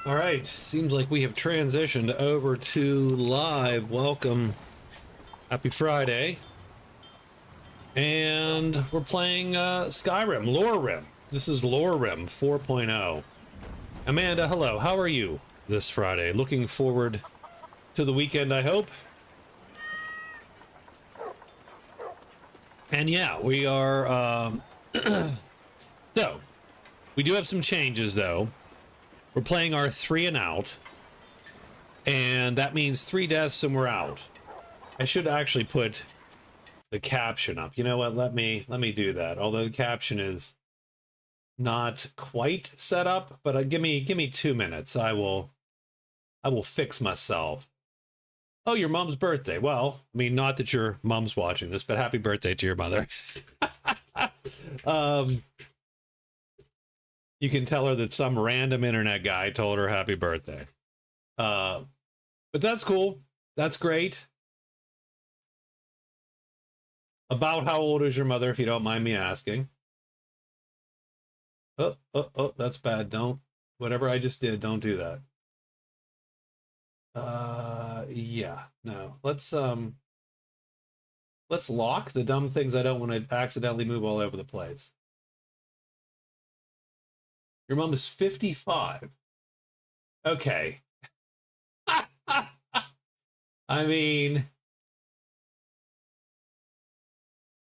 All right, seems like we have transitioned over to live. Welcome. Happy Friday. And we're playing Skyrim Lorerim. This is Lorerim 4.0. Amanda, hello. How are you this Friday? Looking forward to the weekend, I hope. And yeah, we are... So, we do have some changes, though. We're playing our 3 and out, and that means 3 deaths and we're out. I should actually put the caption up. You know what? Let me do that. Although the caption is not quite set up, but give me 2 minutes. I will fix myself. Oh, your mom's birthday. Well, I mean, not that your mom's watching this, but happy birthday to your mother. You can tell her that some random internet guy told her happy birthday. But that's cool. That's great. About how old is your mother, if you don't mind me asking? Oh, that's bad. Don't. Whatever I just did, don't do that. Yeah, no. Let's lock the dumb things I don't want to accidentally move all over the place. Your mom is 55. Okay. I mean,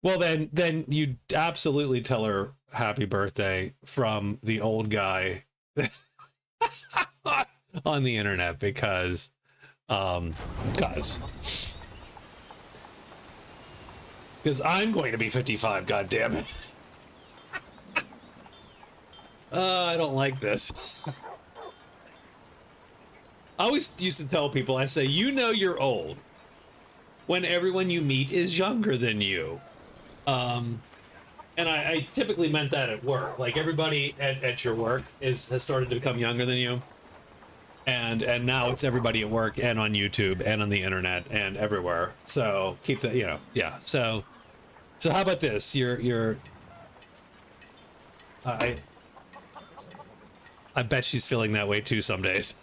well, then you absolutely tell her happy birthday from the old guy on the internet because I'm going to be 55, goddammit. I don't like this. I always used to tell people, I say, you know you're old when everyone you meet is younger than you. And I typically meant that at work. Like everybody at your work has started to become younger than you. And now it's everybody at work and on YouTube and on the internet and everywhere. So keep the, yeah. So how about this? I bet she's feeling that way too some days.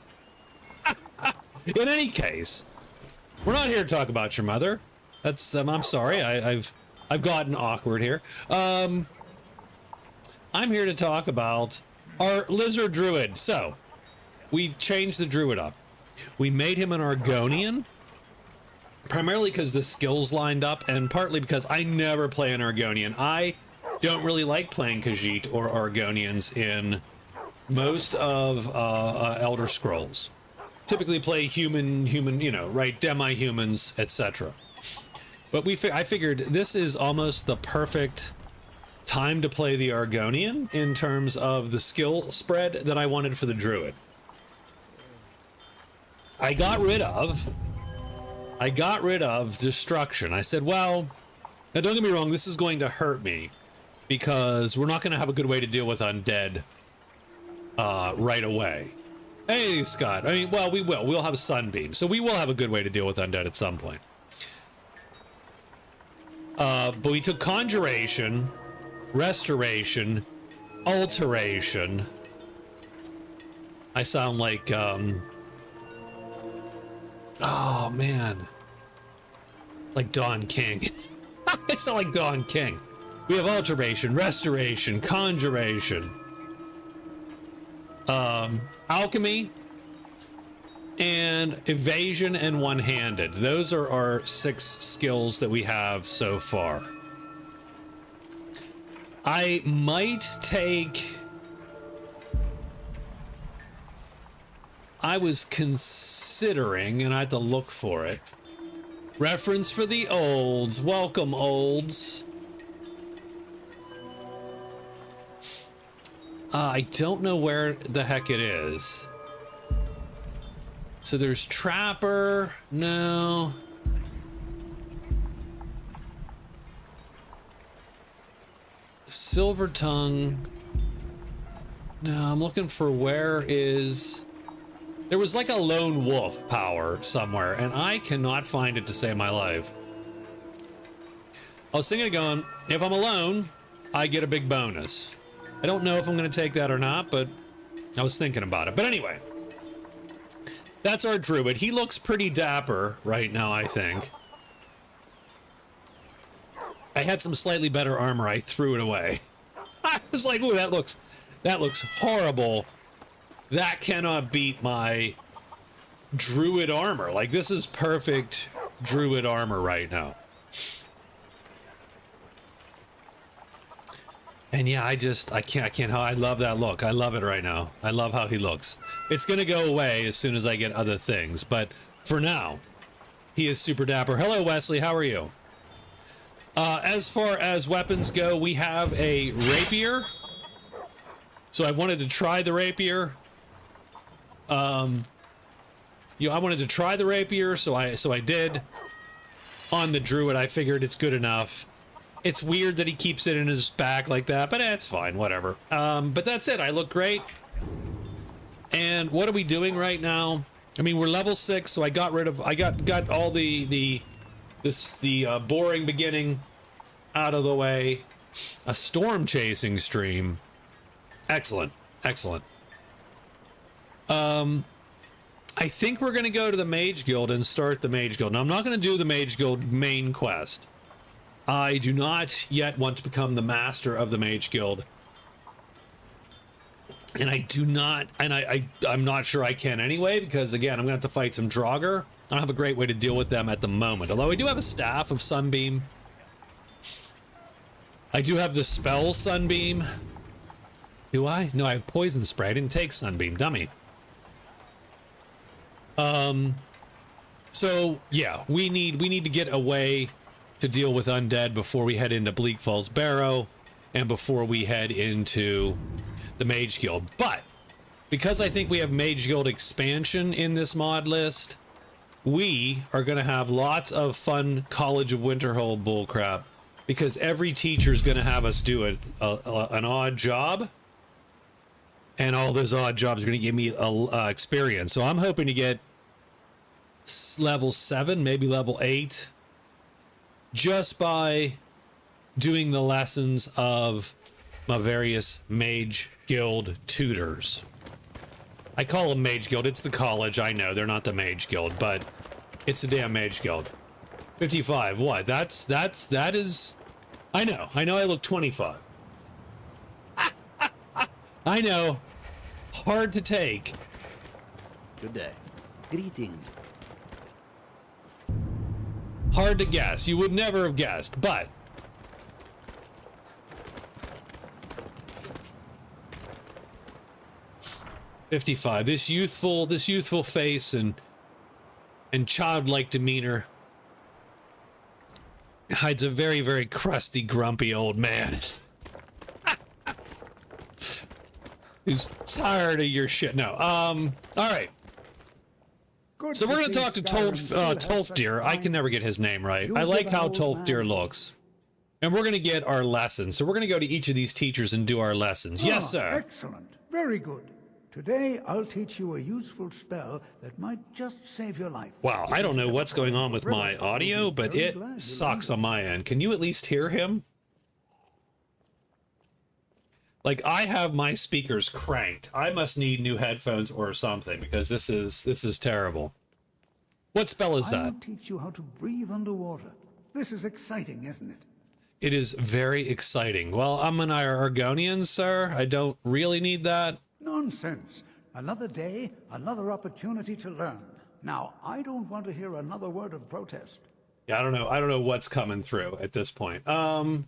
In any case, we're not here to talk about your mother. That's I'm sorry. I've gotten awkward here. I'm here to talk about our lizard druid. So, we changed the druid up. We made him an Argonian, primarily because the skills lined up, and partly because I never play an Argonian. I don't really like playing Khajiit or Argonians in most of Elder Scrolls. Typically play human, right, demi-humans, etc. But I figured this is almost the perfect time to play the Argonian in terms of the skill spread that I wanted for the Druid. I got rid of destruction. I said, well, now don't get me wrong, this is going to hurt me because we're not going to have a good way to deal with undead right away. Hey, Scott. I mean, well, we will. We'll have a sunbeam, so we will have a good way to deal with undead at some point. But we took conjuration, restoration, alteration. I sound like, oh man, like Don King. I sound like Don King. We have alteration, restoration, conjuration, alchemy, and evasion and one-handed. Those are our 6 skills that we have so far. I might take... I was considering, and I had to look for it. Reference for the olds. Welcome, olds. I don't know where the heck it is. So there's Trapper. No. Silver Tongue. No, I'm looking for where is... There was like a lone wolf power somewhere, and I cannot find it to save my life. I was thinking of going, if I'm alone, I get a big bonus. I don't know if I'm going to take that or not, but I was thinking about it. But anyway, That's our druid. He looks pretty dapper right now, I think. I had some slightly better armor. I threw it away. I was like, ooh, that looks horrible. That cannot beat my druid armor. Like, this is perfect druid armor right now. And yeah, I can't, I love that look. I love it right now. I love how he looks. It's gonna go away as soon as I get other things, but for now, he is super dapper. Hello, Wesley, how are you? As far as weapons go, we have a rapier. So I wanted to try the rapier. I wanted to try the rapier, so I did. On the druid, I figured it's good enough. It's weird that he keeps it in his back like that, but it's fine, whatever. But that's it. I look great. And what are we doing right now? I mean, we're level 6, so I got rid of, I got all the boring beginning out of the way. A storm chasing stream. Excellent, excellent. I think we're gonna go to the Mage Guild and start the Mage Guild. Now, I'm not gonna do the Mage Guild main quest. I do not yet want to become the master of the Mage Guild. And I do not, and I'm not sure I can anyway, because again, I'm gonna have to fight some Draugr. I don't have a great way to deal with them at the moment, although I do have a staff of Sunbeam. I do have the spell Sunbeam. Do I? No, I have Poison Spray. I didn't take Sunbeam, dummy. So yeah, we need to get away to deal with undead before we head into Bleak Falls Barrow and before we head into the Mage Guild. But because I think we have Mage Guild expansion in this mod list, we are going to have lots of fun College of Winterhold bullcrap, because every teacher is going to have us do an odd job, and all those odd jobs are going to give me experience. So I'm hoping to get level 7, maybe level 8, just by doing the lessons of my various Mage Guild tutors. I call them Mage Guild. It's the college. I know they're not the Mage Guild, but it's the damn Mage Guild. 55. What? That is. I know. I look 25. I know. Hard to take. Good day. Greetings. Hard to guess. You would never have guessed, but 55. This youthful face and childlike demeanor hides a very, very crusty, grumpy old man who's tired of your shit. No. All right. So we're going to talk to Tolfdir. I can never get his name right. I like how Tolfdir looks. And we're going to get our lessons. So we're going to go to each of these teachers and do our lessons. Yes, sir. Excellent. Very good. Today, I'll teach you a useful spell that might just save your life. Wow, I don't know what's going on with my audio, but it sucks on my end. Can you at least hear him? Like, I have my speakers cranked. I must need new headphones or something, because this is terrible. What spell is that? I'll teach you how to breathe underwater. This is exciting, isn't it? It is very exciting. Well, I'm an Argonian, sir. I don't really need that. Nonsense. Another day, another opportunity to learn. Now, I don't want to hear another word of protest. Yeah, I don't know what's coming through at this point. I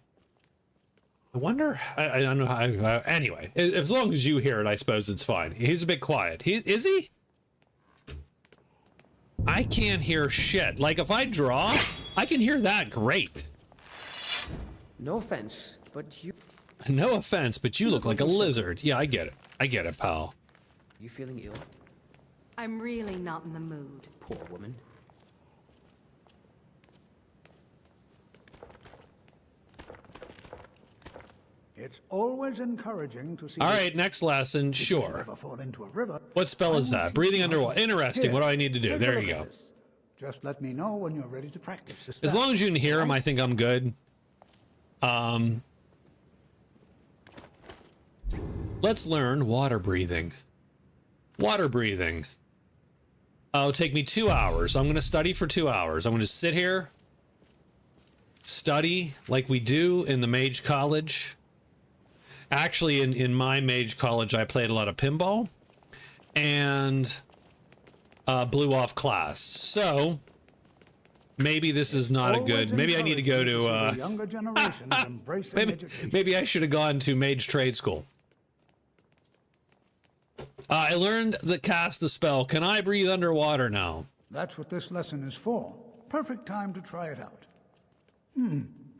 wonder, I don't know how, anyway, as long as you hear it, I suppose it's fine. He's a bit quiet. Is he? I can't hear shit. Like, if I draw, I can hear that great. No offense, but you... No offense, but you look like a lizard. Yeah, I get it. I get it, pal. You feeling ill? I'm really not in the mood. Poor woman. It's always encouraging to see... All right, next lesson, sure. Fall into a river. What spell is that? Breathing underwater. Interesting. What do I need to do? There you go. Just let me know when you're ready to practice. As long as you can hear him, I think I'm good. Let's learn water breathing. Water breathing. It'll take me 2 hours. I'm going to study for 2 hours. I'm going to sit here, study like we do in the Mage College. Actually, in my Mage College, I played a lot of pinball and blew off class. So maybe this is not a good. Maybe I need to go to. Younger generations embracing education. Maybe I should have gone to Mage Trade School. I learned that cast the spell. Can I breathe underwater now? That's what this lesson is for. Perfect time to try it out.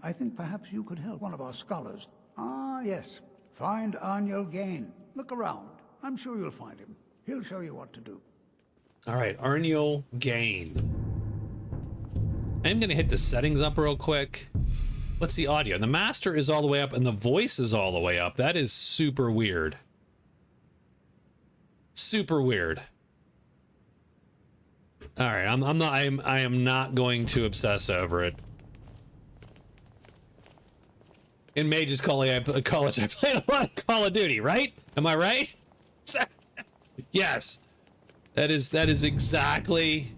I think perhaps you could help one of our scholars. Ah, yes. Find Arniel Gain. Look around. I'm sure you'll find him. He'll show you what to do. All right, Arniel Gain. I'm going to hit the settings up real quick. What's the audio? The master is all the way up and the voice is all the way up. That is super weird. Super weird. All right, I am not going to obsess over it. In Mage's College, I played a lot of Call of Duty, right? Am I right? Yes. That is exactly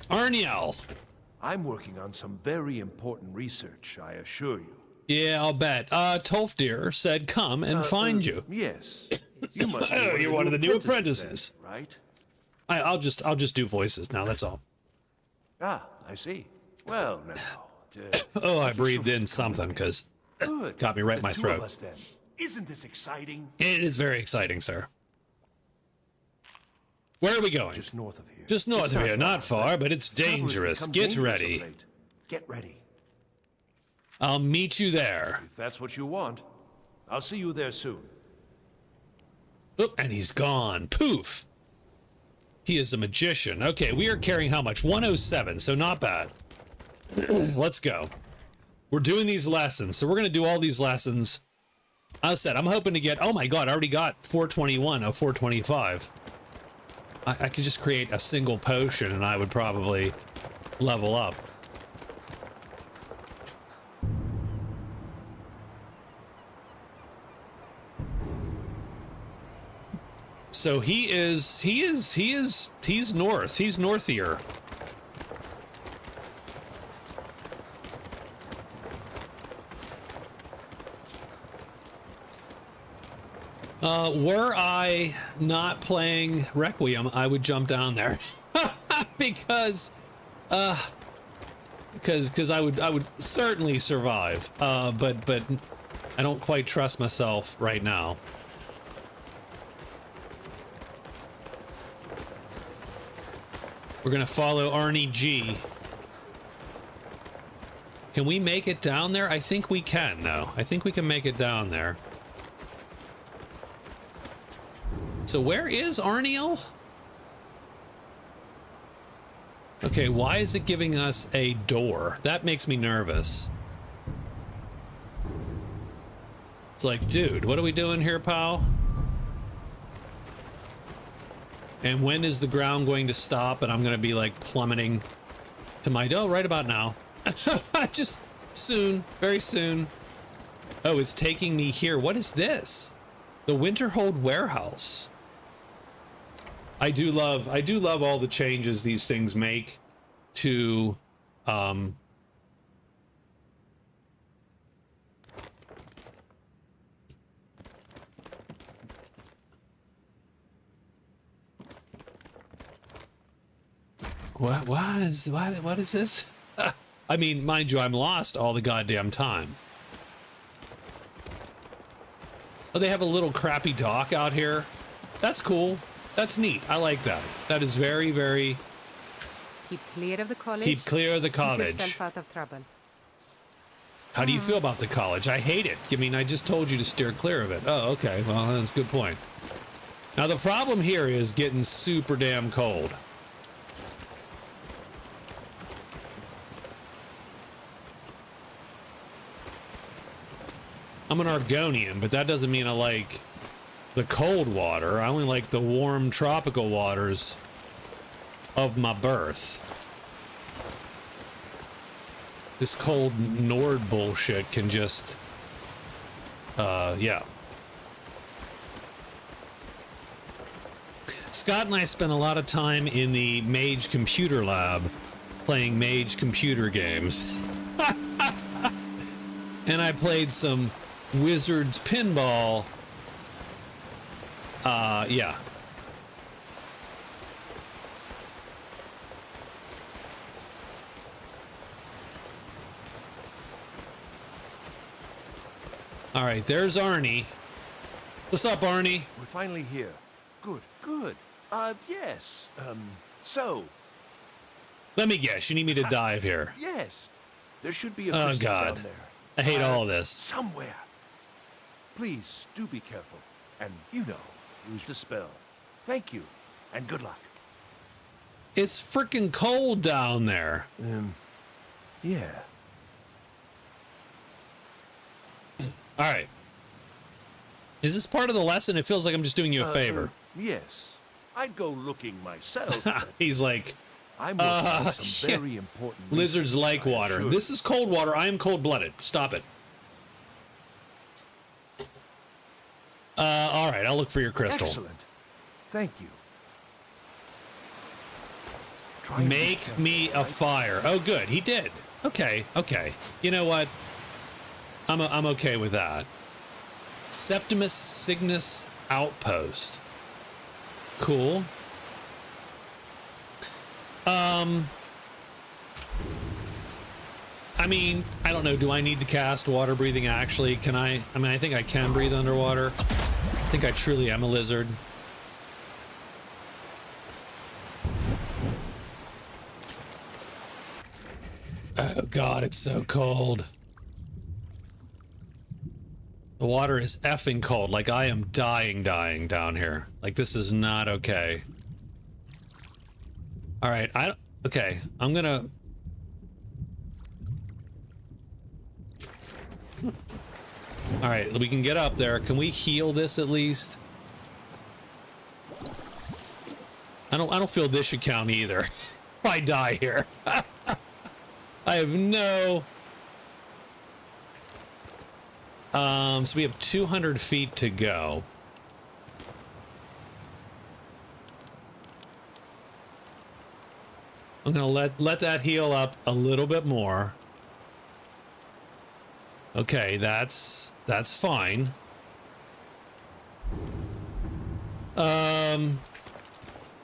Arniel. I'm working on some very important research, I assure you. Yeah, I'll bet. Tolfdir said come and find you. Yes. You must be Oh, you're one of the new apprentices. then, right? I'll just do voices now, that's all. Ah, I see. Well, now. Oh, I breathed in something because Good. got me right in The my two throat. of us, then. Isn't this exciting? It is very exciting, sir. Where are we going? Just north of here. Just north It's of here, not far, far, but but it's travelers dangerous. become Get dangerous of ready. late. Get ready. I'll meet you there. If that's what you want, I'll see you there soon. Oop, and he's gone. Poof. He is a magician. Okay, we are carrying how much? 107, so not bad. Let's go. We're doing these lessons, so we're going to do all these lessons. I said, I'm hoping to get... Oh my god, I already got 421 of 425. I could just create a single potion and I would probably level up. So he's north. He's northier. Were I not playing Requiem, I would jump down there because I would certainly survive. But I don't quite trust myself right now. We're gonna follow Arnie G. Can we make it down there? I think we can, though. I think we can make it down there. So where is Arniel? Okay, why is it giving us a door? That makes me nervous. It's like, dude, what are we doing here, pal? And when is the ground going to stop and I'm going to be like plummeting to my... Oh, right about now. Just soon, very soon. Oh, it's taking me here. What is this? The Winterhold Warehouse. I do love all the changes these things make to what is this? I mean, mind you, I'm lost all the goddamn time. Oh, they have a little crappy dock out here. That's cool. That's neat. I like that. That is very, very... Keep clear of the college. Keep clear of the Keep college. yourself out of trouble. How do you feel about the college? I hate it. I mean, I just told you to steer clear of it. Oh, okay. Well, that's a good point. Now, the problem here is getting super damn cold. I'm an Argonian, but that doesn't mean I like the cold water. I only like the warm tropical waters of my birth. This cold Nord bullshit can just, yeah. Scott and I spent a lot of time in the Mage computer lab playing Mage computer games. And I played some Wizards pinball. Yeah. All right, there's Arnie. What's up, Arnie? We're finally here. Good, good. Yes. So, Let me guess, you need me to dive here. yes. There should be a Oh, crystal God. down there. I hate all this. Somewhere. Please, do be careful. And, you know, use the spell. Thank you, and good luck. It's freaking cold down there. Yeah. All right. Is this part of the lesson? It feels like I'm just doing you a favor. Yes. I'd go looking myself. but He's like, I'm working on some yeah. very important lizards research, like I water. assure This you. is cold water. I am cold-blooded. Stop it. All right. I'll look for your crystal. Excellent. Thank you. Try and be Make careful, me a right? fire. Oh, good. He did. Okay. Okay. You know what? I'm okay with that. Septimus Cygnus Outpost. Cool. I mean, I don't know. Do I need to cast water breathing actually? Can I? I mean, I think I can breathe underwater. I think I truly am a lizard. Oh God, it's so cold. The water is effing cold. Like I am dying down here. Like this is not okay. All right, okay, I'm gonna. All right, we can get up there. Can we heal this at least? I don't feel this should count either. If I die here. I have no. So we have 200 feet to go. I'm gonna let that heal up a little bit more. Okay, that's fine.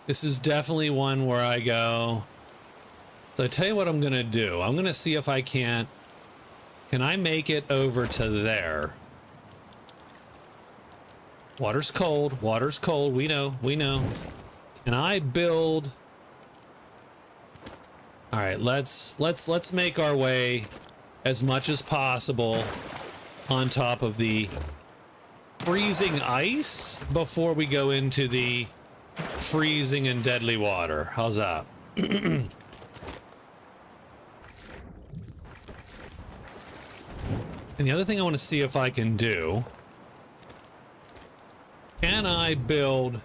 This is definitely one where I go. So I tell you what I'm gonna do. I'm gonna see if I can't. Can I make it over to there? Water's cold. Water's cold. We know. We know. Can I build? All right. Let's make our way as much as possible on top of the freezing ice before we go into the freezing and deadly water. How's that? And the other thing I want to see if I can do, can I build,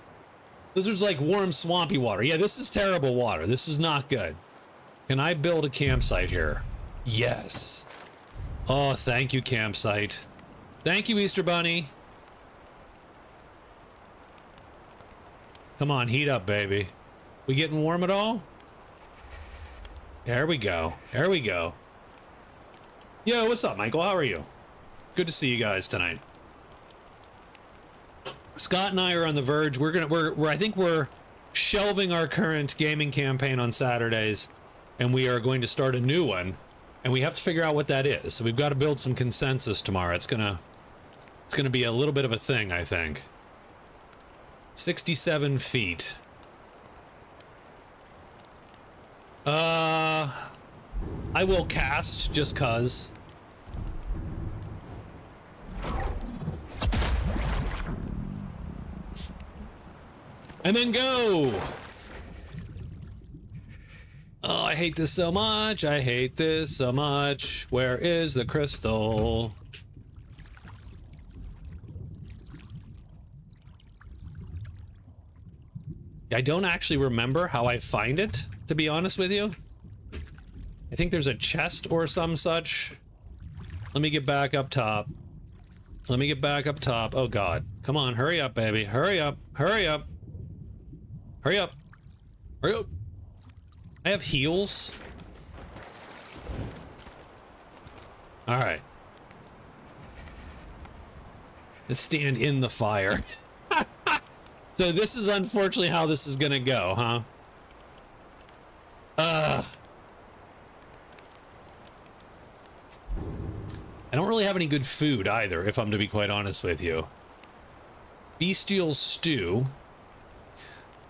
lizards like warm swampy water. Yeah, this is terrible water. This is not good. Can I build a campsite here? Yes. Oh, thank you, campsite. Thank you, Easter Bunny. Come on, heat up, baby. We getting warm at all? There we go. There we go. Yo, what's up, Michael? How are you? Good to see you guys tonight. Scott and I are on the verge. I think we're shelving our current gaming campaign on Saturdays, and we are going to start a new one, and we have to figure out what that is. So we've got to build some consensus tomorrow. It's gonna be a little bit of a thing, I think. 67 feet. I will cast just cause. And then go. Oh, I hate this so much. I hate this so much. Where is the crystal? I don't actually remember how I find it, to be honest with you. I think there's a chest or some such. Let me get back up top. Let me get back up top. Oh, God. Come on, hurry up, baby. Hurry up. Hurry up. Hurry up. Hurry up. I have heals. All right. Let's stand in the fire. So this is unfortunately how this is gonna go, huh? I don't really have any good food either, if I'm to be quite honest with you. Bestial stew.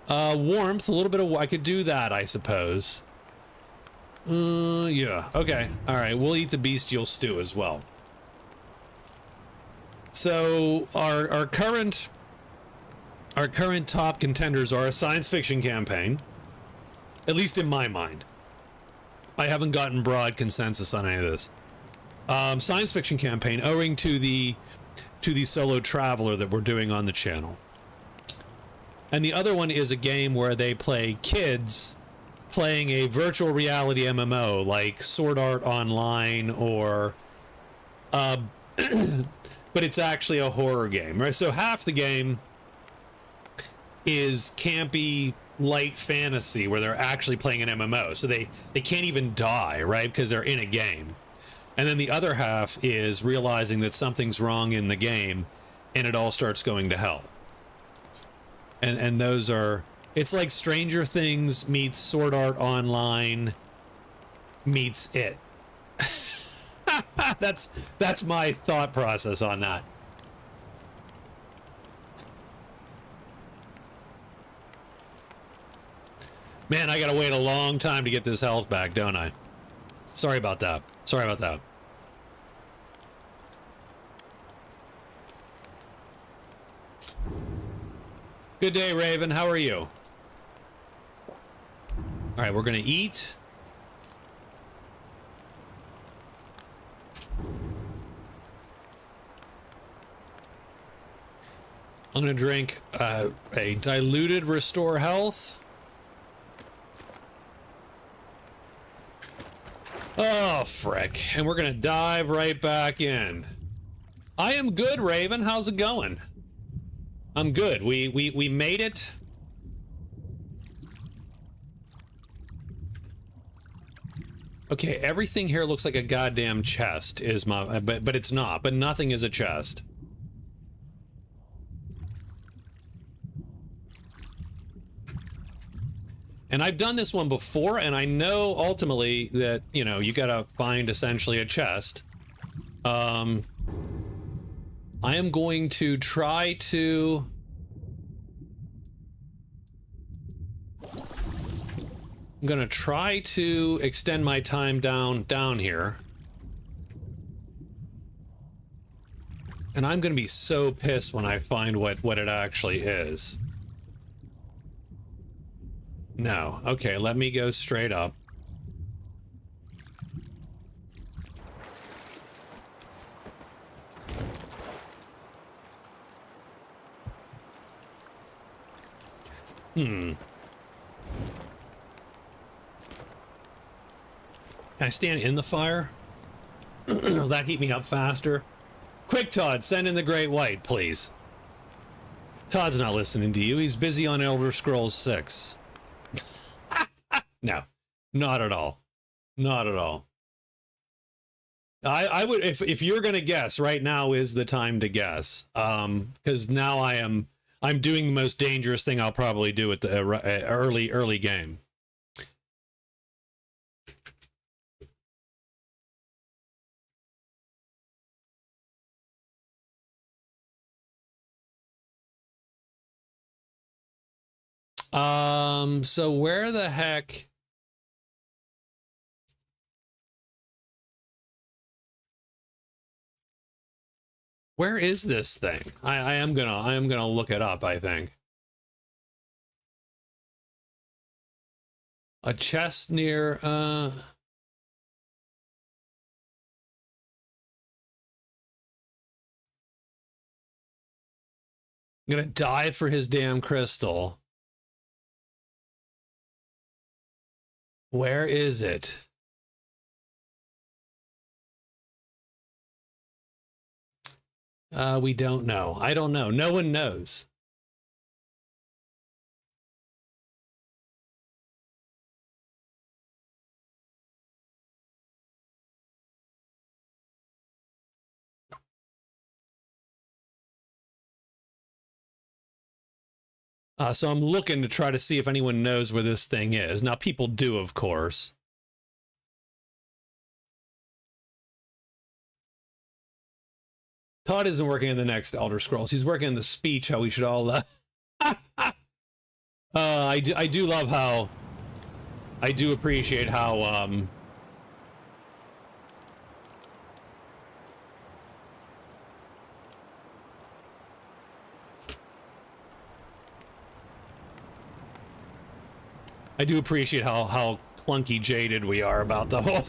Warmth, a little bit of... I could do that, I suppose. Yeah. Okay. All right. We'll eat the bestial stew as well. So our current top contenders are a science fiction campaign, at least in my mind. I haven't gotten broad consensus on any of this. Science fiction campaign, owing to the solo traveler that we're doing on the channel. And the other one is a game where they play kids playing a virtual reality MMO like Sword Art Online or but it's actually a horror game, right? So half the game is campy light fantasy where they're actually playing an MMO, so they can't even die, right? Because they're in a game. And then the other half is realizing that something's wrong in the game and it all starts going to hell. And those are, it's like Stranger Things meets Sword Art Online meets it. That's my thought process on that. Man, I gotta wait a long time to get this health back, don't I? Sorry about that. Sorry about that. Good day, Raven. How are you? All right, we're gonna eat. I'm gonna drink a diluted restore health. Oh, frick. And we're gonna dive right back in. I am good, Raven. How's it going? I'm good. We made it. Okay, everything here looks like a goddamn chest is my, but it's not, but nothing is a chest. And I've done this one before, and I know ultimately that, you know, you gotta find essentially a chest. I am going to try to... I'm gonna try to extend my time down here. And I'm gonna be so pissed when I find what it actually is. No. Okay, let me go straight up. Can I stand in the fire? Will that heat me up faster? Quick, Todd, send in the Great White, please. Todd's not listening to you. He's busy on Elder Scrolls 6. No, not at all. Not at all. I would, if you're gonna guess, right now is the time to guess. Because now I'm doing the most dangerous thing I'll probably do at the early game. So where the heck? Where is this thing? I am gonna look it up, I think. A chest near I'm gonna die for his damn crystal. Where is it? We don't know. I don't know. No one knows. So I'm looking to try to see if anyone knows where this thing is. Now, people do, of course. Todd isn't working on the next Elder Scrolls. He's working on the speech, how we should all... I do love how... I do appreciate how... I do appreciate how clunky jaded we are about the whole...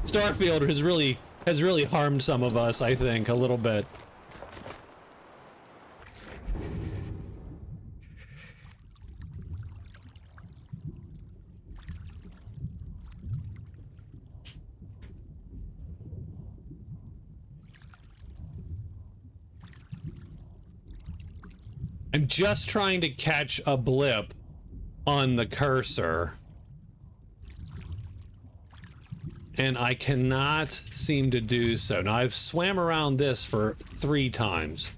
Starfield has really harmed some of us, I think, a little bit. I'm just trying to catch a blip on the cursor. And I cannot seem to do so. Now, I've swam around this for 3 times.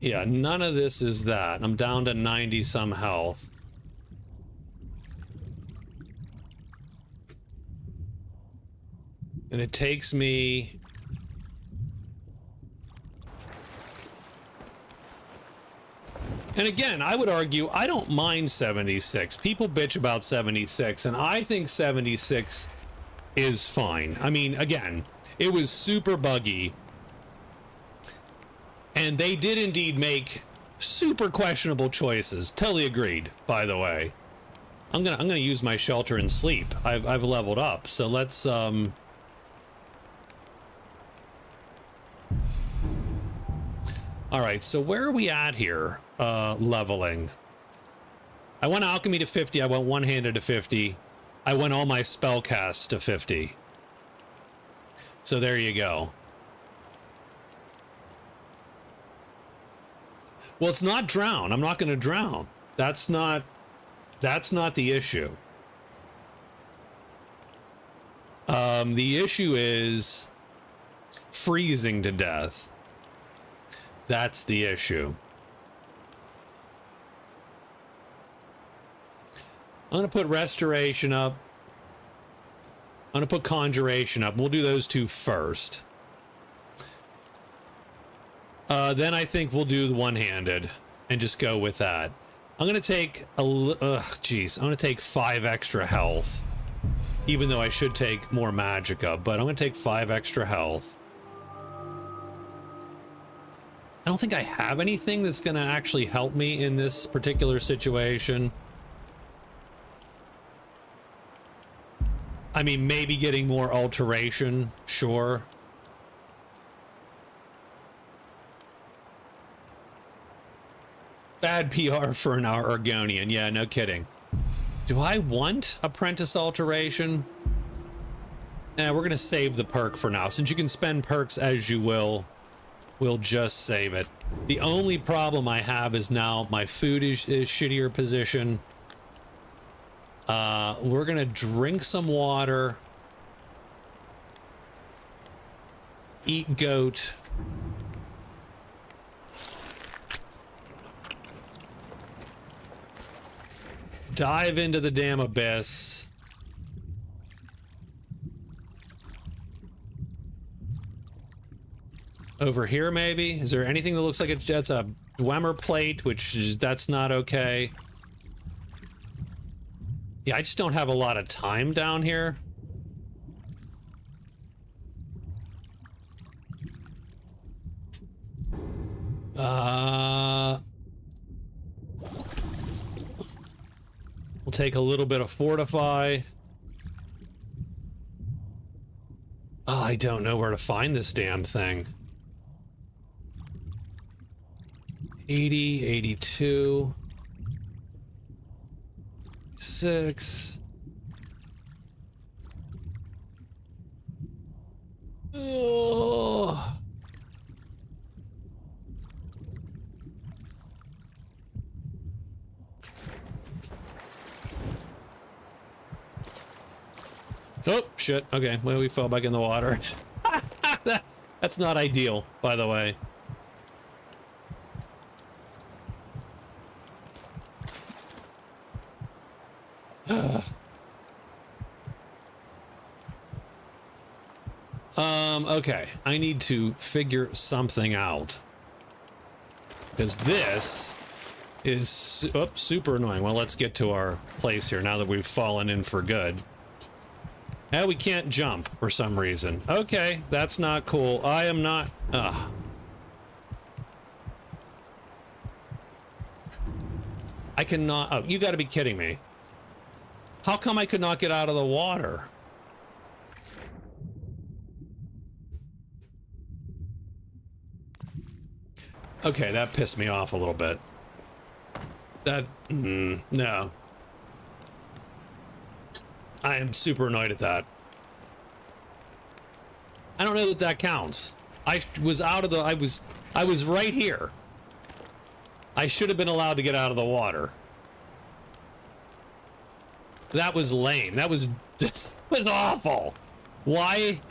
Yeah, none of this is that. I'm down to 90 some health. And it takes me... And again, I would argue I don't mind 76. People bitch about 76, and I think 76 is fine. I mean, again, it was super buggy. And they did indeed make super questionable choices. Totally agreed, by the way. I'm gonna use my shelter and sleep. I've leveled up, so let's all right, so where are we at here? Leveling. I went alchemy to 50. I went one-handed to 50. I went all my spell casts to 50. So there you go. Well, it's not drown. I'm not going to drown. That's not the issue. The issue is freezing to death. That's the issue. I'm going to put restoration up. I'm going to put conjuration up. We'll do those 2 first. Then I think we'll do the one-handed and just go with that. I'm going to take I'm going to take 5 extra health, even though I should take more magicka, but I'm going to take 5 extra health. I don't think I have anything that's going to actually help me in this particular situation. I mean, maybe getting more alteration, sure. Bad PR for an Argonian. Yeah, no kidding. Do I want apprentice alteration? Nah, we're going to save the perk for now. Since you can spend perks as you will, we'll just save it. The only problem I have is now my food is shittier position. We're gonna drink some water, eat goat, dive into the damn abyss. Over here, maybe? Is there anything that looks like that's a Dwemer plate, which is, that's not okay. Yeah, I just don't have a lot of time down here. We'll take a little bit of fortify. Oh, I don't know where to find this damn thing. 80, 82, 6. Oh. Oh, shit. Okay, well, we fell back in the water. That's not ideal, by the way. Okay. I need to figure something out. Because this is super annoying. Well, let's get to our place here now that we've fallen in for good. Now we can't jump for some reason. Okay, that's not cool. I am not... I cannot... Oh, you gotta be kidding me. How come I could not get out of the water? Okay, that pissed me off a little bit. That... no. I am super annoyed at that. I don't know that that counts. I was out of the... I was right here. I should have been allowed to get out of the water. That was lame. That was... was awful. Why?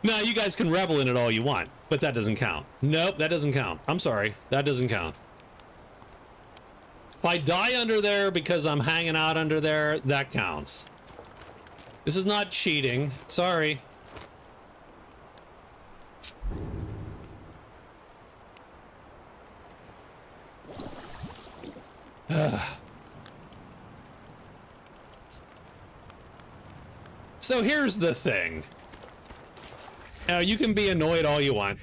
No, you guys can revel in it all you want, but that doesn't count. Nope, that doesn't count. I'm sorry. That doesn't count. If I die under there because I'm hanging out under there, that counts. This is not cheating. Sorry. So here's the thing. Now, you can be annoyed all you want.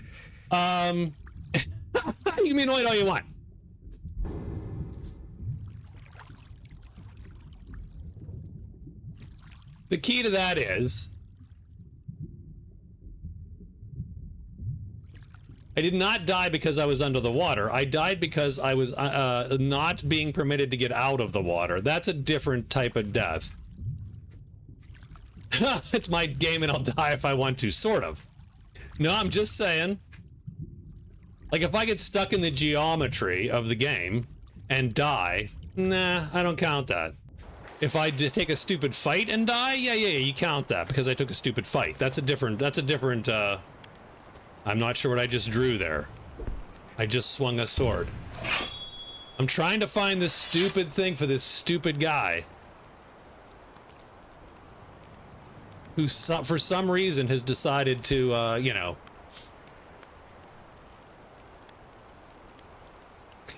You can be annoyed all you want. The key to that is... I did not die because I was under the water. I died because I was not being permitted to get out of the water. That's a different type of death. It's my game and I'll die if I want to, sort of. No, I'm just saying. Like, if I get stuck in the geometry of the game and die, nah, I don't count that. If I take a stupid fight and die, yeah, you count that because I took a stupid fight. That's a different, I'm not sure what I just drew there. I just swung a sword. I'm trying to find this stupid thing for this stupid guy. Who, for some reason, has decided to, you know...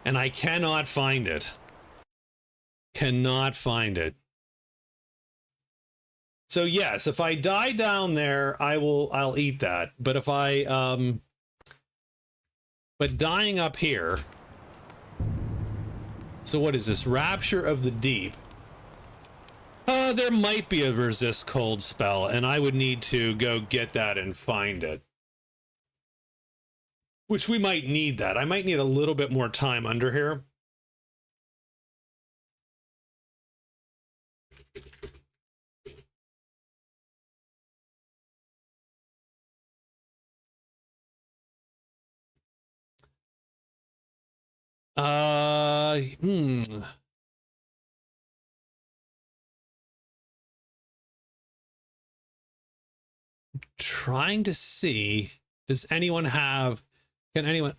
And I cannot find it. Cannot find it. So yes, if I die down there, I'll eat that. But if I, but dying up here... So what is this? Rapture of the Deep. There might be a resist cold spell, and I would need to go get that and find it. Which we might need that. I might need a little bit more time under here. Trying to see, does anyone have, can anyone,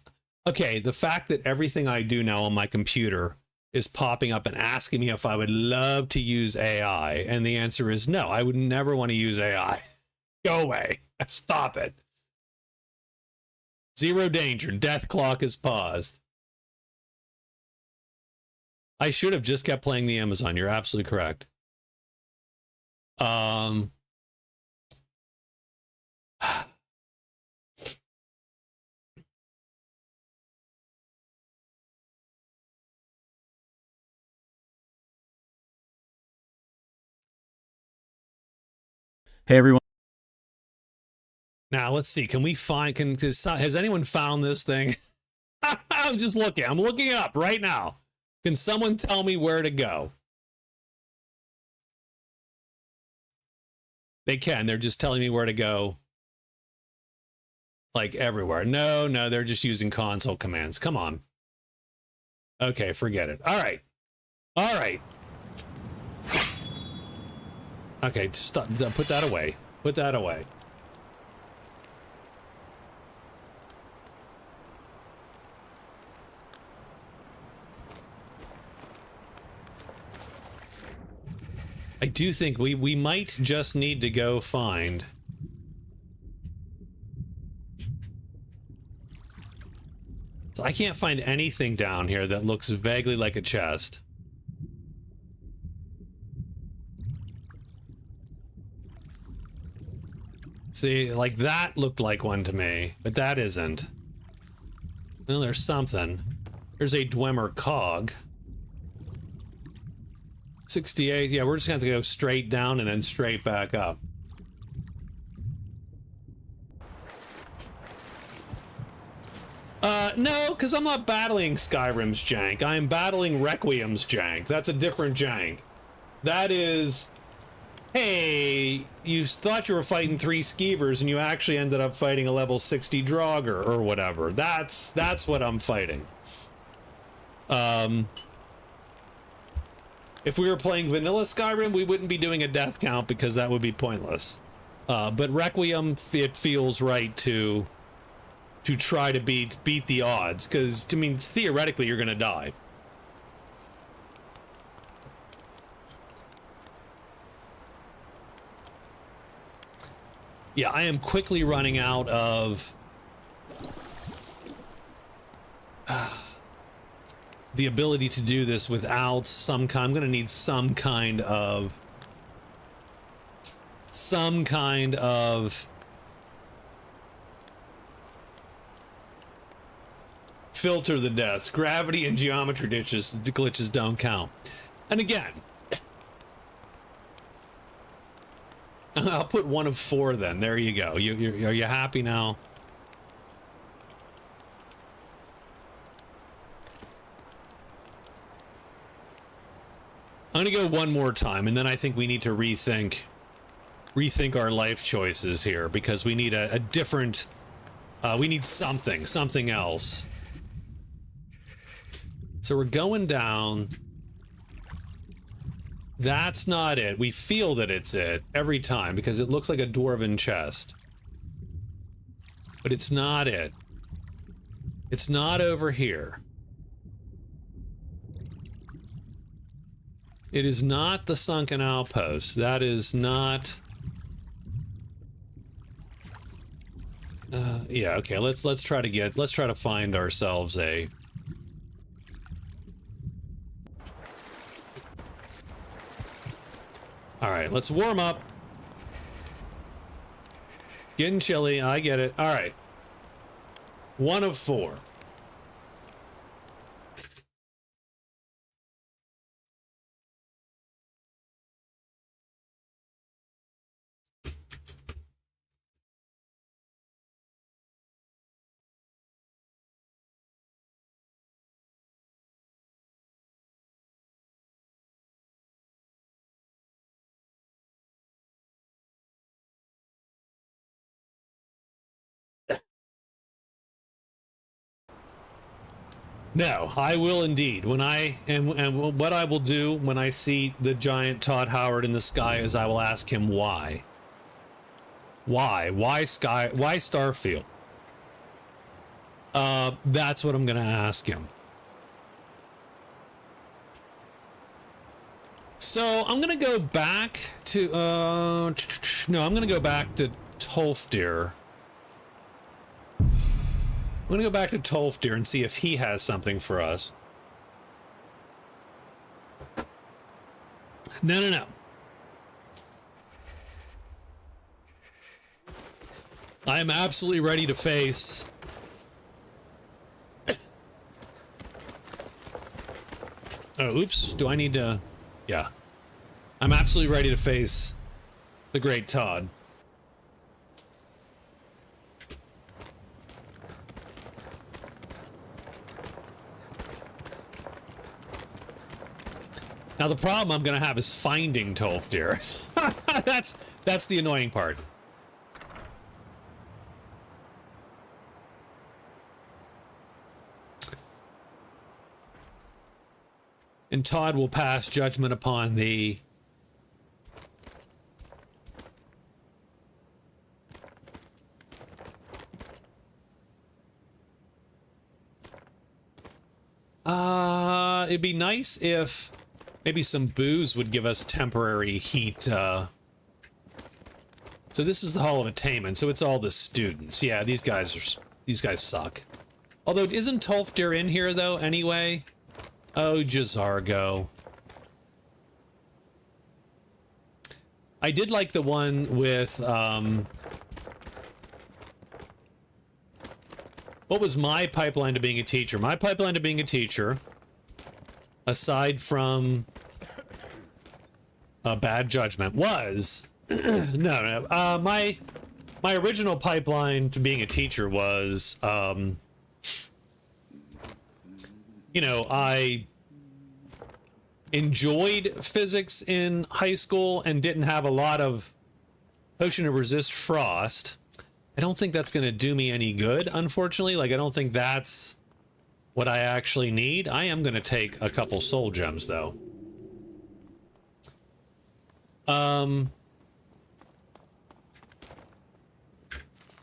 okay, the fact that everything I do now on my computer is popping up and asking me if I would love to use AI, and the answer is no, I would never want to use AI. Go away. Stop it. Zero danger. Death clock is paused. I should have just kept playing the Amazon. You're absolutely correct. Hey everyone. Now let's see. Can we find? Has anyone found this thing? I'm just looking. I'm looking it up right now. Can someone tell me where to go? They can. They're just telling me where to go. Like everywhere. No, they're just using console commands. Come on. Okay, forget it. All right. All right. Okay, stop. Put that away. Put that away. I do think we might just need to go find... So I can't find anything down here that looks vaguely like a chest. See, like that looked like one to me, but that isn't. Well, there's something. There's a Dwemer cog. 68, yeah, we're just gonna have to go straight down and then straight back up. No, because I'm not battling Skyrim's jank. I am battling Requiem's jank. That's a different jank. That is... Hey, you thought you were fighting 3 skeevers and you actually ended up fighting a level 60 Draugr or whatever. That's what I'm fighting. If we were playing vanilla Skyrim, we wouldn't be doing a death count because that would be pointless. But Requiem, it feels right to try to beat the odds, because, I mean, theoretically, you're gonna die. Yeah, I am quickly running out of the ability to do this without some kind. I'm gonna need some kind of filter the deaths. Gravity and geometry glitches don't count. And again, I'll put 1 of 4 then. There you go. Are you happy now? I'm gonna go one more time, and then I think we need to rethink our life choices here, because we need a different. We need something else. So we're going down. That's not it. We feel that it's it every time because it looks like a dwarven chest. But it's not it. It's not over here. It is not the sunken outpost. That is not... yeah, okay, let's try to find ourselves a... Alright, let's warm up. Getting chilly, I get it. Alright. 1 of 4. No, I will indeed. When and what I will do when I see the giant Todd Howard in the sky is I will ask him why. Why? Why Starfield? That's what I'm gonna ask him. So I'm gonna go back to no, I'm gonna go back to Tolfdir. I'm gonna go back to Tolfdir and see if he has something for us. No. I am absolutely ready to face... Oh, oops. Do I need to... Yeah. I'm absolutely ready to face the Great Todd. Now the problem I'm gonna have is finding Tolfdir. That's the annoying part. And Todd will pass judgment upon the It'd be nice if maybe some booze would give us temporary heat. So this is the Hall of Attainment, so it's all the students. Yeah, these guys suck. Although, isn't Tolfdir in here, though, anyway? Oh, Jazargo. I did like the one with, what was my pipeline to being a teacher? My pipeline to being a teacher, aside from a bad judgment, was... my original pipeline to being a teacher was, you know, I enjoyed physics in high school and didn't have a lot of potion to resist frost. I don't think that's going to do me any good, unfortunately. Like, I don't think that's what I actually need. I am going to take a couple soul gems, though.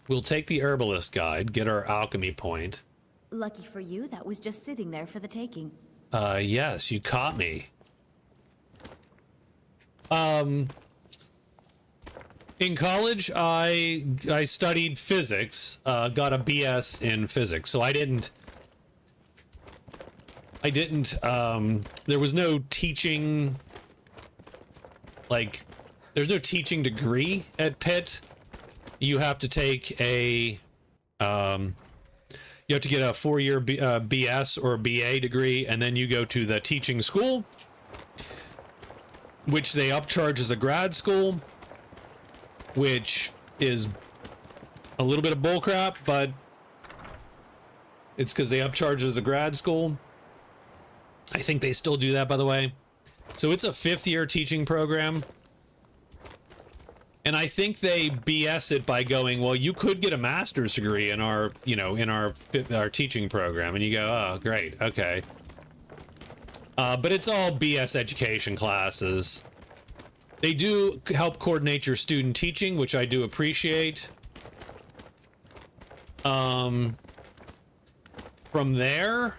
We'll take the herbalist guide, get our alchemy point. Lucky for you, that was just sitting there for the taking. Yes, you caught me. In college, I studied physics, got a BS in physics, so I didn't, there was no teaching, like, there's no teaching degree at Pitt. You have to take a, you have to get a 4-year BS or BA degree, and then you go to the teaching school, which they upcharge as a grad school, which is a little bit of bullcrap, but it's because they upcharge as a grad school. I think they still do that, by the way. So it's a 5th-year teaching program. And I think they BS it by going, well, you could get a master's degree in our, you know, in our teaching program. And you go, oh, great, okay. But it's all BS education classes. They do help coordinate your student teaching, which I do appreciate. From there,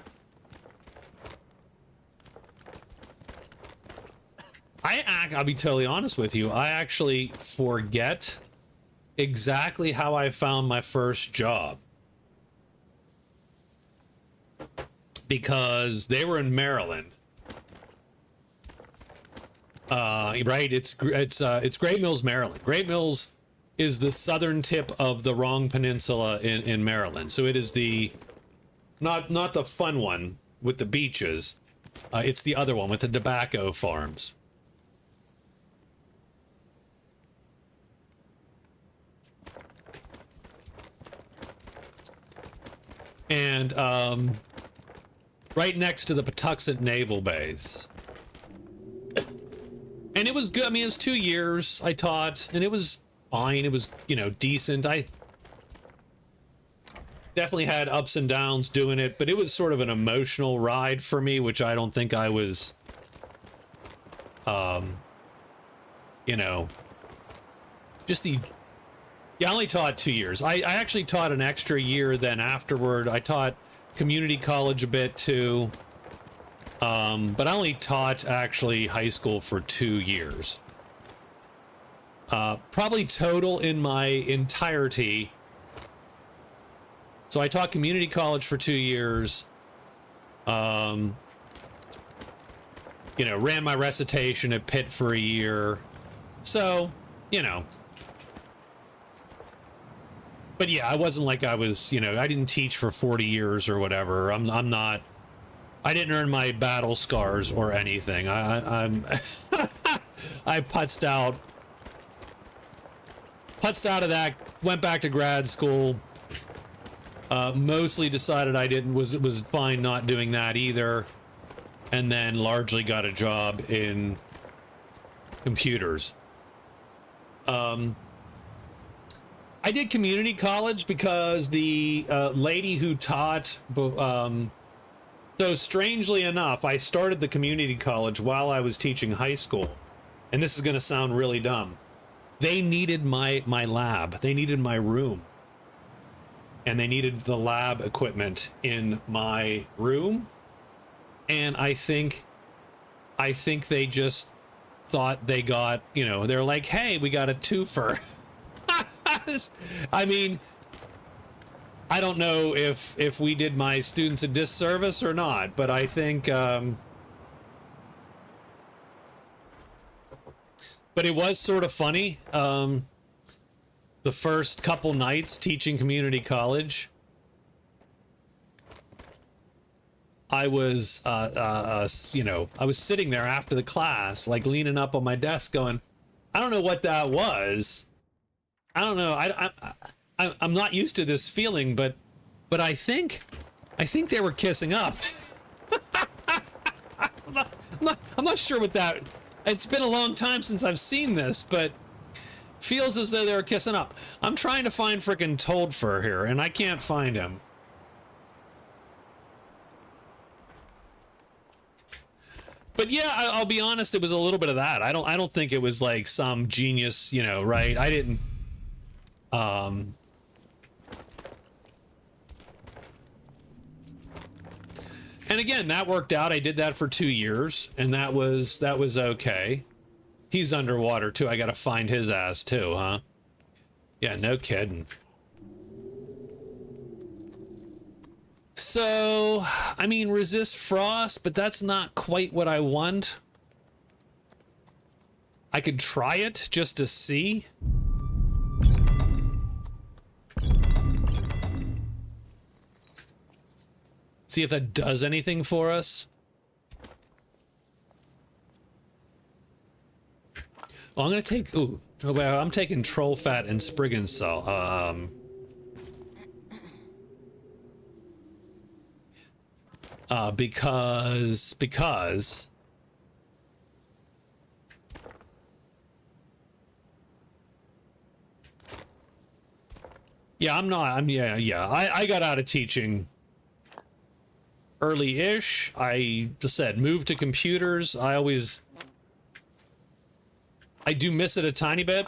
I'll be totally honest with you. I actually forget exactly how I found my first job. Because they were in Maryland. Right? It's Great Mills, Maryland. Great Mills is the southern tip of the Wrong Peninsula in Maryland. So it is the not the fun one with the beaches. It's the other one with the tobacco farms. And right next to the Patuxent Naval Base. And it was good. I mean, it was 2 years I taught, and it was fine. It was, you know, decent. I definitely had ups and downs doing it, but it was sort of an emotional ride for me, which I don't think I was, you know, just the... Yeah, I only taught 2 years. I actually taught an extra year then afterward. I taught community college a bit too. But I only taught actually high school for 2 years. Probably total in my entirety. So I taught community college for 2 years. You know, ran my recitation at Pitt for a year. So, you know. But yeah, I wasn't like I was, you know, I didn't teach for 40 years or whatever. I'm not, I didn't earn my battle scars or anything. I'm, I putzed out of that, went back to grad school, mostly decided I was fine not doing that either. And then largely got a job in computers. I did community college because the lady who taught, so strangely enough, I started the community college while I was teaching high school. And this is going to sound really dumb. They needed my lab. They needed my room. And they needed the lab equipment in my room. And I think they just thought they got, you know, they're like, hey, we got a twofer. I mean, I don't know if we did my students a disservice or not, but I think, but it was sort of funny. The first couple nights teaching community college, I was, you know, I was sitting there after the class, like leaning up on my desk going, I don't know what that was. I don't know. I'm not used to this feeling, but I think they were kissing up. I'm not sure what that, it's been a long time since I've seen this, but feels as though they were kissing up. I'm trying to find frickin' Toldfur here, and I can't find him. But yeah, I'll be honest, it was a little bit of that. I don't think it was like some genius, you know, right? I didn't, and again, that worked out. I did that for 2 years, and that was okay. He's underwater too. I gotta find his ass too, huh? Yeah, no kidding. So, I mean, resist frost, but that's not quite what I want. I could try it just to see. See if that does anything for us. Well, I'm gonna take, ooh, well, I'm taking troll fat and spriggan salt. Because yeah, I got out of teaching early-ish. I just said move to computers. I do miss it a tiny bit.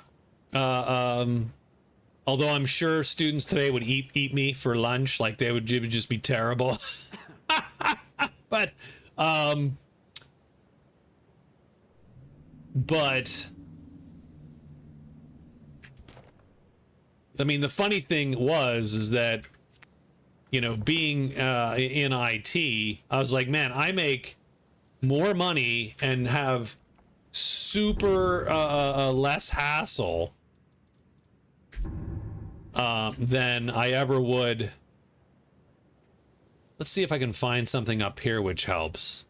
Although I'm sure students today would eat me for lunch, like it would just be terrible. But I mean, the funny thing is that, you know, being in IT, I was like, man, I make more money and have super less hassle than I ever would. Let's see if I can find something up here which helps.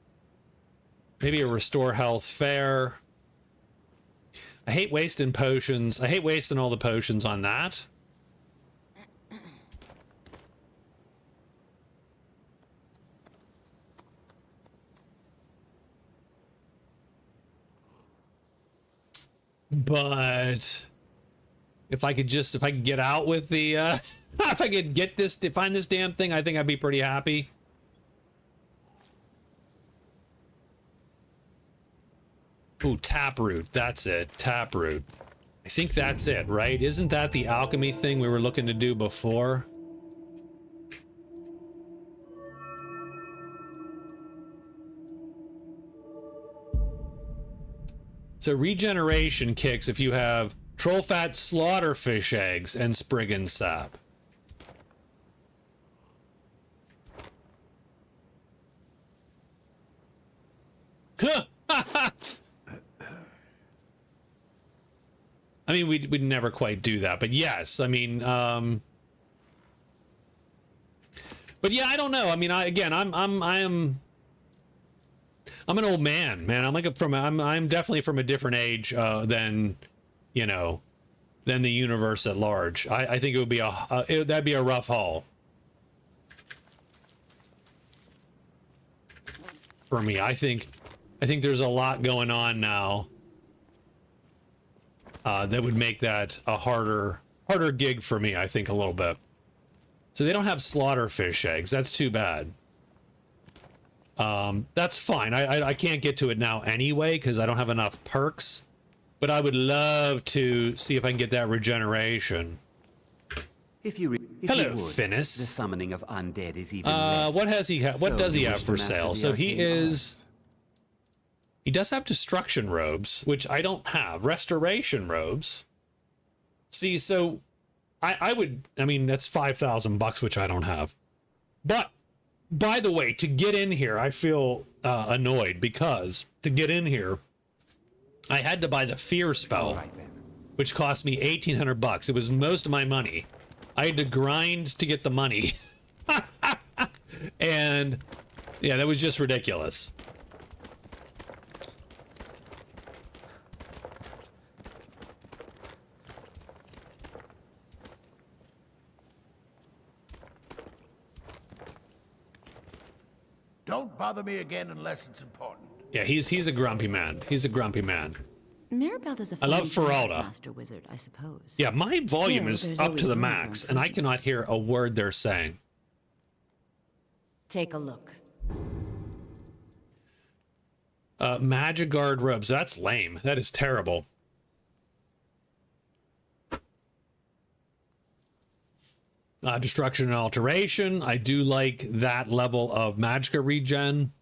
Maybe a restore health fair. I hate wasting potions. I hate wasting all the potions on that. But if I could get out with the, if I could get this, to find this damn thing, I think I'd be pretty happy. Ooh, taproot. That's it. Taproot. I think that's it, right? Isn't that the alchemy thing we were looking to do before? So regeneration kicks if you have troll fat, slaughterfish eggs, and spriggan sap. I mean, we'd never quite do that, but yes, I mean, but yeah, I don't know. I mean, I'm an old man. I'm definitely from a different age than, you know, than the universe at large. I think it would be that'd be a rough haul for me. I think there's a lot going on now that would make that a harder gig for me, I think, a little bit. So they don't have slaughterfish eggs. That's too bad. That's fine. I can't get to it now anyway because I don't have enough perks. But I would love to see if I can get that regeneration. If you Hello, would, Finnis. the summoning of undead is even less. What has he? What So does he you have wish to for master sale? the So he arcane is. He does have destruction robes, which I don't have. Restoration robes. See, so I would. I mean, that's $5,000, which I don't have. But by the way, to get in here, I feel annoyed because to get in here, I had to buy the fear spell, Right, then. which cost me $1,800. It was most of my money. I had to grind to get the money. And yeah, that was just ridiculous. Don't bother me again unless it's important. Yeah, he's a grumpy man. He's a grumpy man. Mirabelle is a I love fine Feralda. master wizard, I suppose. Yeah, my volume Still, is there's up always to the room for max, and I cannot hear a word they're saying. Take a look. Magigard robes. That's lame. That is terrible. Destruction and alteration. I do like that level of magicka regen.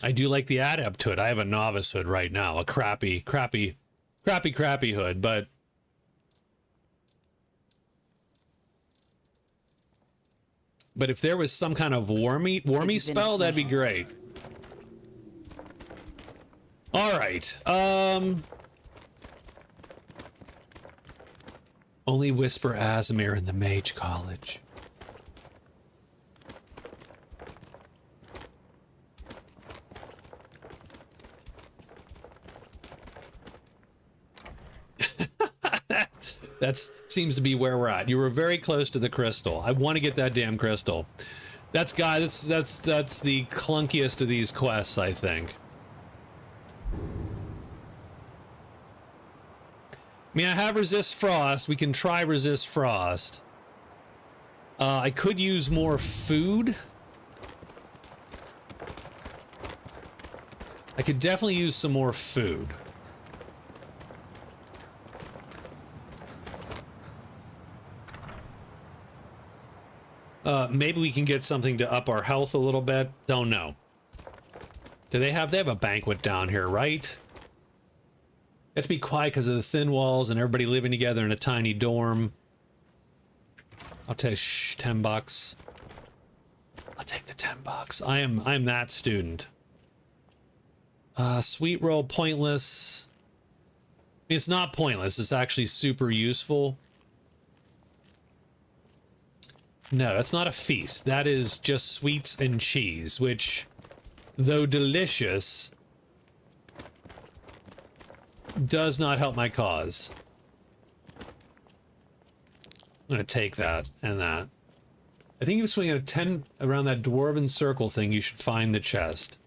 I do like the adept hood. I have a novice hood right now. A crappy hood, but if there was some kind of warmy spell, that'd be great. All right. Only whisper Azamir in the Mage College. That seems to be where we're at. You were very close to the crystal. I want to get that damn crystal. That's the clunkiest of these quests, I think. I mean, I have resist frost. We can try resist frost. I could use more food. I could definitely use some more food. Maybe we can get something to up our health a little bit. Don't know. They have a banquet down here, right? You have to be quiet because of the thin walls and everybody living together in a tiny dorm. I'll take $10. I'll take the $10. I'm that student. Sweet roll, pointless. I mean, it's not pointless. It's actually super useful. No, that's not a feast. That is just sweets and cheese, which, though delicious, does not help my cause. I'm gonna take that and that. I think if you swing at a 10 around that dwarven circle thing, you should find the chest.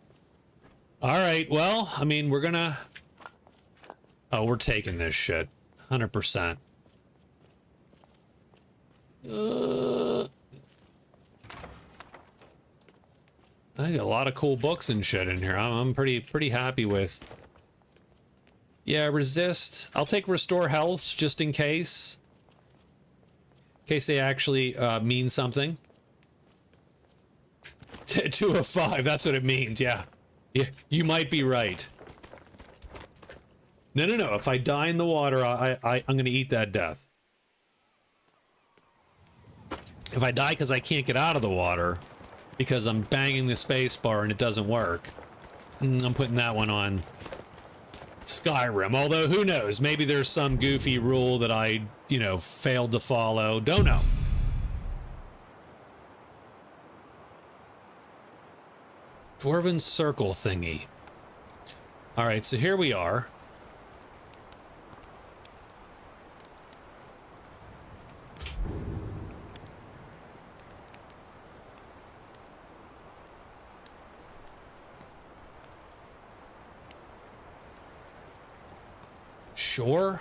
All right, well, I mean, we're gonna... Oh, we're taking this shit. 100%. I got a lot of cool books and shit in here. I'm pretty happy with. Yeah, resist. I'll take restore health just in case. In case they actually mean something. 2 of 5. That's what it means. Yeah, you might be right. No. If I die in the water, I'm gonna eat that death. If I die because I can't get out of the water, because I'm banging the space bar and it doesn't work, I'm putting that one on Skyrim. Although, who knows? Maybe there's some goofy rule that I, failed to follow. Don't know. Dwarven circle thingy. All right, so here we are. Sure.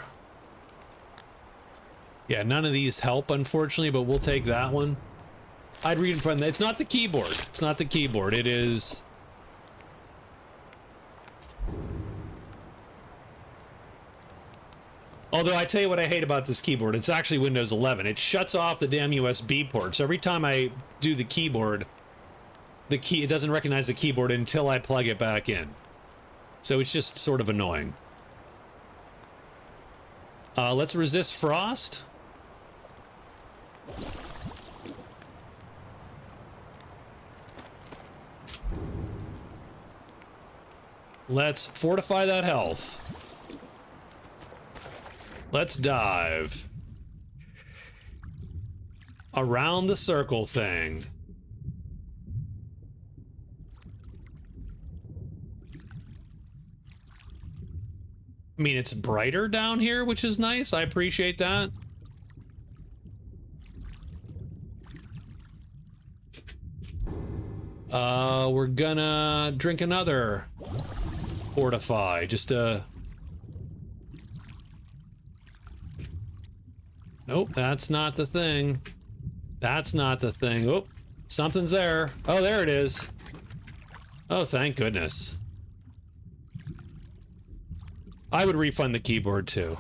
Yeah, none of these help, unfortunately, but we'll take that one. I'd read in front of that. It's not the keyboard. It's not the keyboard. It is... Although I tell you what I hate about this keyboard, it's actually Windows 11. It shuts off the damn USB ports. Every time I do the keyboard, it doesn't recognize the keyboard until I plug it back in. So it's just sort of annoying. Let's resist frost. Let's fortify that health. Let's dive. Around the circle thing. I mean, it's brighter down here, which is nice. I appreciate that. We're gonna drink another fortify, just nope, that's not the thing. That's not the thing. Oh, something's there. Oh, there it is. Oh, thank goodness. I would refund the keyboard too.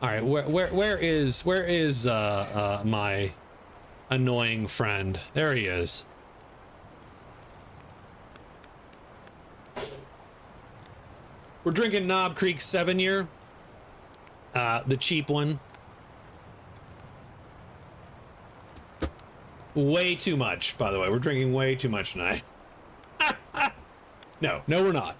All right, where is my annoying friend? There he is. We're drinking Knob Creek 7-year, the cheap one. Way too much, by the way. We're drinking way too much tonight. No, we're not.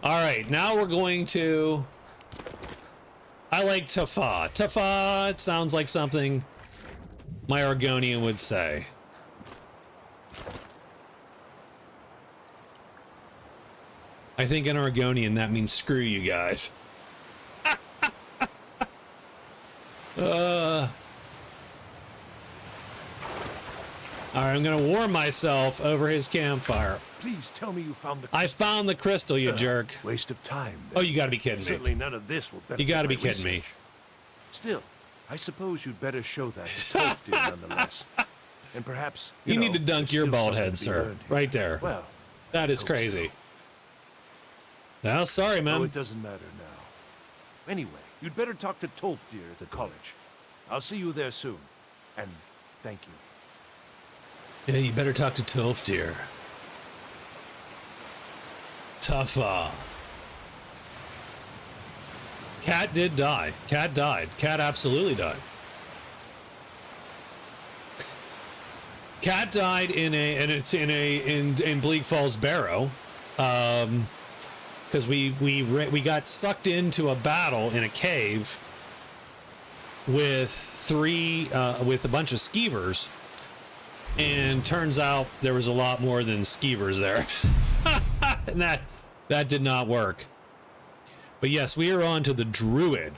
All right, now we're going to... I like Tafa. Tafa, it sounds like something my Argonian would say. I think in Argonian that means screw you guys. All right, I'm gonna warm myself over his campfire. Please tell me you found the crystal. I found the crystal, you jerk. Waste of time. Oh, you gotta be kidding me. Certainly none of this will benefit. You gotta be my kidding me. research. Still, I suppose you'd better show that to Tolkien nonetheless. And perhaps You need to there's dunk your still bald something head, to be sir. learned here. Right there. Well, That is hope crazy. so. No, sorry, Oh, man. it doesn't matter now. Anyway, you'd better talk to Tolfdir at the college. I'll see you there soon. And thank you. Yeah, you better talk to Tolfdir. Tougha. Cat did die. Cat died. Cat absolutely died. Cat died in Bleak Falls Barrow, because we got sucked into a battle in a cave with a bunch of skeevers, and turns out there was a lot more than skeevers there, and that did not work. But yes, we are on to the Druid.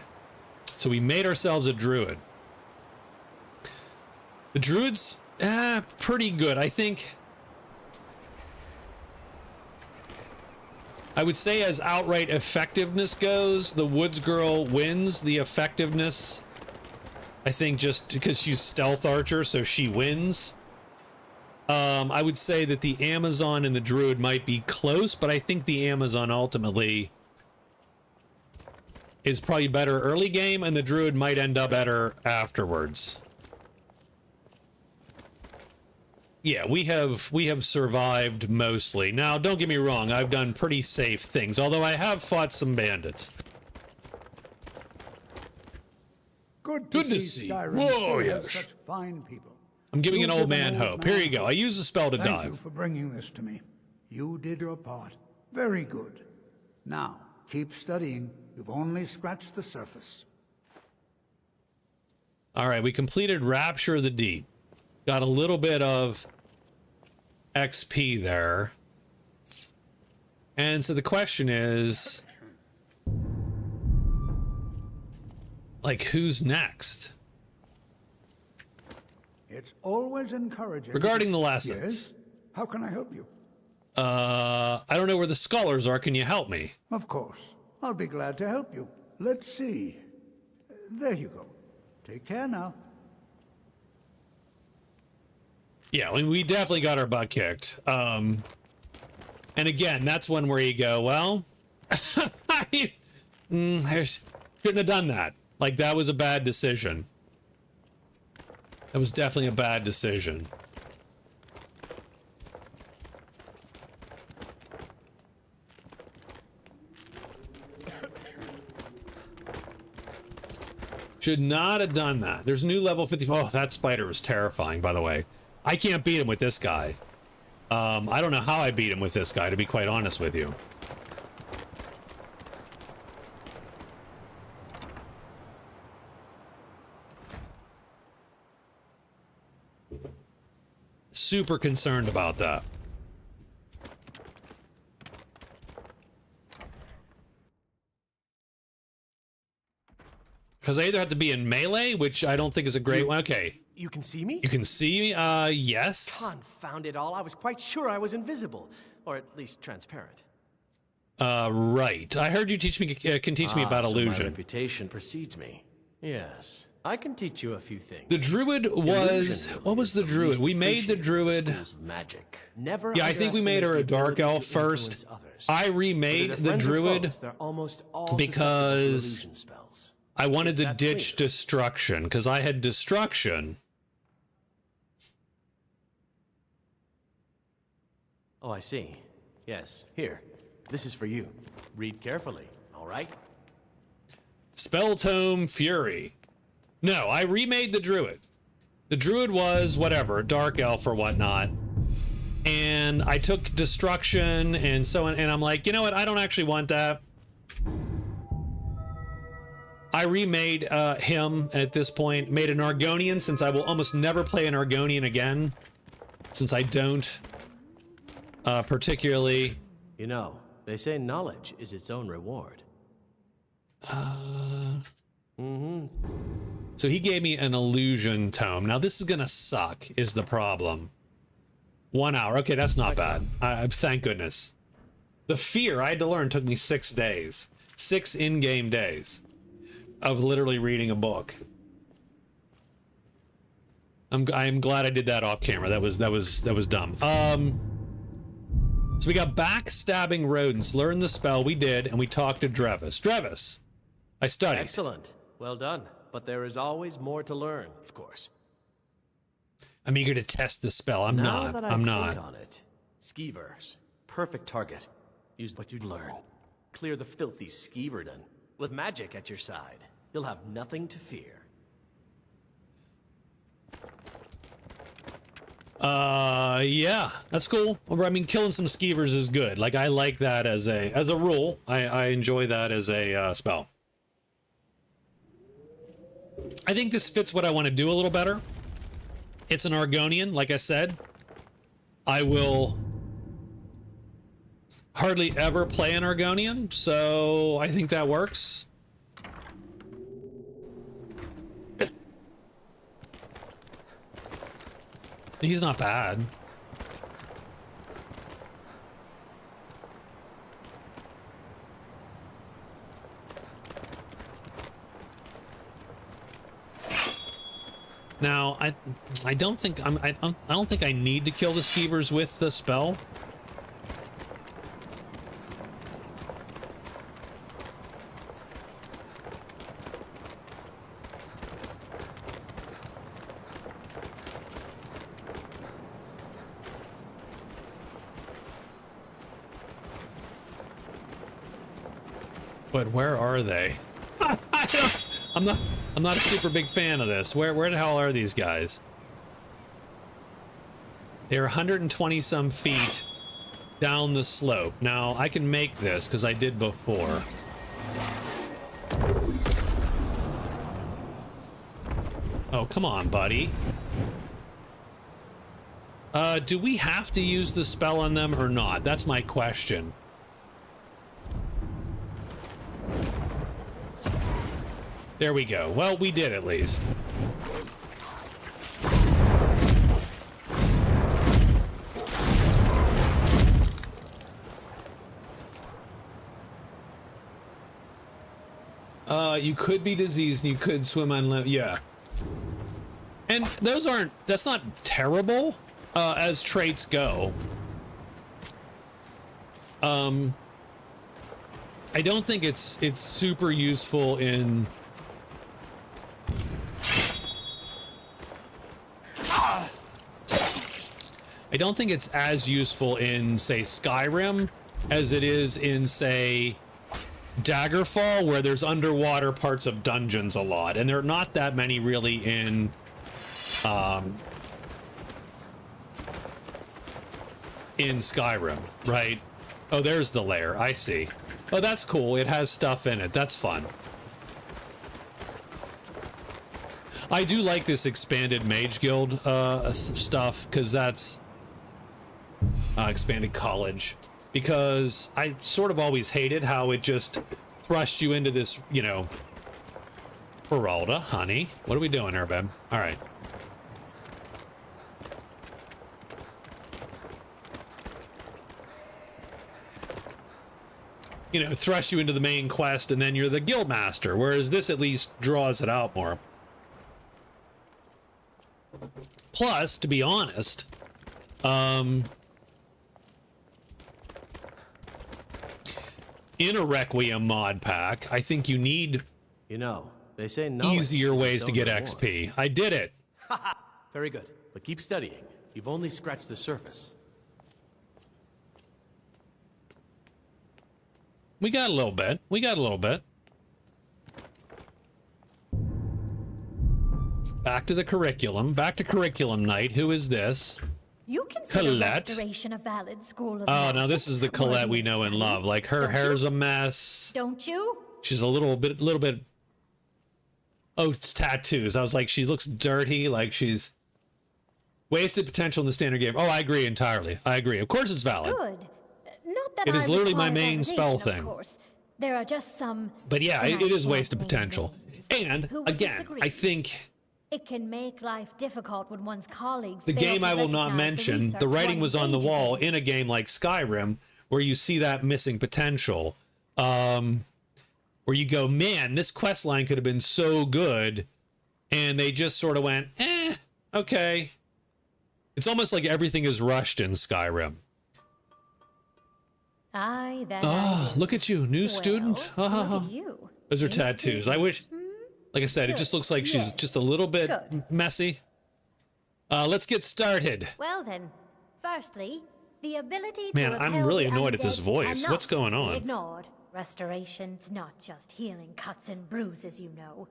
So we made ourselves a Druid. The Druid's pretty good. I think I would say as outright effectiveness goes, the Woods Girl wins the effectiveness. I think just because she's stealth archer, so she wins. I would say that the Amazon and the Druid might be close, but I think the Amazon ultimately is probably better early game, and the Druid might end up better afterwards. Yeah, we have survived mostly. Now, don't get me wrong, I've done pretty safe things, although I have fought some bandits. Good to see see. Skyrim Whoa, still has yes. such fine people. I'm giving You an old give man hope. Here you go. I use a spell to Thank dive. you for bringing this to me. You did your part. Very good. Now, keep studying. You've only scratched the surface. All right, we completed Rapture of the Deep. Got a little bit of XP there. And so the question is, like, who's next? It's always encouraging. Regarding the lessons. Yes? How can I help you? I don't know where the scholars are. Can you help me? Of course. I'll be glad to help you. Let's see. There you go. Take care now. Yeah, we definitely got our butt kicked. And again, that's one where you go, well, I shouldn't have done that. Like, that was a bad decision. That was definitely a bad decision. Should not have done that. There's new level 50. Oh, that spider was terrifying, by the way. I can't beat him with this guy. I don't know how I beat him with this guy, to be quite honest with you. Super concerned about that. Because I either have to be in melee, which I don't think is a great one. Okay. You can see me? You can see me? Yes. Confound it all. I was quite sure I was invisible. Or at least transparent. Right. I heard you can teach me about so illusion. My reputation precedes me. Yes. I can teach you a few things. The Druid was... What was the Druid? We made the Druid... Of magic. Never yeah, I think we made her a Dark Elf first. I remade the Druid because I wanted to ditch Destruction, because I had Destruction. Oh, I see. Yes. Here. This is for you. Read carefully, all right? Spell Tome Fury. No, I remade the Druid. The Druid was whatever, a Dark Elf or whatnot. And I took Destruction and so on, and I'm like, you know what? I don't actually want that. I remade him at this point, made an Argonian, since I will almost never play an Argonian again, since I don't particularly... You know, they say knowledge is its own reward. So he gave me an illusion tome. Now this is gonna suck, is the problem. 1 hour. Okay, that's not bad. Thank goodness. The fear I had to learn took me 6 days. 6 in-game days of literally reading a book. I'm glad I did that off camera. That was dumb. So we got backstabbing rodents. Learn the spell. We did, and we talked to Drevis. Drevis, I studied. Excellent. Well done. But there is always more to learn, of course. I'm eager to test the spell. I'm not. On it. Skeevers. Perfect target. Use what you learn. Clear the filthy skeeverdon. With magic at your side, you'll have nothing to fear. Yeah, that's cool. I mean, killing some skeevers is good. Like, I like that as a rule. I enjoy that as a spell. I think this fits what I want to do a little better. It's an Argonian, like I said. I will hardly ever play an Argonian, so I think that works. He's not bad. Now, I don't think I don't think I need to kill the skeevers with the spell. But where are they? I'm not a super big fan of this. Where the hell are these guys? They're 120 some feet down the slope. Now I can make this because I did before. Oh, come on, buddy. Do we have to use the spell on them or not? That's my question. There we go. Well, we did at least. You could be diseased and you could swim on land. Yeah. And those aren't, that's not terrible. as traits go. I don't think it's super useful in I don't think it's as useful in, say, Skyrim as it is in, say, Daggerfall, where there's underwater parts of dungeons a lot, and there are not that many really in Skyrim, right? Oh, there's the lair. I see. Oh, that's cool. It has stuff in it. That's fun. I do like this expanded Mage Guild stuff, because that's expanded college, because I sort of always hated how it just thrust you into this, you know. Geralda, honey, what are we doing here, babe? All right. You know, thrust you into the main quest, and then you're the guild master, whereas this at least draws it out more. Plus, to be honest, in a Requiem mod pack, I think you need, You know, they say no easier ways to get XP. I did it. Very good, but keep studying. You've only scratched the surface. We got a little bit. We got a little bit. Back to the curriculum. Back to curriculum night. Who is this? You consider Colette. restoration a valid school of Oh, magic no, this is the Colette we worthy of know and study? love. Like, her Don't hair's you? a mess. Don't you? She's a little bit. Oh, it's tattoos. I was like, she looks dirty. Like, she's wasted potential in the standard game. Oh, I agree entirely. I agree. Of course, it's valid. Good. Not that It is I literally my require main spell validation, of thing. course. There are just some. But yeah, and it I is can't wasted name potential. names. And Who would again, disagree? I think It can make life difficult when one's colleagues. the fail game to I will not recognize mention, the research writing one was on the engages wall in. in a game like Skyrim, where you see that missing potential. Where you go, man, this quest line could have been so good, and they just sort of went, okay. It's almost like everything is rushed in Skyrim. Aye, that. Oh, look at you, new student. Well, look at you. Those are New tattoos. I wish, like I said, it just looks like she's Yes. just a little bit Good. messy. Let's get started. Well then, firstly, the ability to Man, I'm repel really the annoyed at this undead voice. cannot What's going be on? Ignored. Restoration's not just healing cuts and bruises, you know.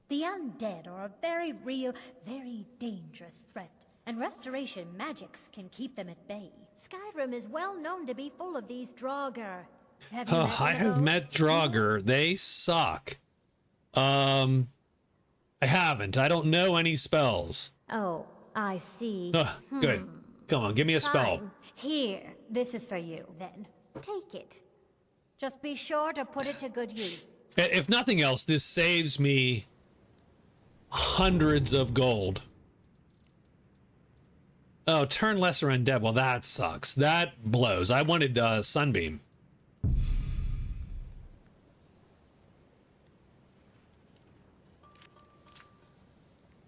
The undead are a very real, very dangerous threat, and restoration magics can keep them at bay. Skyrim is well known to be full of these Draugr. Have you met I one of have those? met Draugr. They suck. I haven't. I don't know any spells. Oh, I see. Good. Come on, give me a spell. Fine. Here, this is for you, then. Take it. Just be sure to put it to good use. If nothing else, this saves me hundreds of gold. Oh, turn lesser undead. Well, that sucks. That blows. I wanted Sunbeam.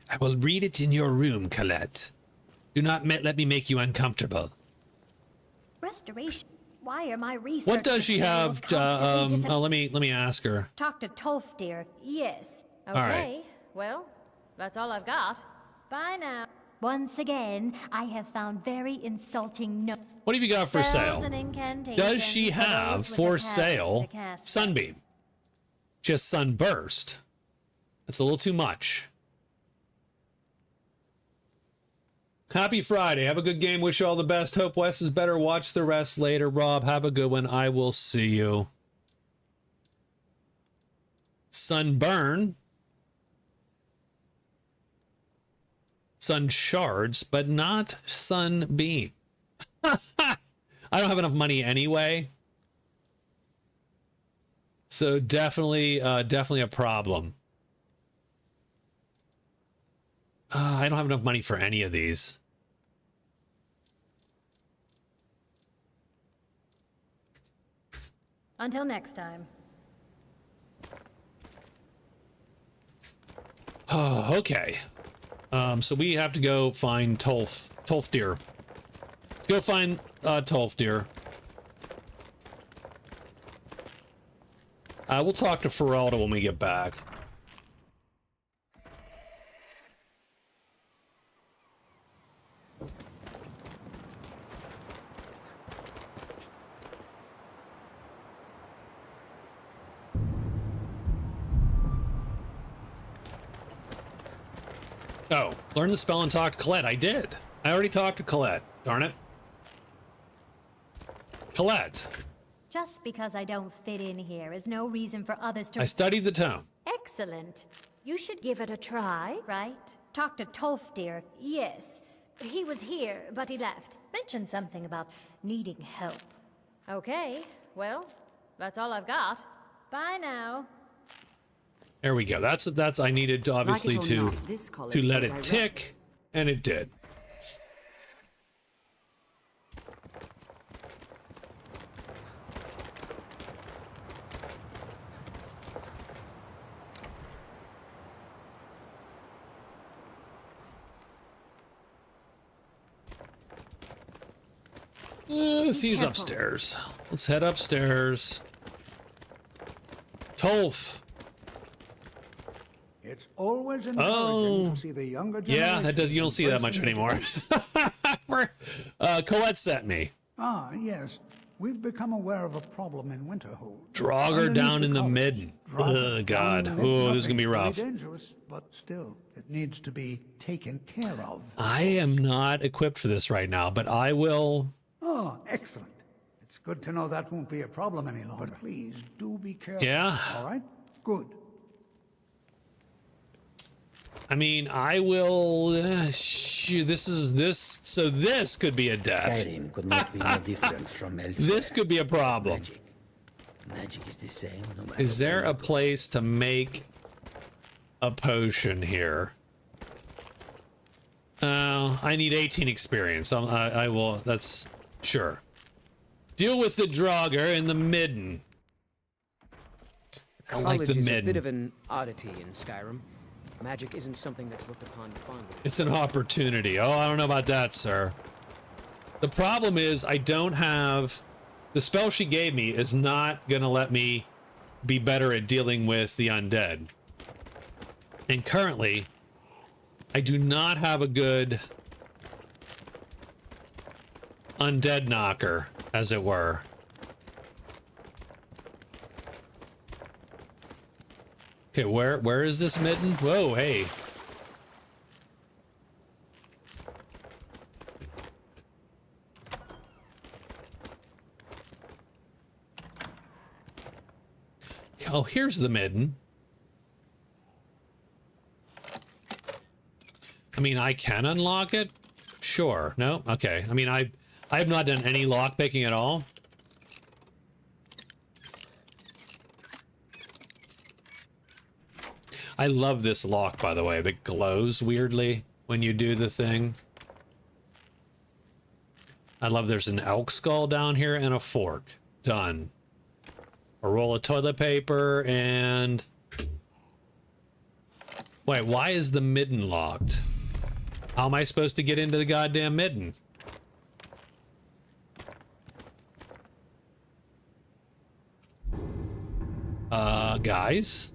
I will read it in your room, Colette. Do not let me make you uncomfortable. Restoration. Why are my research What does she have? materials constantly Oh, let me ask her. Talk to Tolf, dear. Yes. Okay. right. Well, that's all I've got. Bye now. Once again, I have found very insulting notes. What have you got for sale? Does she have for sale Sunbeam? Just Sunburst. That's a little too much. Happy Friday. Have a good game. Wish you all the best. Hope Wes is better. Watch the rest later. Rob, have a good one. I will see you. Sunburn. Sun shards, but not Sunbeam. I don't have enough money anyway. So definitely a problem. I don't have enough money for any of these. Until next time. Oh, okay. So we have to go find Tolfdir. Let's go find Tolfdir. We'll talk to Feralda when we get back. Oh, learn the spell and talk to Colette. I did. I already talked to Colette. Darn it. Colette. Just because I don't fit in here is no reason for others to... I studied the town. Excellent. You should give it a try, right? Talk to Tolfdir. Yes. He was here, but he left. Mentioned something about needing help. Okay, well, that's all I've got. Bye now. There we go. That's I needed to obviously to let it tick, and it did. He's upstairs. Let's head upstairs. Tolf. It's always encouraging to see the younger generation. Yeah, that does. You don't see that much anymore. Colette sent me. Ah, yes. We've become aware of a problem in Winterhold. Draugr down in the midden. Oh, God. Oh, this is going to be rough. Dangerous, but still, it needs to be taken care of. I am not equipped for this right now, but I will. Oh, excellent. It's good to know that won't be a problem any longer. But please, do be careful. Yeah. All right? Good. I mean, I will. So this could be a death. Skyrim could not be more different from elsewhere. This could be a problem. Magic is the same. No matter Is there where a place to make a potion here? I need 18 experience. I will. That's sure. Deal with the Draugr in the midden. I like the College is a midden. bit of an oddity in Skyrim. Magic isn't something that's looked upon fondly. It's an opportunity. Oh, I don't know about that, sir. The problem is I don't have... The spell she gave me is not going to let me be better at dealing with the undead. And currently, I do not have a good undead knocker, as it were. Okay, where is this midden? Whoa, hey. Oh, here's the midden. I mean, I can unlock it? Sure. No? Okay. I mean, I have not done any lock picking at all. I love this lock, by the way, that glows weirdly when you do the thing. I love there's an elk skull down here and a fork. Done. A roll of toilet paper and... Wait, why is the midden locked? How am I supposed to get into the goddamn midden? Guys?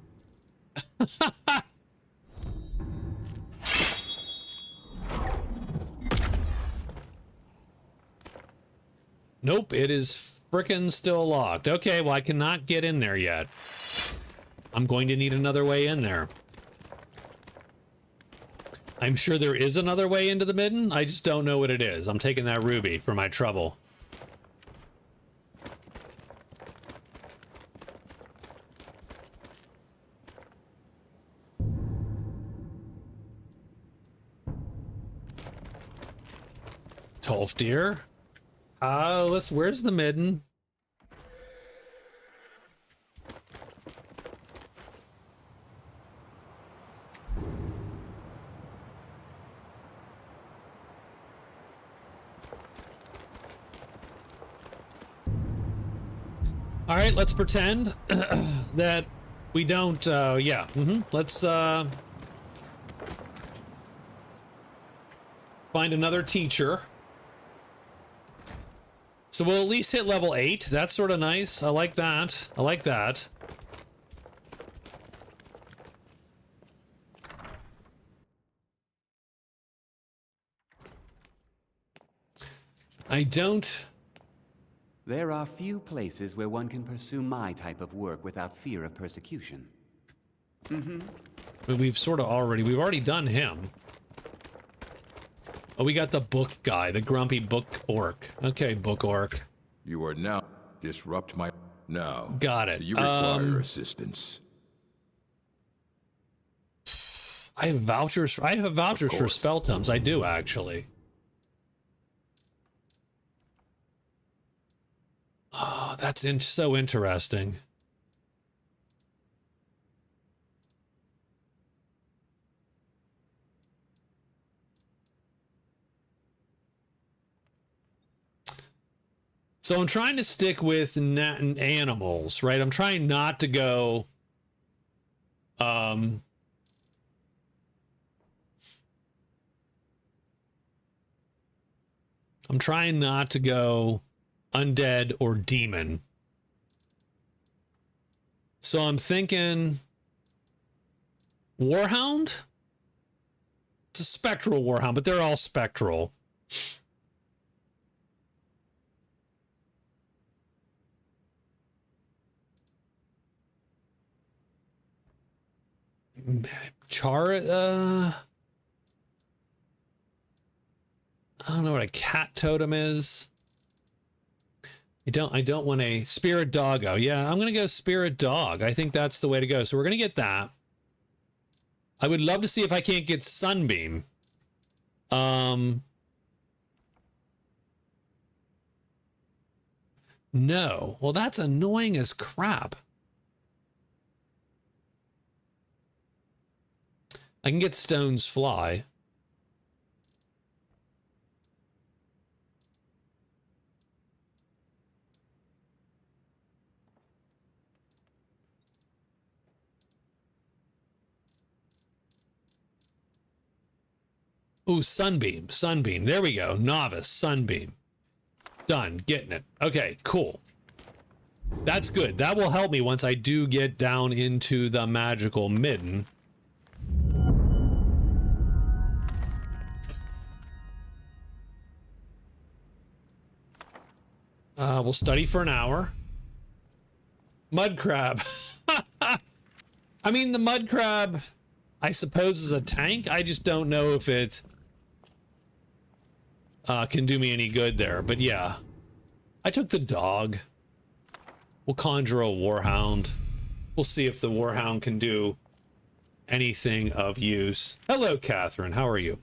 Nope, it is frickin' still locked. Okay, well, I cannot get in there yet. I'm going to need another way in there. I'm sure there is another way into the midden. I just don't know what it is. I'm taking that ruby for my trouble. Tolfdir. Where's the midden? All right, let's pretend that we don't, yeah. Let's, Find another teacher. So we'll at least hit level 8. That's sort of nice. I like that. I like that. I don't... There are few places where one can pursue my type of work without fear of persecution. But we've already done him. Oh, we got the book guy, the grumpy book orc. Okay, book orc. You are now disrupt my now. Got it. Do you require assistance? I have vouchers. I have vouchers for spell tomes. I do actually. Oh, that's so interesting. So I'm trying to stick with animals, right? I'm trying not to go... I'm trying not to go undead or demon. So I'm thinking... Warhound? It's a spectral warhound, but they're all spectral. I don't know what a cat totem is. I don't want a spirit doggo. Yeah, I'm gonna go spirit dog. I think that's the way to go. So we're gonna get that. I would love to see if I can't get sunbeam. No. Well, that's annoying as crap. I can get stones fly. Ooh, sunbeam, sunbeam. There we go. Novice, sunbeam. Done, getting it. Okay, cool. That's good. That will help me once I do get down into the magical midden. We'll study for an hour. Mud crab. I mean, the mud crab, I suppose, is a tank. I just don't know if it can do me any good there. But yeah, I took the dog. We'll conjure a warhound. We'll see if the warhound can do anything of use. Hello, Catherine. How are you?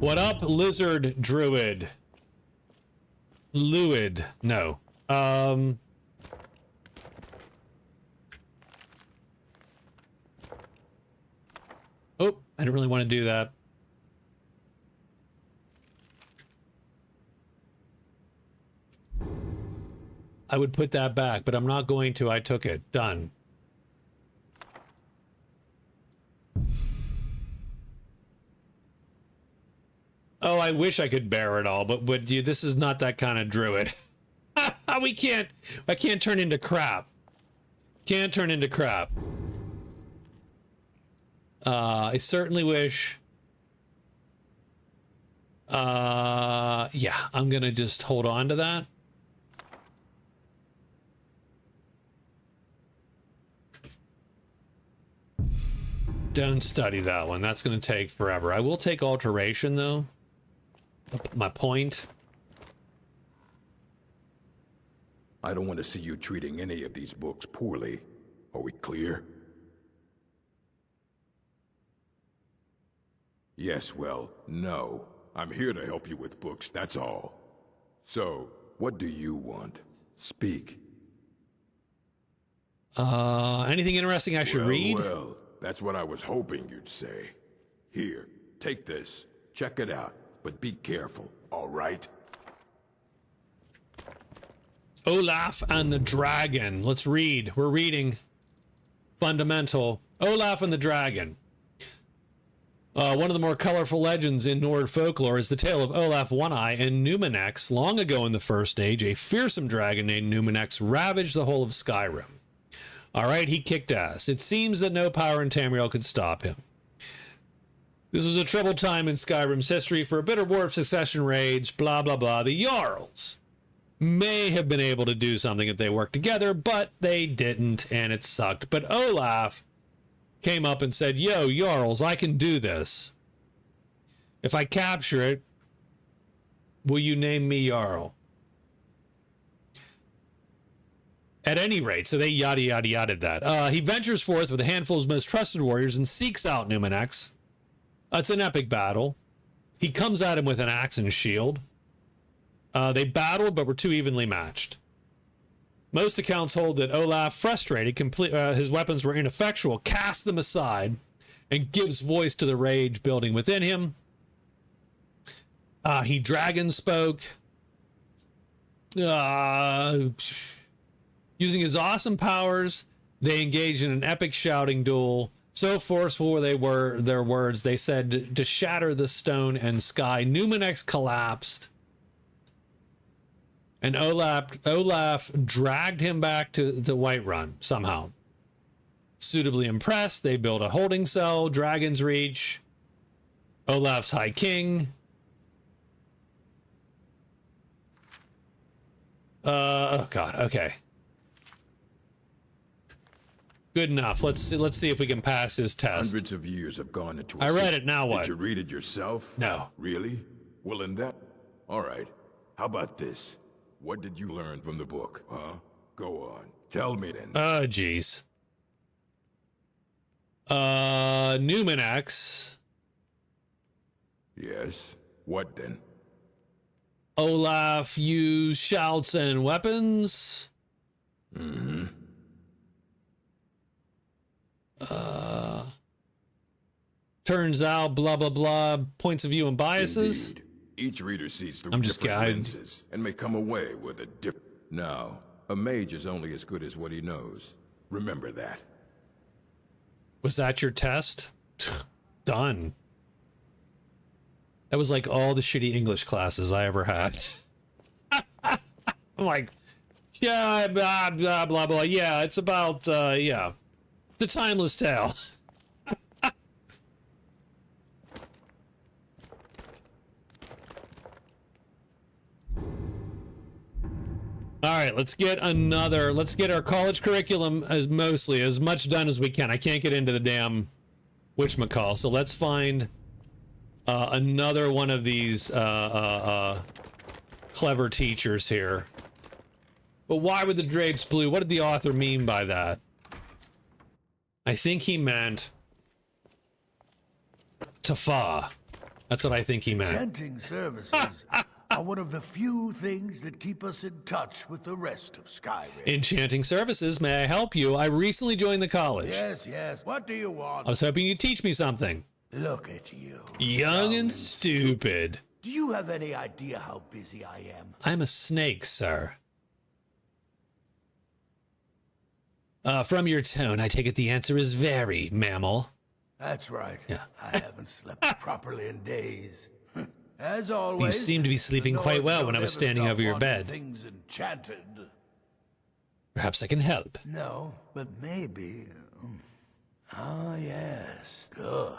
What up, lizard druid? Luid. No. Oh, I didn't really want to do that. I would put that back, but I'm not going to. I took it. Done. Oh, I wish I could bear it all, but this is not that kind of druid. I can't turn into crap. Can't turn into crap. I certainly wish. Yeah, I'm gonna just hold on to that. Don't study that one. That's gonna take forever. I will take alteration though. My point. I don't want to see you treating any of these books poorly. Are we clear? Yes, well, no. I'm here to help you with books, that's all. So, what do you want? Speak. Anything interesting I should read? Well, that's what I was hoping you'd say. Here, take this. Check it out. But be careful, all right? Olaf and the Dragon. Let's read. We're reading. fundamental. Olaf and the Dragon. One of the more colorful legends in Nord folklore is the tale of Olaf One-Eye and Numinex. Long ago in the First Age, a fearsome dragon named Numinex ravaged the whole of Skyrim. All right, he kicked ass. It seems that no power in Tamriel could stop him. This was a troubled time in Skyrim's history. For a bitter war of succession rage, blah, blah, blah. The Jarls may have been able to do something if they worked together, but they didn't, and it sucked. But Olaf came up and said, yo, Jarls, I can do this. If I capture it, will you name me Jarl? At any rate, so they yada yada yada that. He ventures forth with a handful of his most trusted warriors and seeks out Numinex. It's an epic battle. He comes at him with an axe and shield. They battled, but were too evenly matched. Most accounts hold that Olaf, frustrated, his weapons were ineffectual, casts them aside and gives voice to the rage building within him. He dragon spoke. Using his awesome powers, they engaged in an epic shouting duel. So forceful were their words, they said, to shatter the stone and sky. Numinex collapsed. And Olaf dragged him back to Whiterun somehow. Suitably impressed, they built a holding cell, Dragon's Reach, Olaf's High King. Oh God, okay. Good enough. Let's see if we can pass his test. Hundreds of years have gone into I read it, now what? Did you read it yourself? No. Really? Well, in that... All right. How about this? What did you learn from the book, huh? Go on. Tell me then. Oh, jeez. Numinex. Yes. What then? Olaf used shouts and weapons. Mm-hmm. Turns out, blah, blah, blah, points of view and biases. Indeed. Each reader sees through I'm just different guided. lenses and may come away with a different... Now, a mage is only as good as what he knows. Remember that. Was that your test? Done. That was like all the shitty English classes I ever had. I'm like, yeah, blah, blah, blah, blah. Yeah, it's about, yeah. It's a timeless tale. All right, let's get our college curriculum as much done as we can. I can't get into the damn whatchamacall, so let's find another one of these clever teachers here. But why were the drapes blue? What did the author mean by that? I think he meant Tafa. That's what I think he meant. Chanting services are one of the few things that keep us in touch with the rest of Skyrim. Enchanting services, may I help you? I recently joined the college. Yes, yes. What do you want? I was hoping you'd teach me something. Look at you. Young and stupid. Do you have any idea how busy I am? I'm a snake, sir. From your tone, I take it the answer is very, mammal. That's right. Yeah. I haven't slept properly in days. As always, You seem to be sleeping quite well when I was standing over your bed. Things enchanted. Perhaps I can help. No, but maybe. Ah, yes. Good.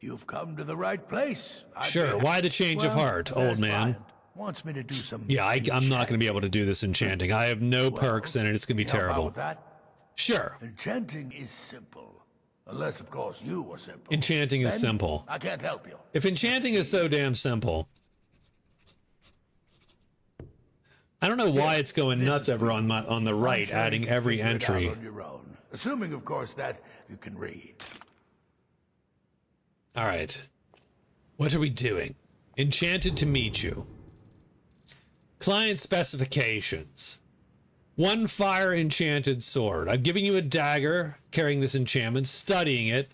You've come to the right place. Sure. Why the change of heart, old man? Wants me to do some. Yeah, I'm not going to be able to do this enchanting. I have no perks in it. It's going to be terrible. Sure. Enchanting is simple. Unless, of course, you are simple. Enchanting is simple. I can't help you. If enchanting is so damn simple, I don't know why it's going nuts over on the right, adding every entry. On your own. Assuming, of course, that you can read. All right. What are we doing? Enchanted to meet you. Client specifications. 1 fire enchanted sword. I've given you a dagger carrying this enchantment, study it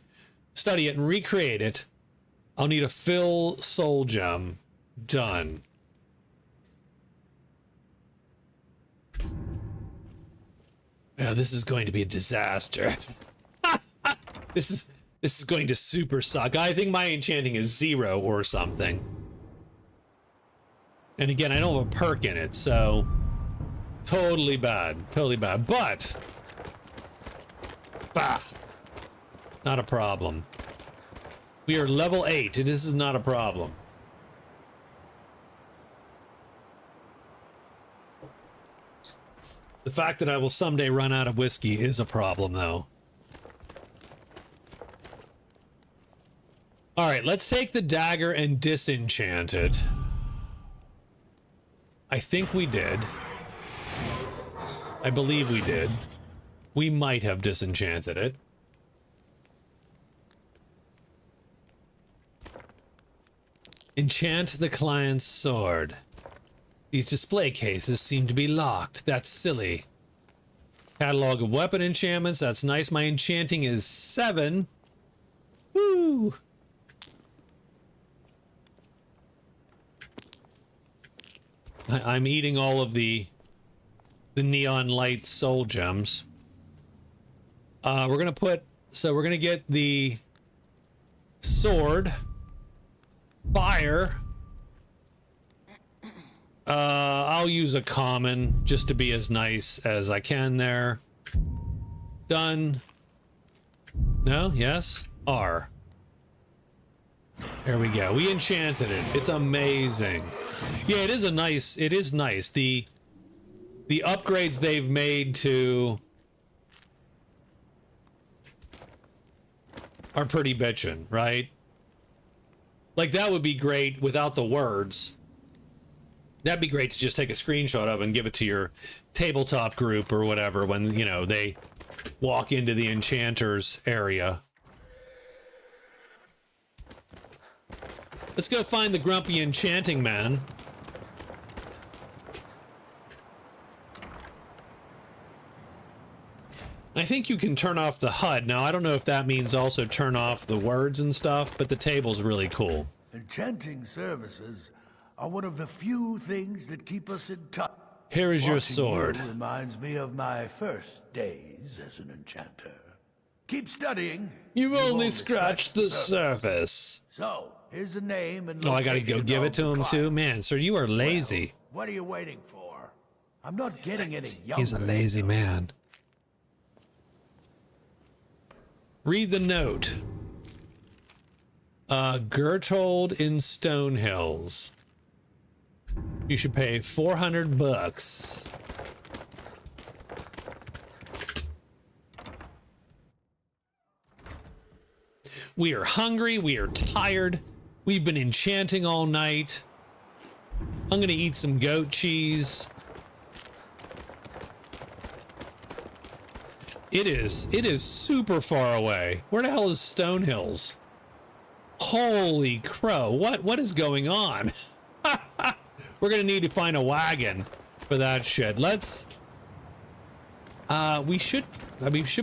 and recreate it. I'll need a fill soul gem. Done. Oh, this is going to be a disaster. This is going to super suck. I think my enchanting is 0 or something. And again, I don't have a perk in it, so totally bad. Totally bad. But bah, not a problem. We are level 8. This is not a problem. The fact that I will someday run out of whiskey is a problem, though. All right, let's take the dagger and disenchant it. I think we did. I believe we did. We might have disenchanted it. Enchant the client's sword. These display cases seem to be locked. That's silly. Catalog of weapon enchantments. That's nice. My enchanting is 7. Woo! I'm eating all of the neon light soul gems. We're gonna get the sword, fire. I'll use a common just to be as nice as I can there. Done. No? Yes? R. There we go. We enchanted it. It's amazing. Yeah, it is nice. The upgrades they've made to are pretty bitchin', right? Like, that would be great without the words. That'd be great to just take a screenshot of and give it to your tabletop group or whatever when, you know, they walk into the enchanter's area. Let's go find the grumpy enchanting man. I think you can turn off the HUD. Now, I don't know if that means also turn off the words and stuff, but the table's really cool. Enchanting services are one of the few things that keep us in touch. Here is your Watching sword. you reminds me of my first days as an enchanter. Keep studying. You've only scratched the surface. So, here's a name and Oh, I gotta go give it to him too? Man, sir, you are lazy. What are you waiting for? I'm not getting any younger. He's a lazy man. Read the note. Gertold in Stonehills. You should pay $400. We are hungry. We are tired. We've been enchanting all night. I'm gonna eat some goat cheese. It is super far away. Where the hell is Stonehills? Holy crow, what is going on? We're gonna need to find a wagon for that shit. Let's we should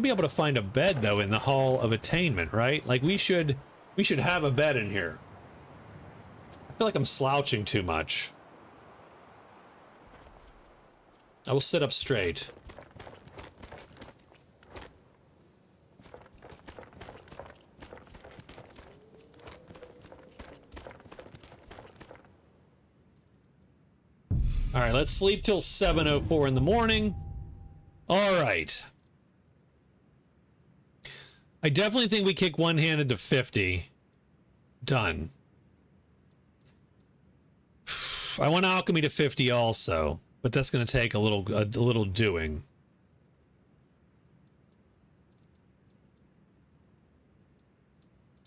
be able to find a bed though in the Hall of Attainment, right? Like we should have a bed in here. I feel like I'm slouching too much. I will sit up straight. All right, let's sleep till 7:04 in the morning. All right. I definitely think we kick one-handed to 50. Done. I want alchemy to 50 also, but that's going to take a little doing.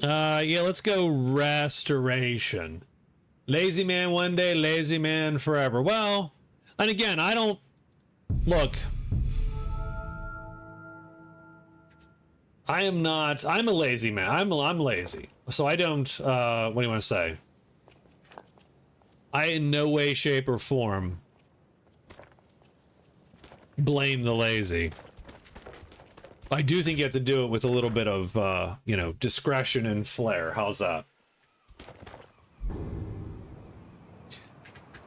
Yeah, let's go restoration. Lazy man one day, lazy man forever. Well, and again, I don't look. I'm a lazy man. I'm lazy. So I don't what do you want to say? I in no way, shape, or form blame the lazy. I do think you have to do it with a little bit of you know, discretion and flair. How's that?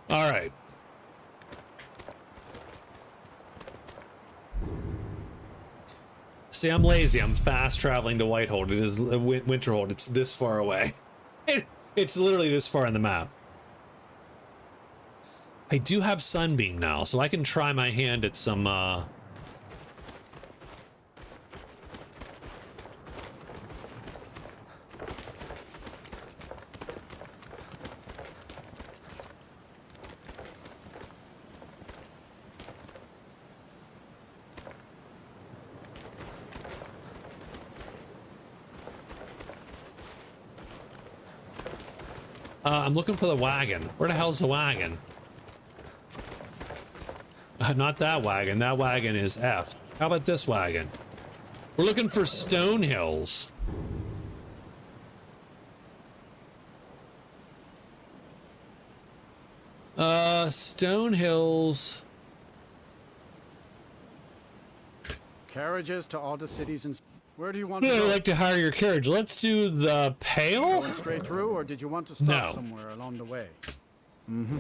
All right. See, I'm lazy. I'm fast traveling to Whitehold. It is Winterhold. It's this far away. It's literally this far in the map. I do have Sunbeam now, so I can try my hand at some, I'm looking for the wagon. Where the hell's the wagon? Not that wagon. That wagon is F. How about this wagon? We're looking for Stone Hills. Stone Hills. Carriages to all the cities and... Where do you want to I'd go? like to hire your carriage. Let's do the Pale? Going straight through, or did you want to stop No. somewhere along the way? Mm-hmm.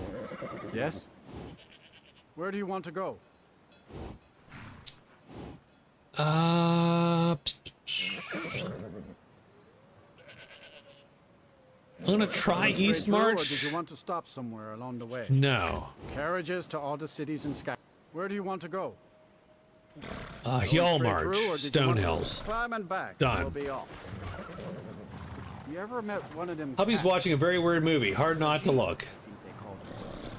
Yes? Where do you want to go? I'm gonna try Going straight East through, March. Or did you want to stop somewhere along the way? No. Carriages to all the cities in Sky. Where do you want to go? Y'all Straight March, through, or did you Stone want to Hills. Climb and back. Done. We'll be off. You ever met one of them? Hubby's cats? watching a very weird movie. Hard not to look. I think they call themselves.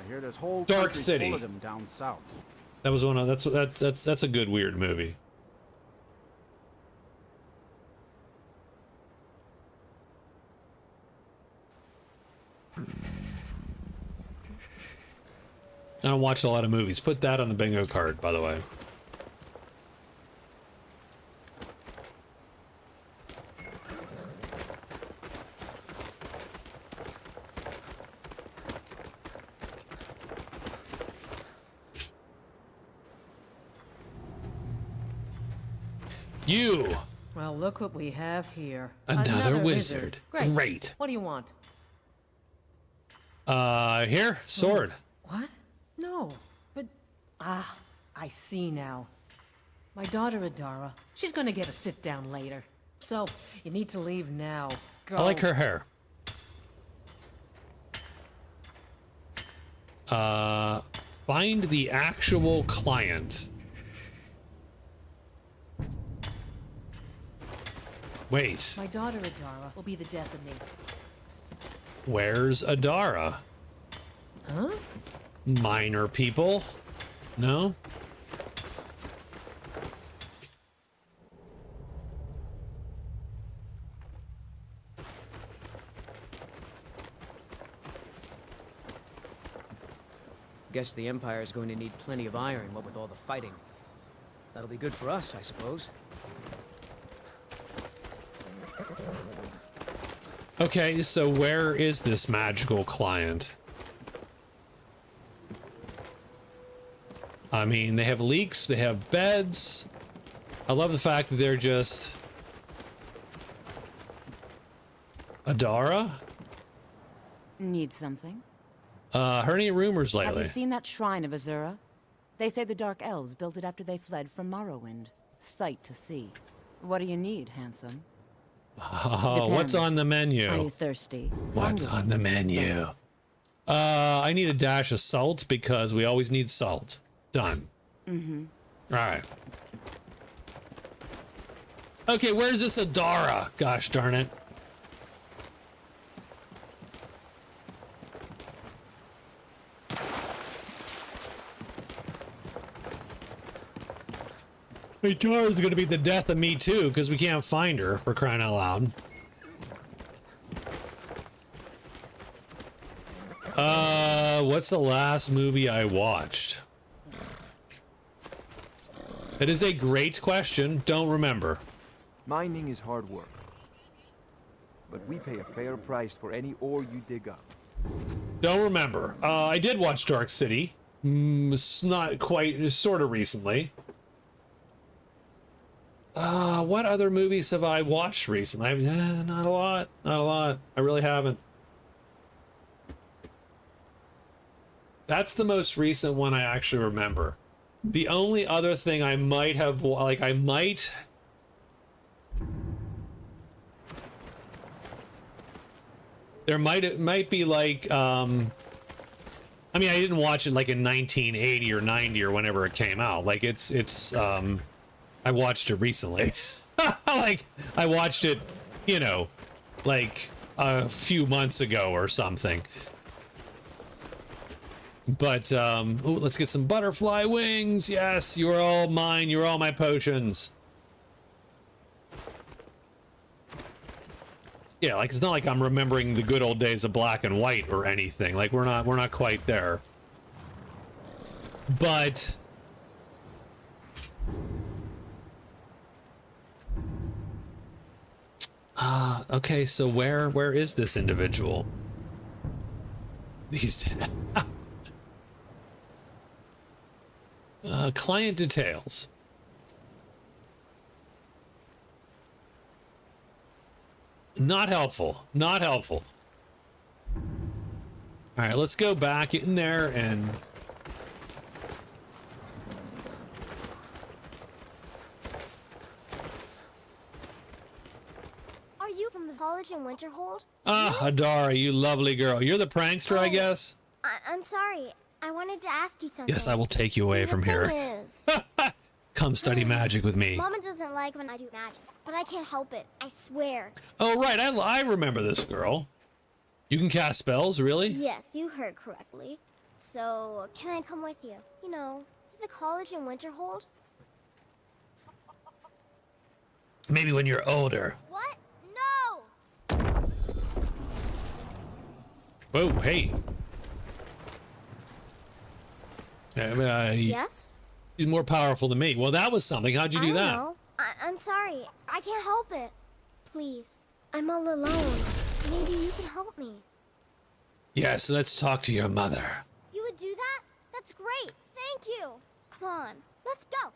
I hear there's whole Dark countries City. full of them down south. That was one of that's a good weird movie. I don't watch a lot of movies. Put that on the bingo card, by the way. You! Well, look what we have here. Another wizard. Great. Great. What do you want? Here, sword. What? No, but... Ah, I see now. My daughter Adara, she's gonna get a sit-down later. So, you need to leave now. Go. I like her hair. Find the actual client. Wait, My daughter Adara will be the death of me. where's Adara? Huh? Minor people? No? Guess the Empire is going to need plenty of iron, what with all the fighting. That'll be good for us, I suppose. Okay, so where is this magical client? I mean, they have leaks, they have beds. I love the fact that they're just... Adara? Need something? Heard any rumors Have lately? you seen that shrine of Azura? They say the Dark Elves built it after they fled from Morrowind. Sight to see. What do you need, handsome? Oh, what's on the Are menu? you thirsty? What's on the menu? I need a dash of salt because we always need salt. Done. Mm-hmm. All right. Okay, where's this Adara? Gosh darn it. Adara's gonna be the death of me too, because we can't find her, for crying out loud. What's the last movie I watched? It is a great question. Don't remember. Mining is hard work, but we pay a fair price for any ore you dig up. Don't remember. I did watch Dark City. It's not quite, sort of recently. What other movies have I watched recently? Not a lot. Not a lot. I really haven't. That's the most recent one I actually remember. The only other thing I might have, like, I might... There might be, like, I mean, I didn't watch it, like, in 1980 or 90 or whenever it came out. Like, I watched it recently. Like, I watched it, you know, like, a few months ago or something. But, ooh, let's get some butterfly wings. Yes, you are all mine. You're all my potions. Yeah, like, it's not like I'm remembering the good old days of black and white or anything. Like, we're not quite there. But... okay, so where is this individual? These... client details. Not helpful. Not helpful. All right, let's go back in there and... Are you from the college in Winterhold? Ah, Adara, you lovely girl. You're the prankster, I guess? I'm sorry. I wanted to ask you something. Yes, I will take you away from here. Come study magic with me. Mama doesn't like when I do magic, but I can't help it. I swear. Oh, right. I remember this girl. You can cast spells, really? Yes, you heard correctly. So, can I come with you? You know, to the college in Winterhold? Maybe when you're older. What? No! Whoa, hey. Yes? He's more powerful than me. Well, that was something. How'd you do that? Know. I'm sorry. I can't help it. Please. I'm all alone. Maybe you can help me. Yes, let's talk to your mother. You would do that? That's great. Thank you. Come on. Let's go.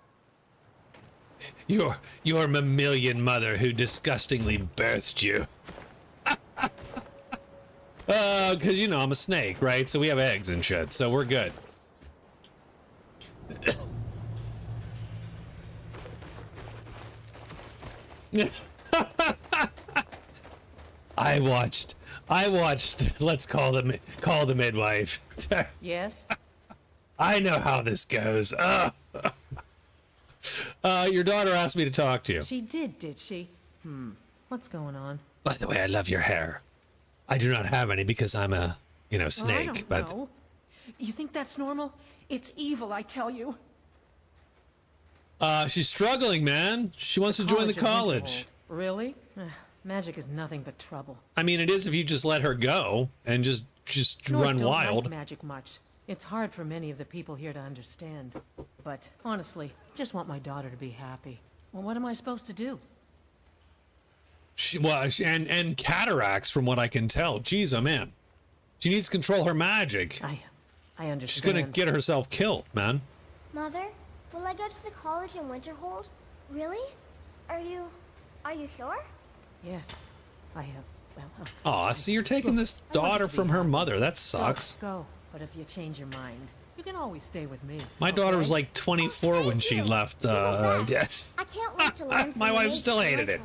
Your mammalian mother who disgustingly birthed you. Because, you know, I'm a snake, right? So we have eggs and shit, so we're good. I watched, let's call the midwife. Yes? I know how this goes. Your daughter asked me to talk to you. She did she? What's going on? By the way, I love your hair. I do not have any because I'm a, you know, snake, I don't but... know. You think that's normal? It's evil, I tell you. She's struggling, man. She wants to join the college. Really? Magic is nothing but trouble. I mean, it is if you just let her go and just North run don't wild. like magic much. It's hard for many of the people here to understand. But honestly, just want my daughter to be happy. Well, what am I supposed to do? And cataracts, from what I can tell. Jeez, oh man. She needs to control her magic. I understand. She's gonna get herself killed, man. Mother, will I go to the college in Winterhold? Really? Are you sure? Yes, I have. Well, Aw, so you're taking this daughter from her mother. That sucks. So, go. But if you change your mind, you can always stay with me. My daughter was like 24 when she left. I can't wait to learn. My wife still hated it.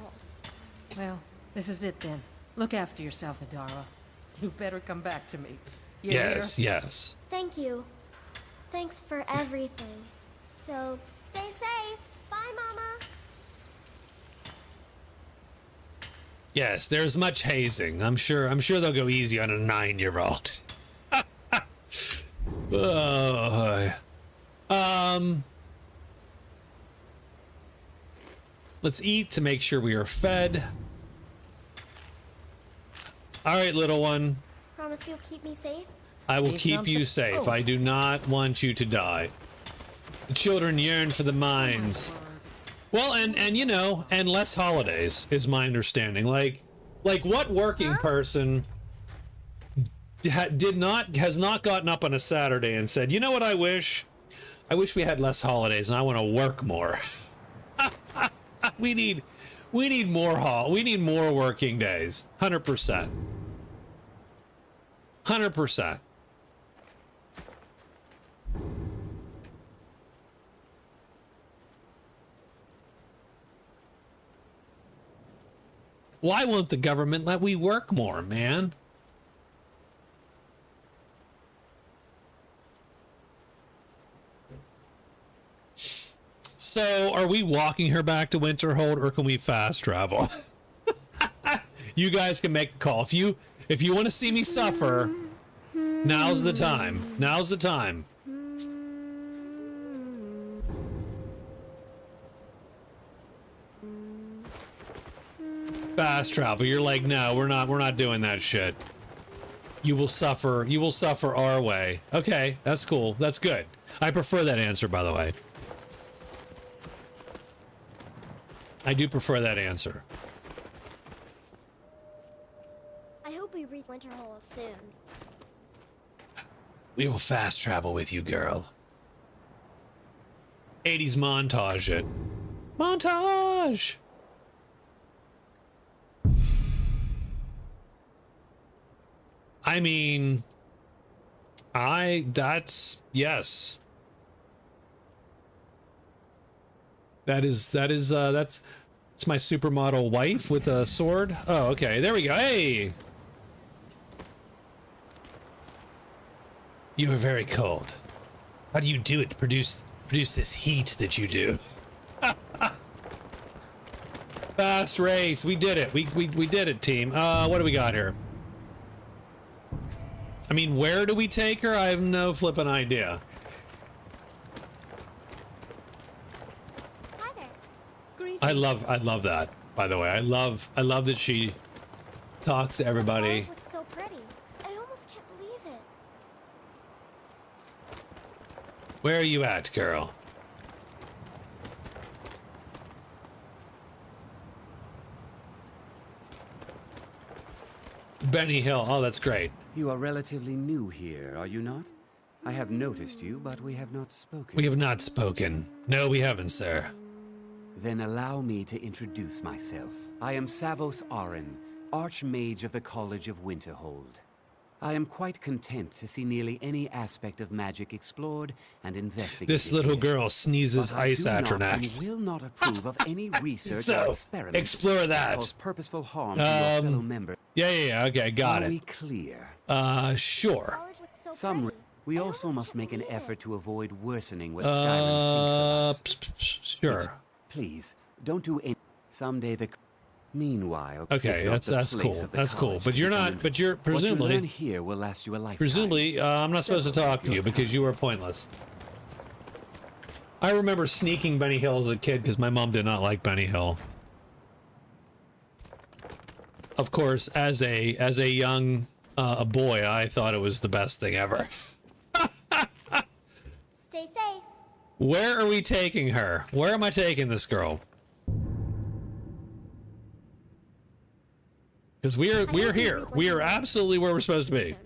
Well, this is it then. Look after yourself, Adara. You better come back to me. You Yes, hear? yes. Thank you. Thanks for everything. So, stay safe. Bye, Mama. Yes, there's much hazing. I'm sure they'll go easy on a 9-year-old. Let's eat to make sure we are fed. All right, little one. Promise you'll keep me safe? I will keep you safe. I do not want you to die. The children yearn for the mines. Well, and you know, and less holidays is my understanding. Like what working person has not gotten up on a Saturday and said, you know what I wish? I wish we had less holidays and I want to work more. we need more working days. 100%. 100%. Why won't the government let we work more, man? So, are we walking her back to Winterhold, or can we fast travel? You guys can make the call. If you want to see me suffer, now's the time. Now's the time. Fast travel. You're like, no, we're not doing that shit. You will suffer our way. Okay, that's cool. That's good. I prefer that answer, by the way. I do prefer that answer. I hope we reach Winterhold soon. We will fast travel with you, girl. 80s montage it. Montage! I mean, that's, yes. That's my supermodel wife with a sword. Oh, okay, there we go. Hey! You are very cold. How do you do it to produce this heat that you do? Fast race, we did it. We did it, team. What do we got here? I mean, where do we take her? I have no flippin' idea. Hi there. I love that, by the way. I love that she talks to everybody. Oh, it's so pretty. I almost can't believe it. Where are you at, girl? Benny Hill. Oh, that's great. You are relatively new here, are you not? I have noticed you, but we have not spoken. We have not spoken. No, we haven't, sir. Then allow me to introduce myself. I am Savos Arin, Archmage of the College of Winterhold. I am quite content to see nearly any aspect of magic explored and investigated. This little girl sneezes ice at her next. I will not approve of any research So, or experiments explore that. cause purposeful harm to your fellow members. Yeah, okay, got Are we it. clear? Sure. We also must make an effort to avoid worsening what Skyrim thinks of us. Sure. Please, don't do any. Someday the. Meanwhile, Okay, that's cool. That's cool. But you're not. But you're What you learn presumably. here will last you a lifetime. Presumably, I'm not supposed to talk to you because you were pointless. I remember sneaking Benny Hill as a kid because my mom did not like Benny Hill. Of course, as a young a boy, I thought it was the best thing ever. Stay safe. Where are we taking her? Where am I taking this girl? Because we're here. We are absolutely where we're supposed to be.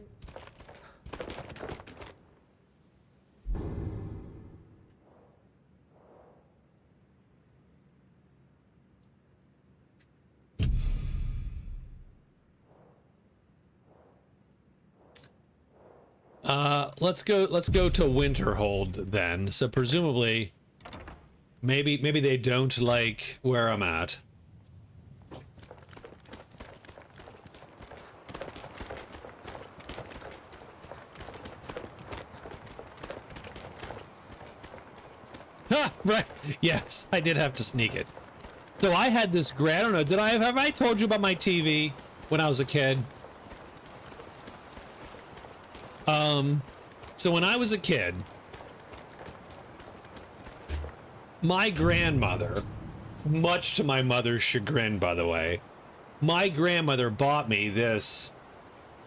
Let's go to Winterhold then. So presumably maybe they don't like where I'm at. Ah, right. Yes, I did have to sneak it. So I had this I don't know, have I told you about my TV when I was a kid? So when I was a kid, my grandmother, much to my mother's chagrin, by the way, my grandmother bought me this.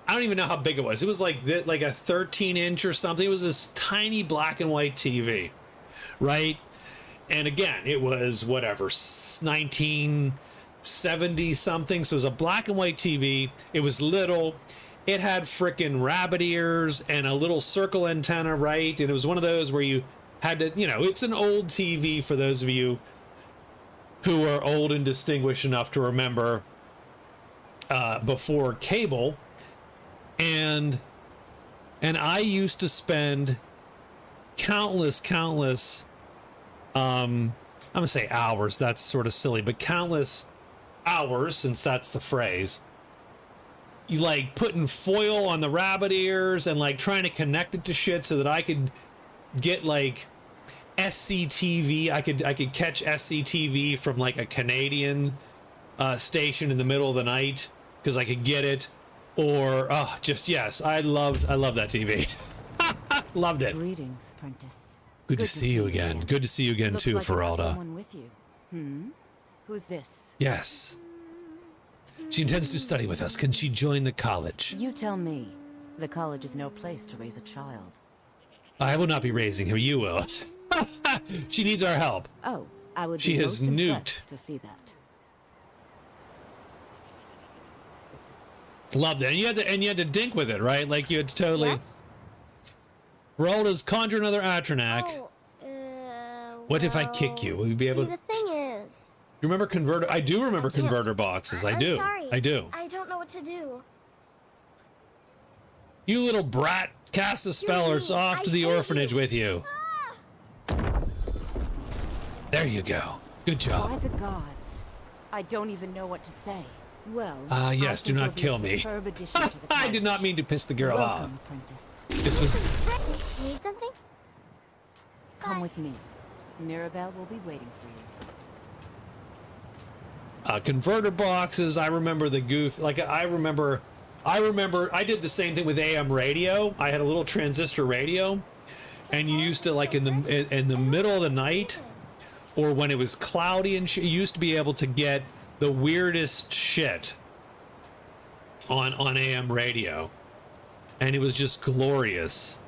I don't even know how big it was. It was like a 13-inch or something. It was this tiny black and white TV, right? And again, it was whatever, 1970 something. So it was a black and white TV. It was little. It had frickin' rabbit ears and a little circle antenna, right? And it was one of those where you had to, it's an old TV for those of you who are old and distinguished enough to remember before cable. And I used to spend countless, I'm gonna say hours, that's sort of silly, but countless hours, since that's the phrase. You like putting foil on the rabbit ears and like trying to connect it to shit so that I could get like SCTV. I could catch SCTV from like a Canadian station in the middle of the night because I could get it. Or just yes, I loved that TV. Loved it. Greetings, apprentice. Good to see you again. Good to see you again too, Looks like you have Feralda. someone with you. Who's this? Yes. She intends to study with us. Can she join the college? You tell me. The college is no place to raise a child. I will not be raising him. You will. She needs our help. Oh, I would She be has most nuked. impressed to see that. Loved it. And you had to dink with it, right? Like you had to totally. Yes? Feralda's conjure another Atronak. What if I kick you? Will you be able See, to? the thing is... You remember converter? I do remember converter boxes. I do. I'm sorry. I do. I don't know what to do. You little brat, cast a spell or it's off to the orphanage with you. There you go. Good job. By the gods. I don't even know what to say. Well, Yes, do not kill me. I did not mean to piss the girl off. This was... Need something? Come with me. Mirabelle will be waiting for you. Converter boxes. I remember the goof. Like I remember I did the same thing with AM radio. I had a little transistor radio, and you used to like in the middle of the night, or when it was cloudy and you used to be able to get the weirdest shit on AM radio, and it was just glorious.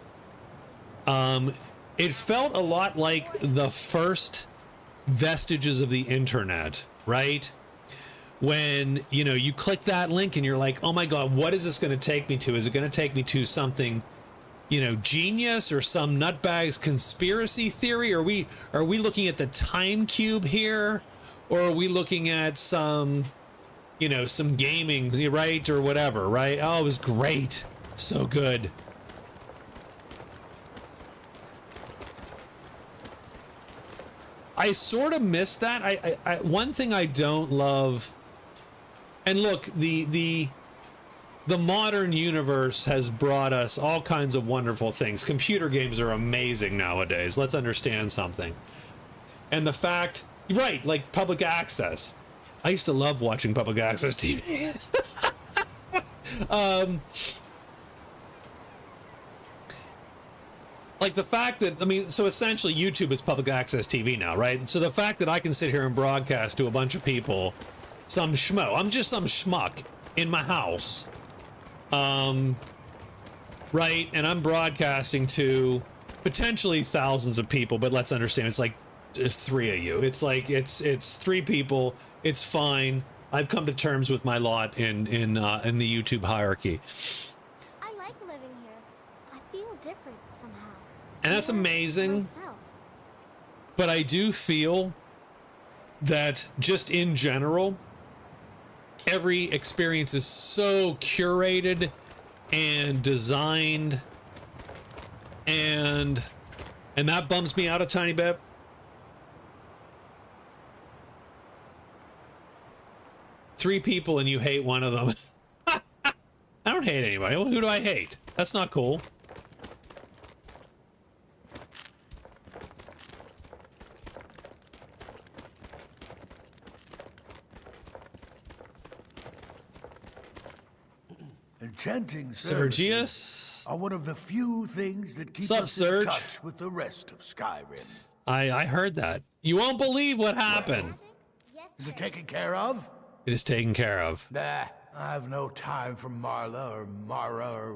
It felt a lot like the first vestiges of the internet, right? When, you know, you click that link and you're like, oh my God, what is this going to take me to? Is it going to take me to something, you know, genius or some nutbag's conspiracy theory? Are we looking at the time cube here? Or are we looking at some, you know, some gaming, right? Or whatever, right? Oh, it was great. So good. I sort of miss that. I one thing I don't love, and look, the modern universe has brought us all kinds of wonderful things. Computer games are amazing nowadays. Let's understand something. And the fact, right, like public access. I used to love watching public access TV. Like the fact that, I mean, so essentially YouTube is public access TV now, right? So the fact that I can sit here and broadcast to a bunch of people, some schmo, I'm just some schmuck in my house, right? And I'm broadcasting to potentially thousands of people, but let's understand, it's like 3 of you. It's like, it's 3 people. It's fine. I've come to terms with my lot in the YouTube hierarchy. I like living here. I feel different somehow. And that's amazing. Myself. But I do feel that just in general, every experience is so curated and designed, and that bums me out a tiny bit. Three people and you hate one of them. I don't hate anybody. Well, who do I hate? That's not cool. Enchanting Sergius? services are one of the few things that keep Sup, us Serge? in touch with the rest of Skyrim. I heard that. You won't believe what happened. Is it taken care of? It is taken care of. Nah, I have no time for Marla or Mara or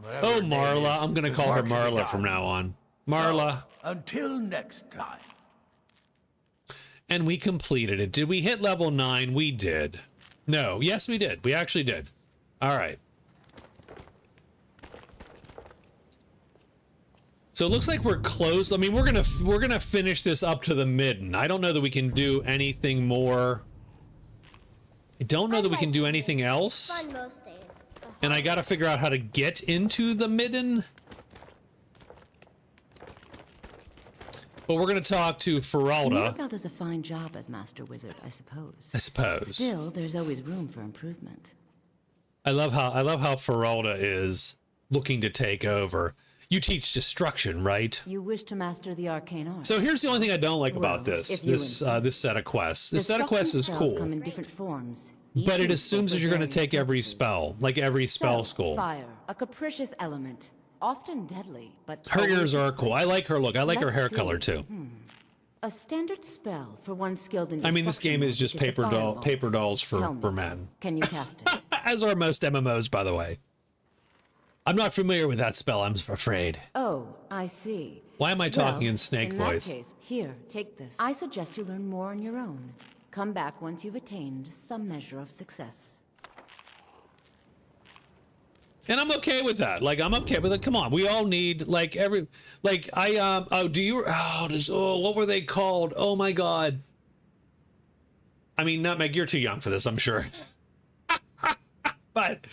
whatever. Oh, her name Marla. is. I'm going to It's call her marketing Marla out. from now on. Marla. Until next time. And we completed it. Did we hit level 9? We did. No. Yes, we did. We actually did. All right. So it looks like we're close. I mean, we're gonna finish this up to the midden. I don't know that we can do anything more. I don't know that we can do anything else. Fun most days. And I gotta figure out how to get into the midden. But we're going to talk to Feralda. Mirabelle does a fine job as Master Wizard, I suppose. I suppose. Still, there's always room for improvement. I love how Feralda is looking to take over. You teach destruction, right? You wish to master the arcane art. So here's the only thing I don't like about this set of quests. This set of quests is cool, come in different forms. but it assumes that you're going to take every spell, like every spell school. Fire, a capricious element, often deadly, but Her ears are cool. I like her look. I like her hair color too. A standard spell for one skilled in I mean, this game is destruction just paper dolls Tell me, for men. Can you cast it? As are most MMOs, by the way. I'm not familiar with that spell, I'm afraid. Oh, I see. Why am I talking in snake voice? In that case, here, take this. I suggest you learn more on your own. Come back once you've attained some measure of success. And I'm okay with that. Like, I'm okay with it. Come on, we all need, like, what were they called? Oh my God. I mean, Nutmeg, you're too young for this, I'm sure. But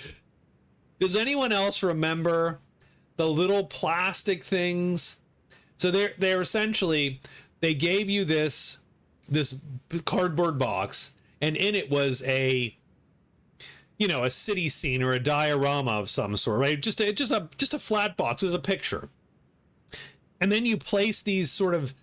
does anyone else remember the little plastic things? So they're essentially, they gave you this cardboard box, and in it was a city scene or a diorama of some sort, right? Just a flat box. There's a picture. And then you place these sort of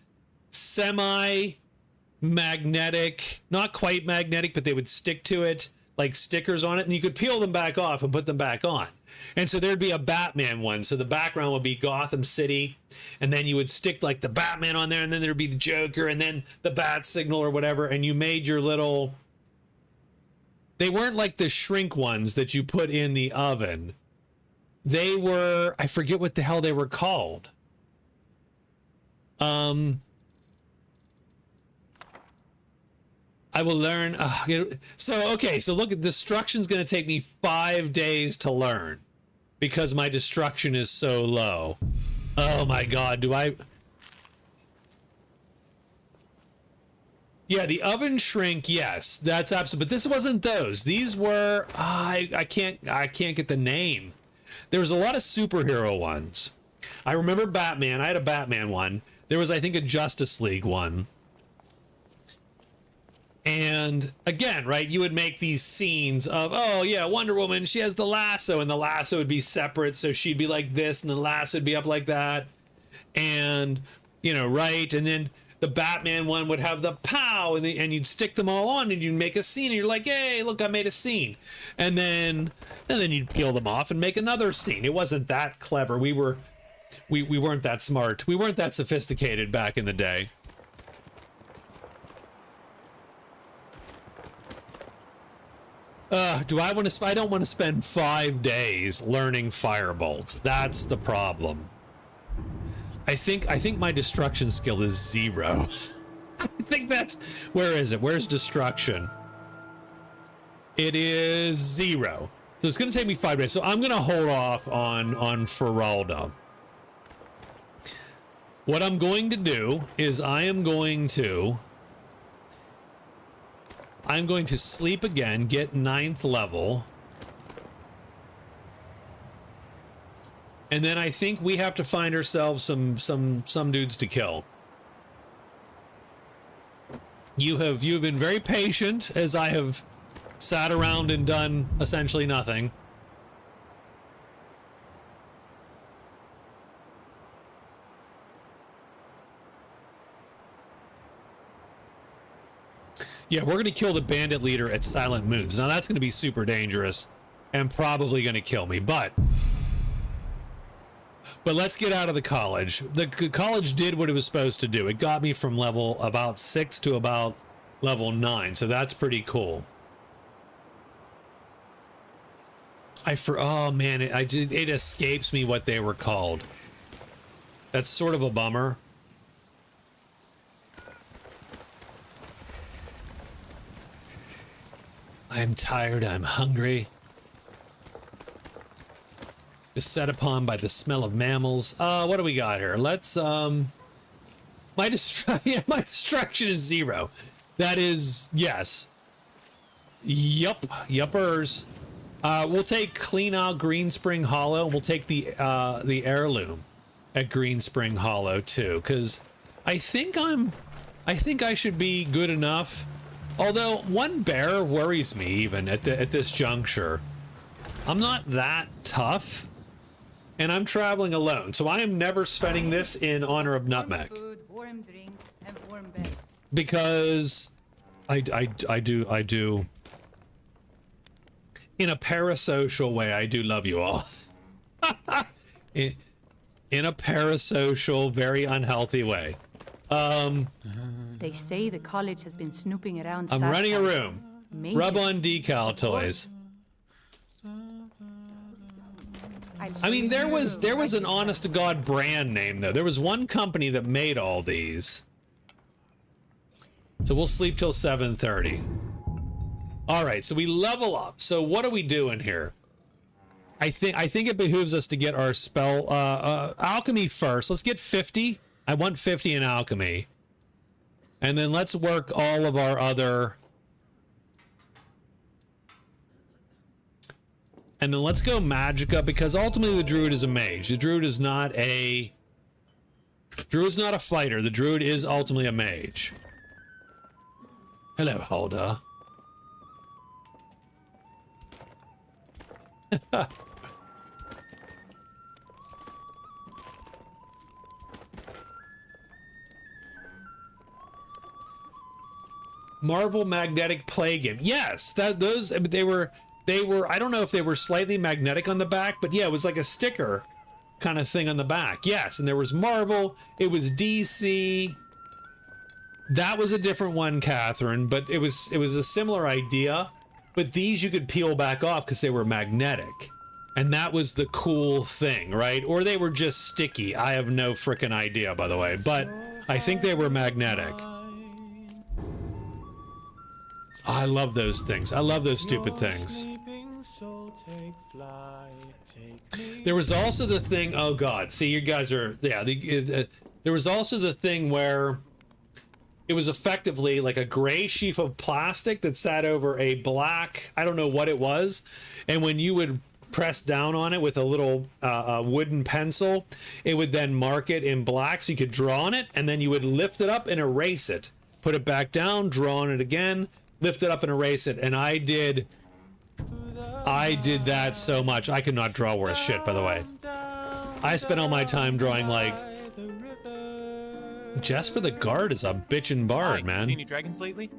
semi-magnetic, not quite magnetic, but they would stick to it, like stickers on it, and you could peel them back off and put them back on. And so there'd be a Batman one. So the background would be Gotham City, and then you would stick like the Batman on there, and then there'd be the Joker, and then the bat signal or whatever, and you made your little... They weren't like the shrink ones that you put in the oven. They were... I forget what the hell they were called. I will learn. So look, destruction's going to take me 5 days to learn because my destruction is so low. Oh my God, Yeah, the oven shrink, yes, that's absolutely. But this wasn't those. These were, I can't get the name. There was a lot of superhero ones. I remember Batman. I had a Batman one. There was, I think, a Justice League one. And again, right, you would make these scenes of, oh yeah, Wonder Woman, she has the lasso, and the lasso would be separate, so she'd be like this, and the lasso would be up like that. And, right, and then the Batman one would have the pow, and you'd stick them all on, and you'd make a scene, and you're like, hey, look, I made a scene. And then you'd peel them off and make another scene. It wasn't that clever. We weren't that smart. We weren't that sophisticated back in the day. I don't want to spend 5 days learning Firebolt. That's the problem. I think my destruction skill is 0. I think that's... Where is it? Where's destruction? It is 0. So it's going to take me 5 days. So I'm going to hold off on Feralda. What I'm going to do is I'm going to sleep again, get 9th level. And then I think we have to find ourselves some dudes to kill. You have been very patient as I have sat around and done essentially nothing. Yeah, we're going to kill the bandit leader at Silent Moons. Now that's going to be super dangerous and probably going to kill me, but let's get out of the college. The college did what it was supposed to do. It got me from level about 6 to about level 9, so that's pretty cool. Oh man, it escapes me what they were called. That's sort of a bummer. I'm tired, I'm hungry. Just set upon by the smell of mammals. What do we got here? Let's, my destruction is 0. That is, yes. Yup, yuppers. We'll take clean out Green Spring Hollow. We'll take the heirloom at Green Spring Hollow too, because I think I should be good enough. Although one bear worries me even at this juncture. I'm not that tough, and I'm traveling alone, so I am never spending this in honor of Nutmeg. Food, warm drinks, and warm beds. Because I do in a parasocial way, I do love you all. in a parasocial, very unhealthy way. They say the college has been snooping around. I'm running a room. Mage. Rub on decal toys. I mean, there was an honest to God brand name though. There was one company that made all these. So we'll sleep till 7:30. All right, so we level up. So what are we doing here? I think it behooves us to get our spell alchemy first. Let's get 50. I want 50 in alchemy. And then let's work all of our other. And then let's go Magicka, because ultimately the Druid is a mage. The Druid is not a fighter. The Druid is ultimately a mage. Hello, Hulda. Marvel magnetic plague. Yes, they were I don't know if they were slightly magnetic on the back, but yeah, it was like a sticker kind of thing on the back. Yes, and there was Marvel, it was DC. That was a different one, Catherine, but it was a similar idea. But these you could peel back off because they were magnetic. And that was the cool thing, right? Or they were just sticky. I have no frickin' idea, by the way, but I think they were magnetic. I love those things. I love those stupid things. There was also the thing, oh god, see, you guys are, yeah, there was also the thing where it was effectively like a gray sheaf of plastic that sat over a black, I don't know what it was, and when you would press down on it with a little wooden pencil, it would then mark it in black so you could draw on it, and then you would lift it up and erase it. Put it back down, draw on it again, lift it up and erase it, and I did that so much. I could not draw worth shit, by the way. I spent all my time drawing like Jesper the Guard is a bitchin' bard, man. Seen any dragons lately?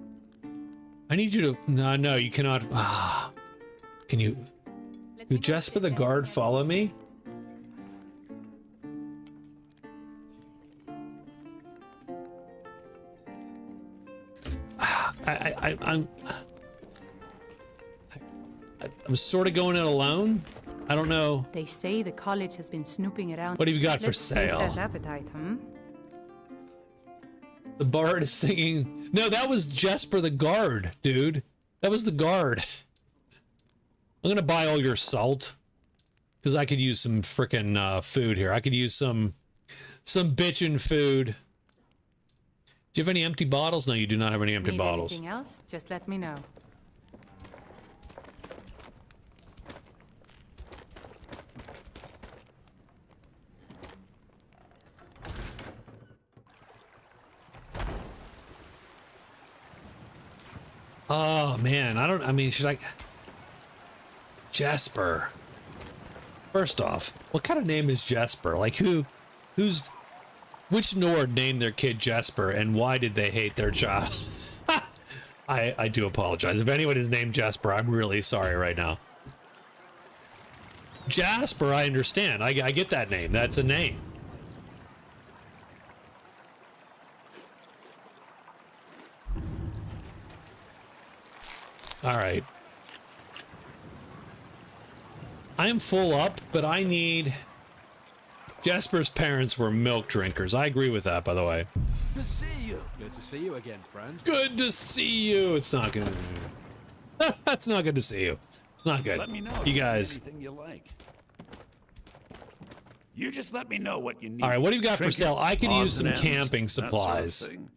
I need you to no, you cannot. Can you? Do Jesper the Guard follow me? I'm sort of going it alone. I don't know. They say the college has been snooping around. What have you got for sale? That appetite, hmm? The bard is singing. No, that was Jesper the Guard, dude. That was the guard. I'm gonna buy all your salt because I could use some frickin' food here. I could use some bitchin' food. Do you have any empty bottles? No, you do not have any empty bottles. Anything else? Just let me know. Oh man, I mean, should I? Jesper. First off, what kind of name is Jesper? Like which Nord named their kid Jesper, and why did they hate their child? I do apologize. If anyone is named Jesper, I'm really sorry right now. Jasper, I understand. I get that name. That's a name. All right. I am full up, but I need... Jasper's parents were milk drinkers. I agree with that, by the way. Good to see you. Good to see you again, friend. Good to see you. It's not good. That's not good to see you. It's not good. Let me know. You guys. Anything you like. You just let me know what you need. All right, what do you got for sale? I could use some ends, camping that sort of supplies. thing.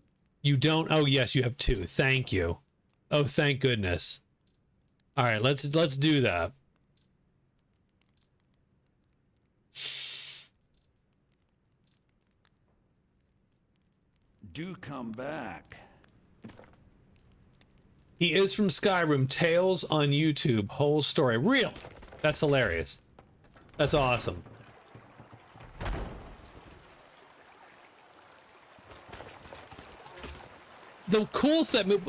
You don't? Oh, yes, you have 2. Thank you. Oh, thank goodness. All right, let's do that. do come back. He is from Skyrim. Tales on YouTube. Whole story. Real. That's hilarious. That's awesome. The cool thing...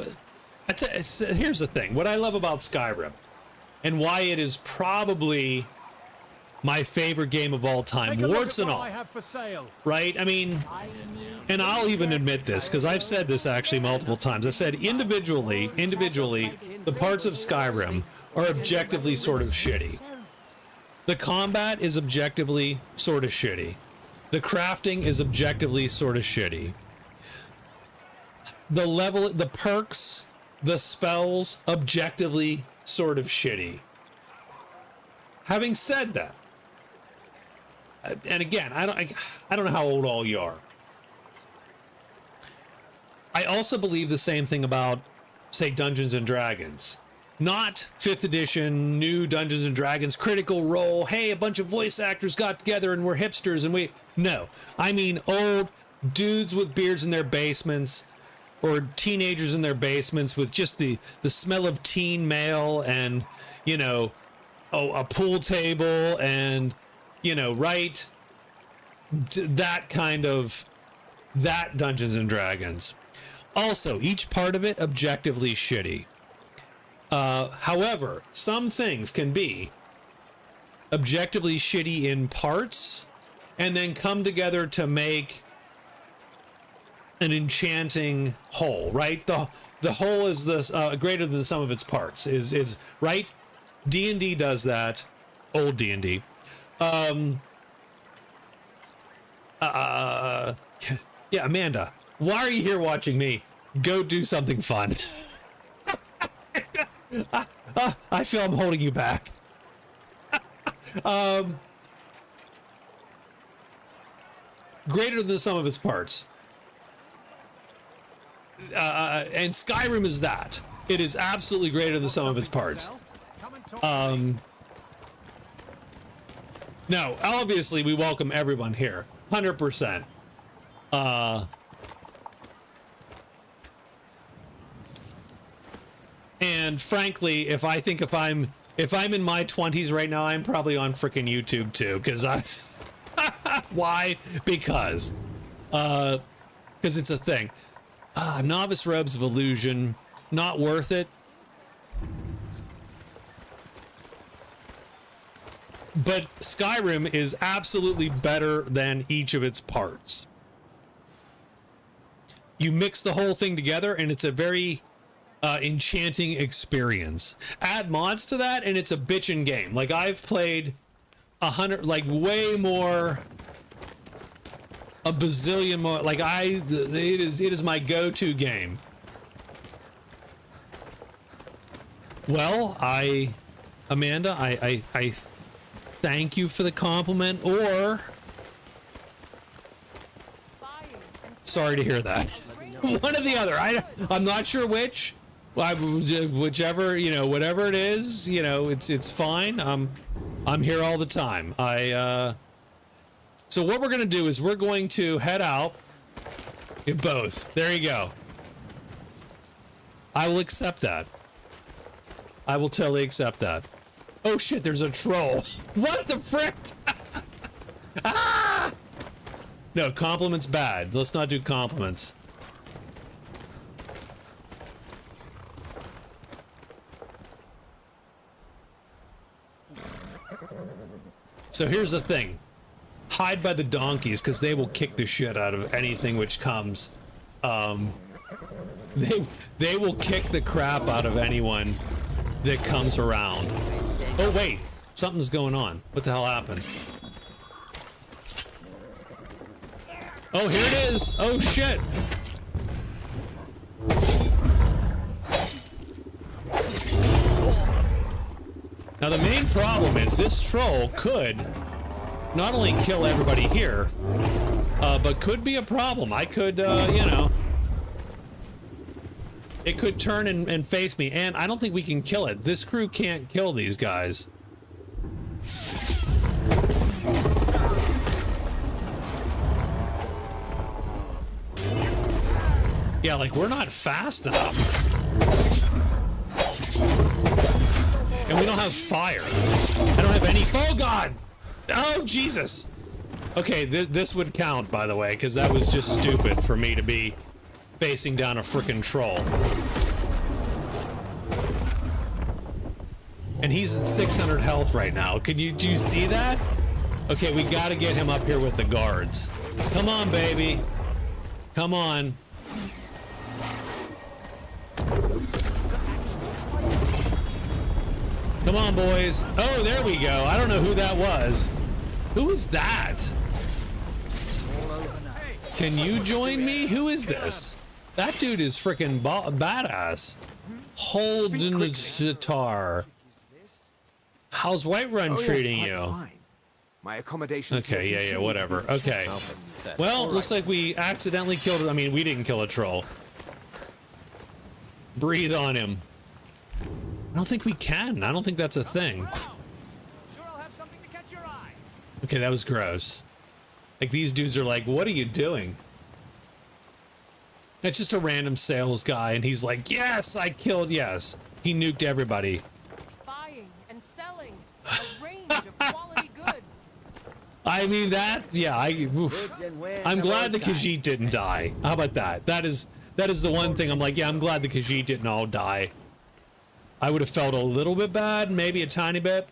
Here's the thing. What I love about Skyrim, and why it is probably my favorite game of all time, warts and all. I have for sale. Right? I mean, and I'll even admit this, because I've said this actually multiple times. I said individually, the parts of Skyrim are objectively sort of shitty. The combat is objectively sort of shitty. The crafting is objectively sort of shitty. The level, the perks, the spells, objectively sort of shitty. Having said that, and again, I don't know how old all you are. I also believe the same thing about, say, Dungeons and Dragons. Not 5th edition, new Dungeons and Dragons, Critical Role, hey, a bunch of voice actors got together and we're hipsters and we... No. I mean old dudes with beards in their basements, or teenagers in their basements with just the smell of teen mail and, you know, a pool table and, you know, right? That kind of... That Dungeons and Dragons. Also, each part of it objectively shitty. However, some things can be objectively shitty in parts and then come together to make an enchanting whole, right? The whole is the greater than the sum of its parts, is right? D&D does that. Old D&D. Yeah, Amanda, why are you here watching me? Go do something fun. I feel I'm holding you back. Greater than the sum of its parts. And Skyrim is that. It is absolutely greater than the sum of its parts. No, obviously we welcome everyone here. 100%. And frankly, if I'm in my 20s right now, I'm probably on frickin' YouTube too, because why? Because it's a thing. Novice Robes of Illusion, not worth it. But Skyrim is absolutely better than each of its parts. You mix the whole thing together and it's a very enchanting experience. Add mods to that and it's a bitchin' game. Like, I've played 100, like way more, a bazillion more. Like, it is my go-to game. Well, Amanda, I thank you for the compliment, or sorry to hear that. One or the other. I'm not sure which. Whichever, you know, whatever it is, you know, it's fine. I'm here all the time. So what we're gonna do is we're going to head out. Both. There you go. I will accept that. I will totally accept that. Oh shit, there's a troll. What the frick? Ah! No, compliments bad. Let's not do compliments. So here's the thing. Hide by the donkeys, because they will kick the shit out of anything which comes. They will kick the crap out of anyone that comes around. Oh wait, something's going on. What the hell happened? Oh, here it is. Oh shit. Now the main problem is this troll could not only kill everybody here, but could be a problem. I could, you know, it could turn and face me, and I don't think we can kill it. This crew can't kill these guys. Yeah, like, we're not fast enough. And we don't have fire. I don't have any... Oh, God! Oh, Jesus! Okay, this would count, by the way, because that was just stupid for me to be facing down a frickin' troll. And he's at 600 health right now. Do you see that? Okay, we gotta get him up here with the guards. Come on, baby. Come on. Come on, boys. Oh, there we go. I don't know who that was. Who is that? Can you join me? Who is this? That dude is freaking badass. Hold in the sitar. How's Whiterun treating you? My accommodation. Okay, yeah, whatever. Okay. Well, looks like we accidentally killed. I mean, we didn't kill a troll. Breathe on him. I don't think we can. I don't think that's a thing. Okay, that was gross. Like, these dudes are like, what are you doing? It's just a random sales guy, and he's like, yes, I killed, yes. He nuked everybody. Buying and selling a range of quality goods. I mean, that, yeah, I'm glad the Khajiit didn't die. How about that? That is the one thing I'm like, yeah, I'm glad the Khajiit didn't all die. I would have felt a little bit bad, maybe a tiny bit.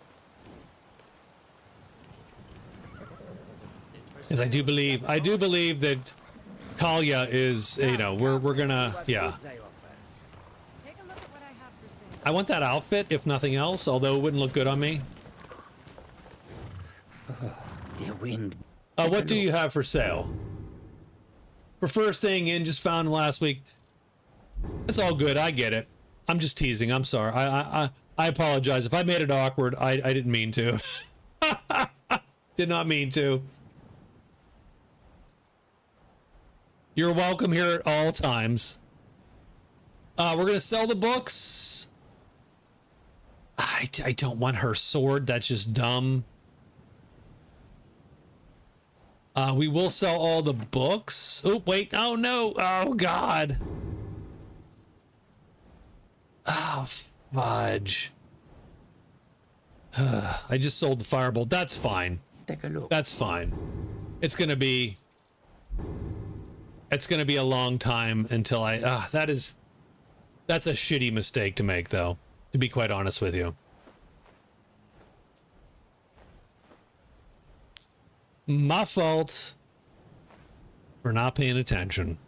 Because I do believe that Kalia is, you know, we're gonna, yeah. I want that outfit, if nothing else, although it wouldn't look good on me. The wind. What do you have for sale? Prefer staying in, just found him last week. It's all good, I get it. I'm just teasing, I'm sorry. I apologize. If I made it awkward, I didn't mean to. Did not mean to. You're welcome here at all times. We're gonna sell the books. I don't want her sword, that's just dumb. We will sell all the books. Oh, wait, oh no, oh God. Oh, fudge. I just sold the firebolt. That's fine. Take a look. That's fine. It's gonna be a long time until that's a shitty mistake to make, though, to be quite honest with you. My fault for not paying attention.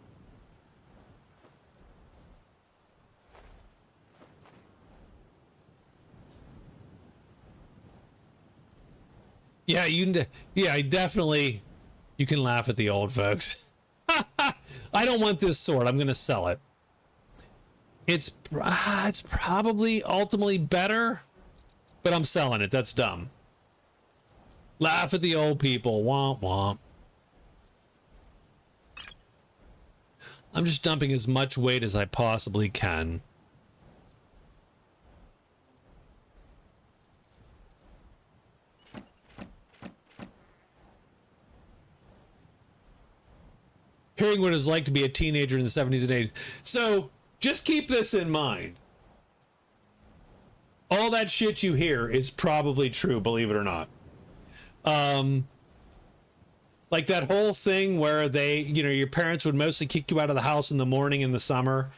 Yeah, I definitely, you can laugh at the old folks. I don't want this sword. I'm going to sell it. It's probably ultimately better, but I'm selling it. That's dumb. Laugh at the old people. Womp womp. I'm just dumping as much weight as I possibly can. Hearing what it was like to be a teenager in the 70s and 80s. So just keep this in mind. All that shit you hear is probably true, believe it or not. Like that whole thing where your parents would mostly kick you out of the house in the morning in the summer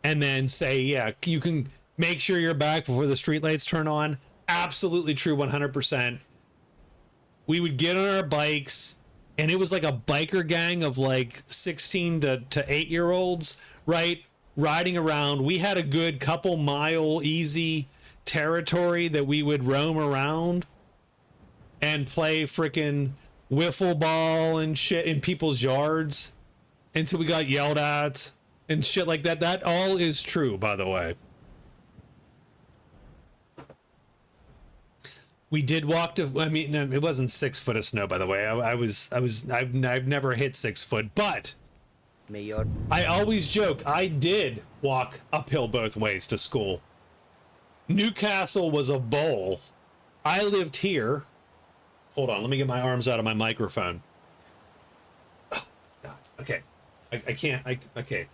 and then say, yeah, you can make sure you're back before the streetlights turn on. Absolutely true, 100%. We would get on our bikes, and it was like a biker gang of like 16 to 8-year-olds, right? Riding around. We had a good couple mile easy territory that we would roam around and play frickin' wiffle ball and shit in people's yards until we got yelled at and shit like that. That all is true, by the way. We did walk to, I mean, it wasn't 6 foot of snow, by the way. I've never hit 6 foot, but I always joke, I did walk uphill both ways to school. Newcastle was a bowl. I lived here. Hold on, let me get my arms out of my microphone. Oh, God. Okay. I can't, okay.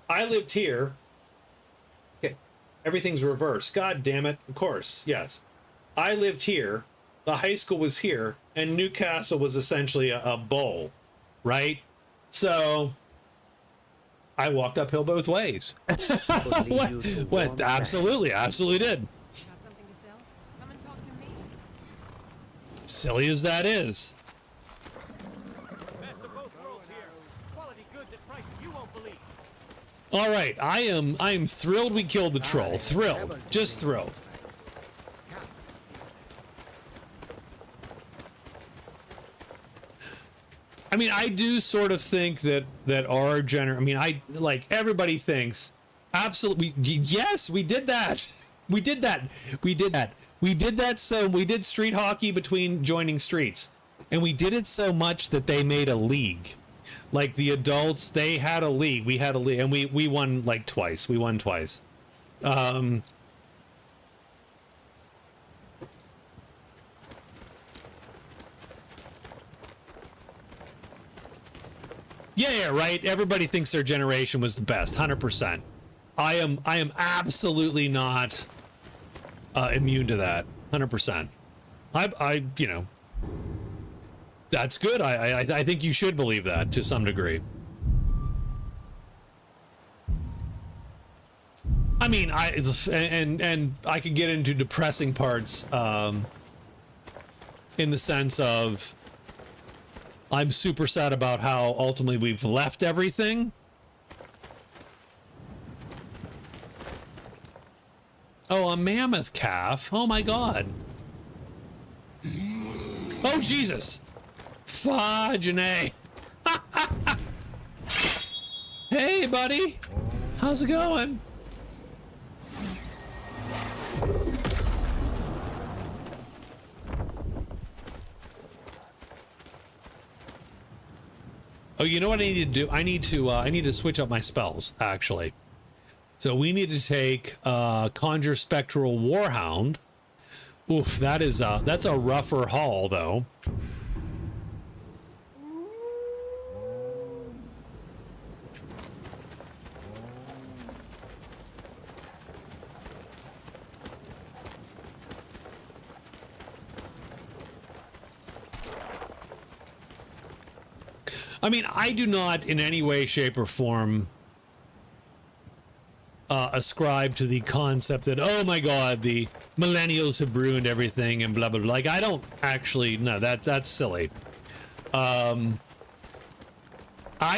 I lived here. Okay, everything's reversed. God damn it. Of course, yes. I lived here. The high school was here, and Newcastle was essentially a bowl, right? So I walked uphill both ways. What? Absolutely did. Silly as that is. All right, I am thrilled we killed the troll. Thrilled, just thrilled. I mean, I do sort of think that our I mean, I like everybody thinks absolutely. Yes, we did that. We did that. We did that. We did that. So we did street hockey between joining streets, and we did it so much that they made a league. Like the adults, they had a league. We had a league, and we won like twice. We won twice. Yeah, right. Everybody thinks their generation was the best, 100%. I am absolutely not immune to that, 100%. I you know, that's good. I think you should believe that to some degree. I mean, and I could get into depressing parts in the sense of I'm super sad about how ultimately we've left everything. Oh, a mammoth calf. Oh my god. Oh Jesus. Fudge-nay. Hey buddy. How's it going? Oh, you know what I need to do? I need to switch up my spells, actually. So we need to take Conjure Spectral Warhound. Oof, that's a rougher haul, though. I mean, I do not in any way, shape, or form ascribe to the concept that, oh my god, the millennials have ruined everything and blah, blah, blah. Like, I don't actually, no, that's silly. I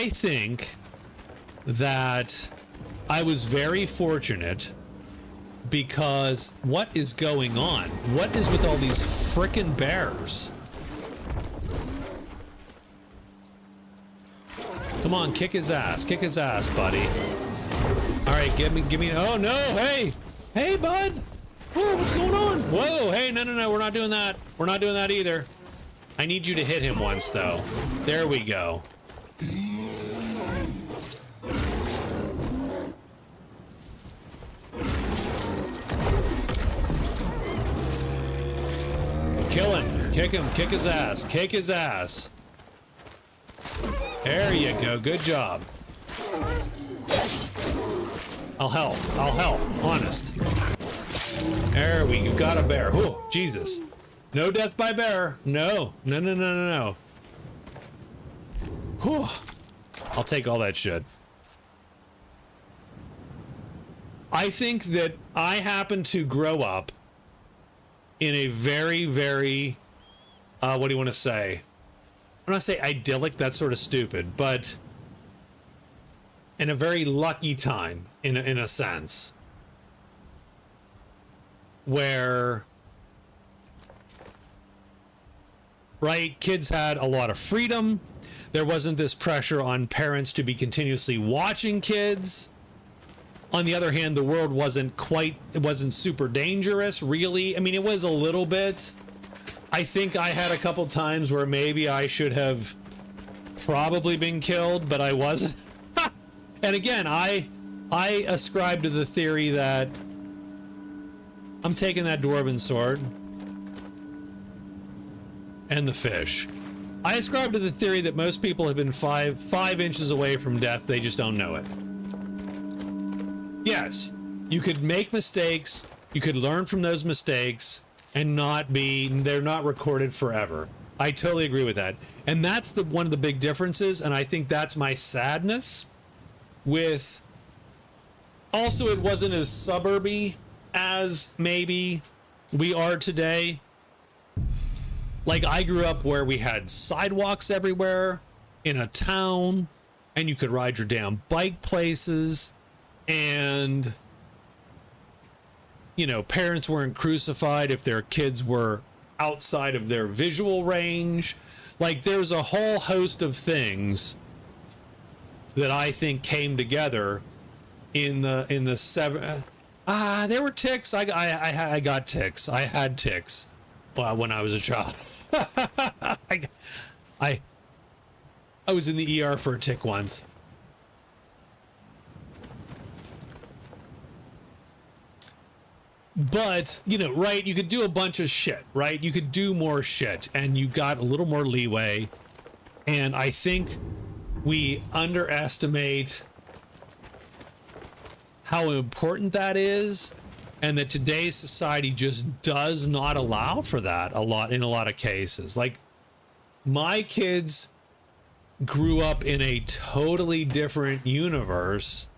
think that I was very fortunate because what is going on? What is with all these frickin' bears? Come on, kick his ass, buddy. All right, give me. Oh no, hey, bud. Whoa, what's going on? Whoa, hey, no, we're not doing that. We're not doing that either. I need you to hit him once, though. There we go. Kill him, kick his ass. There you go, good job. I'll help, honest. There we go, got a bear. Oh, Jesus. No death by bear. No. Whew. I'll take all that shit. I think that I happen to grow up in a very, very, what do you want to say? I'm not say idyllic, that's sort of stupid, but in a very lucky time, in a sense, where, right, kids had a lot of freedom. There wasn't this pressure on parents to be continuously watching kids. On the other hand, the world it wasn't super dangerous, really. I mean, it was a little bit. I think I had a couple times where maybe I should have probably been killed, but I wasn't. And again, I ascribe to the theory that I'm taking that dwarven sword and the fish. I ascribe to the theory that most people have been five inches away from death. They just don't know it. Yes, you could make mistakes, you could learn from those mistakes, and they're not recorded forever. I totally agree with that. And that's one of the big differences, and I think that's my sadness with... Also, it wasn't as suburby as maybe we are today. Like, I grew up where we had sidewalks everywhere in a town, and you could ride your damn bike places, and, you know, parents weren't crucified if their kids were outside of their visual range. Like, there's a whole host of things that I think came together in the seven. There were ticks. I got ticks. I had ticks when I was a child. I was in the ER for a tick once. But, you know, right, you could do a bunch of shit, right? You could do more shit, and you got a little more leeway. And I think we underestimate how important that is, and that today's society just does not allow for that in a lot of cases. Like, my kids grew up in a totally different universe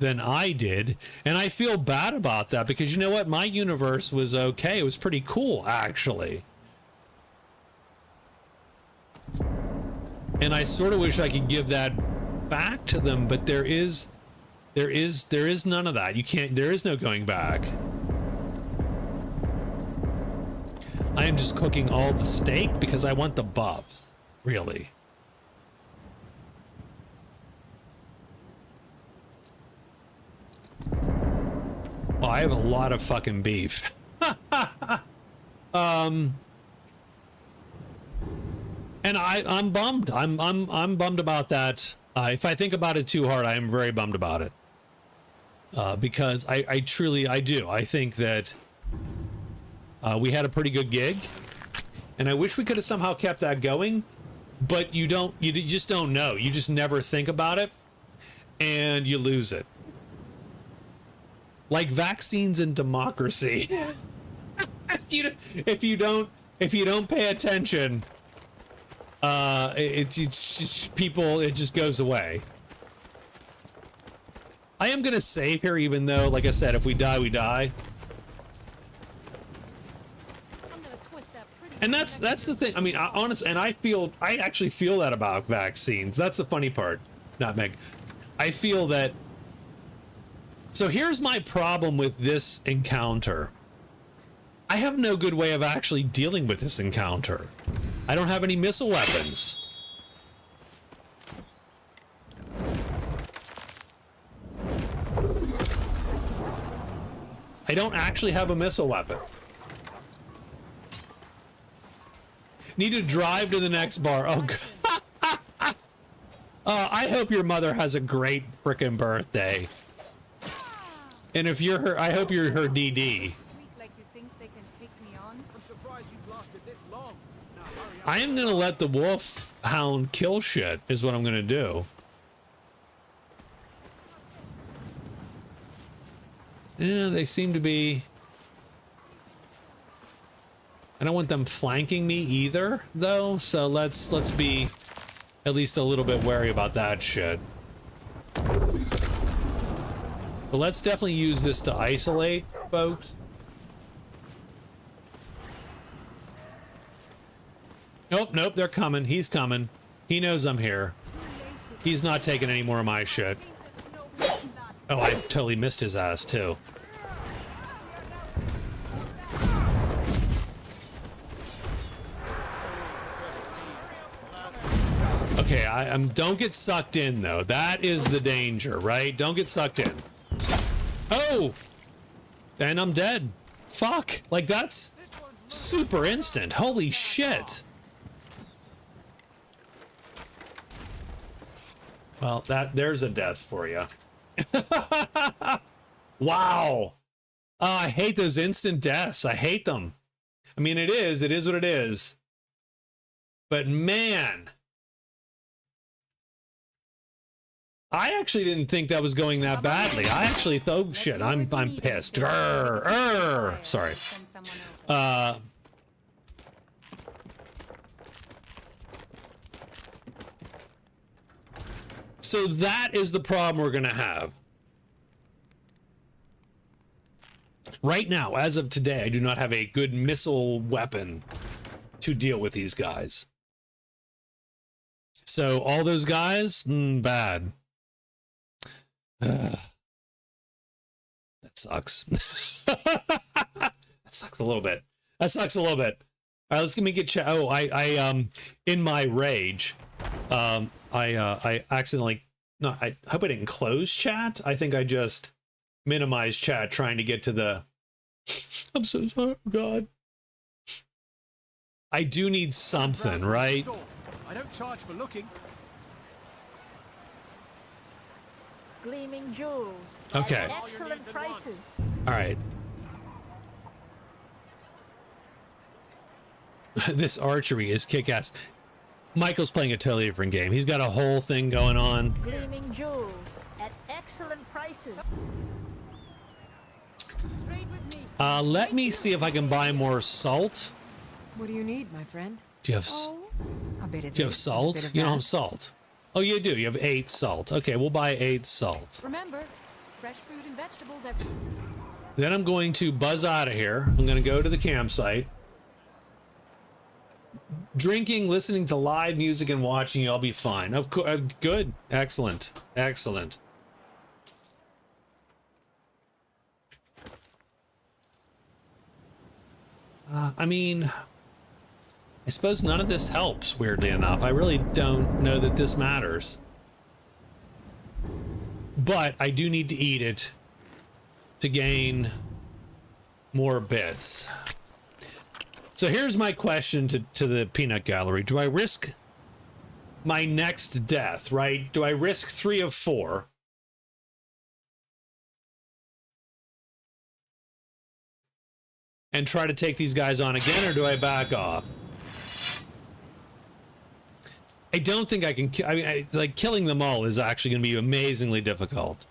than I did, and I feel bad about that, because you know what, my universe was okay. It was pretty cool, actually, and I sort of wish I could give that back to them, but there is none of that. There is no going back. I am just cooking all the steak because I want the buffs, really. Oh, I have a lot of fucking beef. And I'm bummed. I'm bummed about that. If I think about it too hard, I am very bummed about it. Because I truly do. I think that we had a pretty good gig, and I wish we could have somehow kept that going, but you just don't know. You just never think about it, and you lose it. Like vaccines and democracy. if you don't pay attention, it's just people, it just goes away. I am gonna save here, even though, like I said, if we die, we die. And that's the thing. I mean, I actually feel that about vaccines. That's the funny part. Not Meg. I feel that. So here's my problem with this encounter. I have no good way of actually dealing with this encounter. I don't have any missile weapons. I don't actually have a missile weapon. Need to drive to the next bar. Oh, God. I hope your mother has a great frickin' birthday. And if you're her, I hope you're her DD. I am gonna let the wolf hound kill shit, is what I'm gonna do. Yeah, they seem to be... I don't want them flanking me either, though, so let's be at least a little bit wary about that shit. But let's definitely use this to isolate folks. Nope, they're coming. He's coming. He knows I'm here. He's not taking any more of my shit. Oh, I totally missed his ass, too. Okay, don't get sucked in, though. That is the danger, right? Don't get sucked in. Oh! And I'm dead. Fuck. Like, that's super instant. Holy shit. Well, there's a death for you. Wow. I hate those instant deaths. I hate them. I mean, it is what it is. But man... I actually didn't think that was going that badly. I actually thought, oh shit, I'm pissed. Sorry. So that is the problem we're gonna have. Right now, as of today, I do not have a good missile weapon to deal with these guys. So all those guys, bad. That sucks. That sucks a little bit. That sucks a little bit. All right, let's get me get chat. Oh, I in my rage, I accidentally, no, I hope I didn't close chat. I think I just minimized chat trying to get to the, I'm so sorry, God. I do need something, right? I don't charge for looking. Gleaming jewels. Okay. At excellent prices. All right. This archery is kick-ass. Michael's playing a totally different game. He's got a whole thing going on. Gleaming jewels at excellent prices. Let me see if I can buy more salt. What do you need, my friend? Do you have, A bit of do you have this, a salt? bit of You don't that. have salt. Oh, you do. You have 8 salt. Okay, we'll buy 8 salt. Remember, fresh fruit and vegetables are... Then I'm going to buzz out of here. I'm going to go to the campsite. Drinking, listening to live music, and watching you. I'll be fine. Of course. Good. Excellent. Excellent. I mean, I suppose none of this helps, weirdly enough. I really don't know that this matters. But I do need to eat it to gain more bits. So here's my question to the peanut gallery. Do I risk my next death, right? Do I risk 3 of 4? And try to take these guys on again, or do I back off? I don't think I can. I mean, like, killing them all is actually going to be amazingly difficult.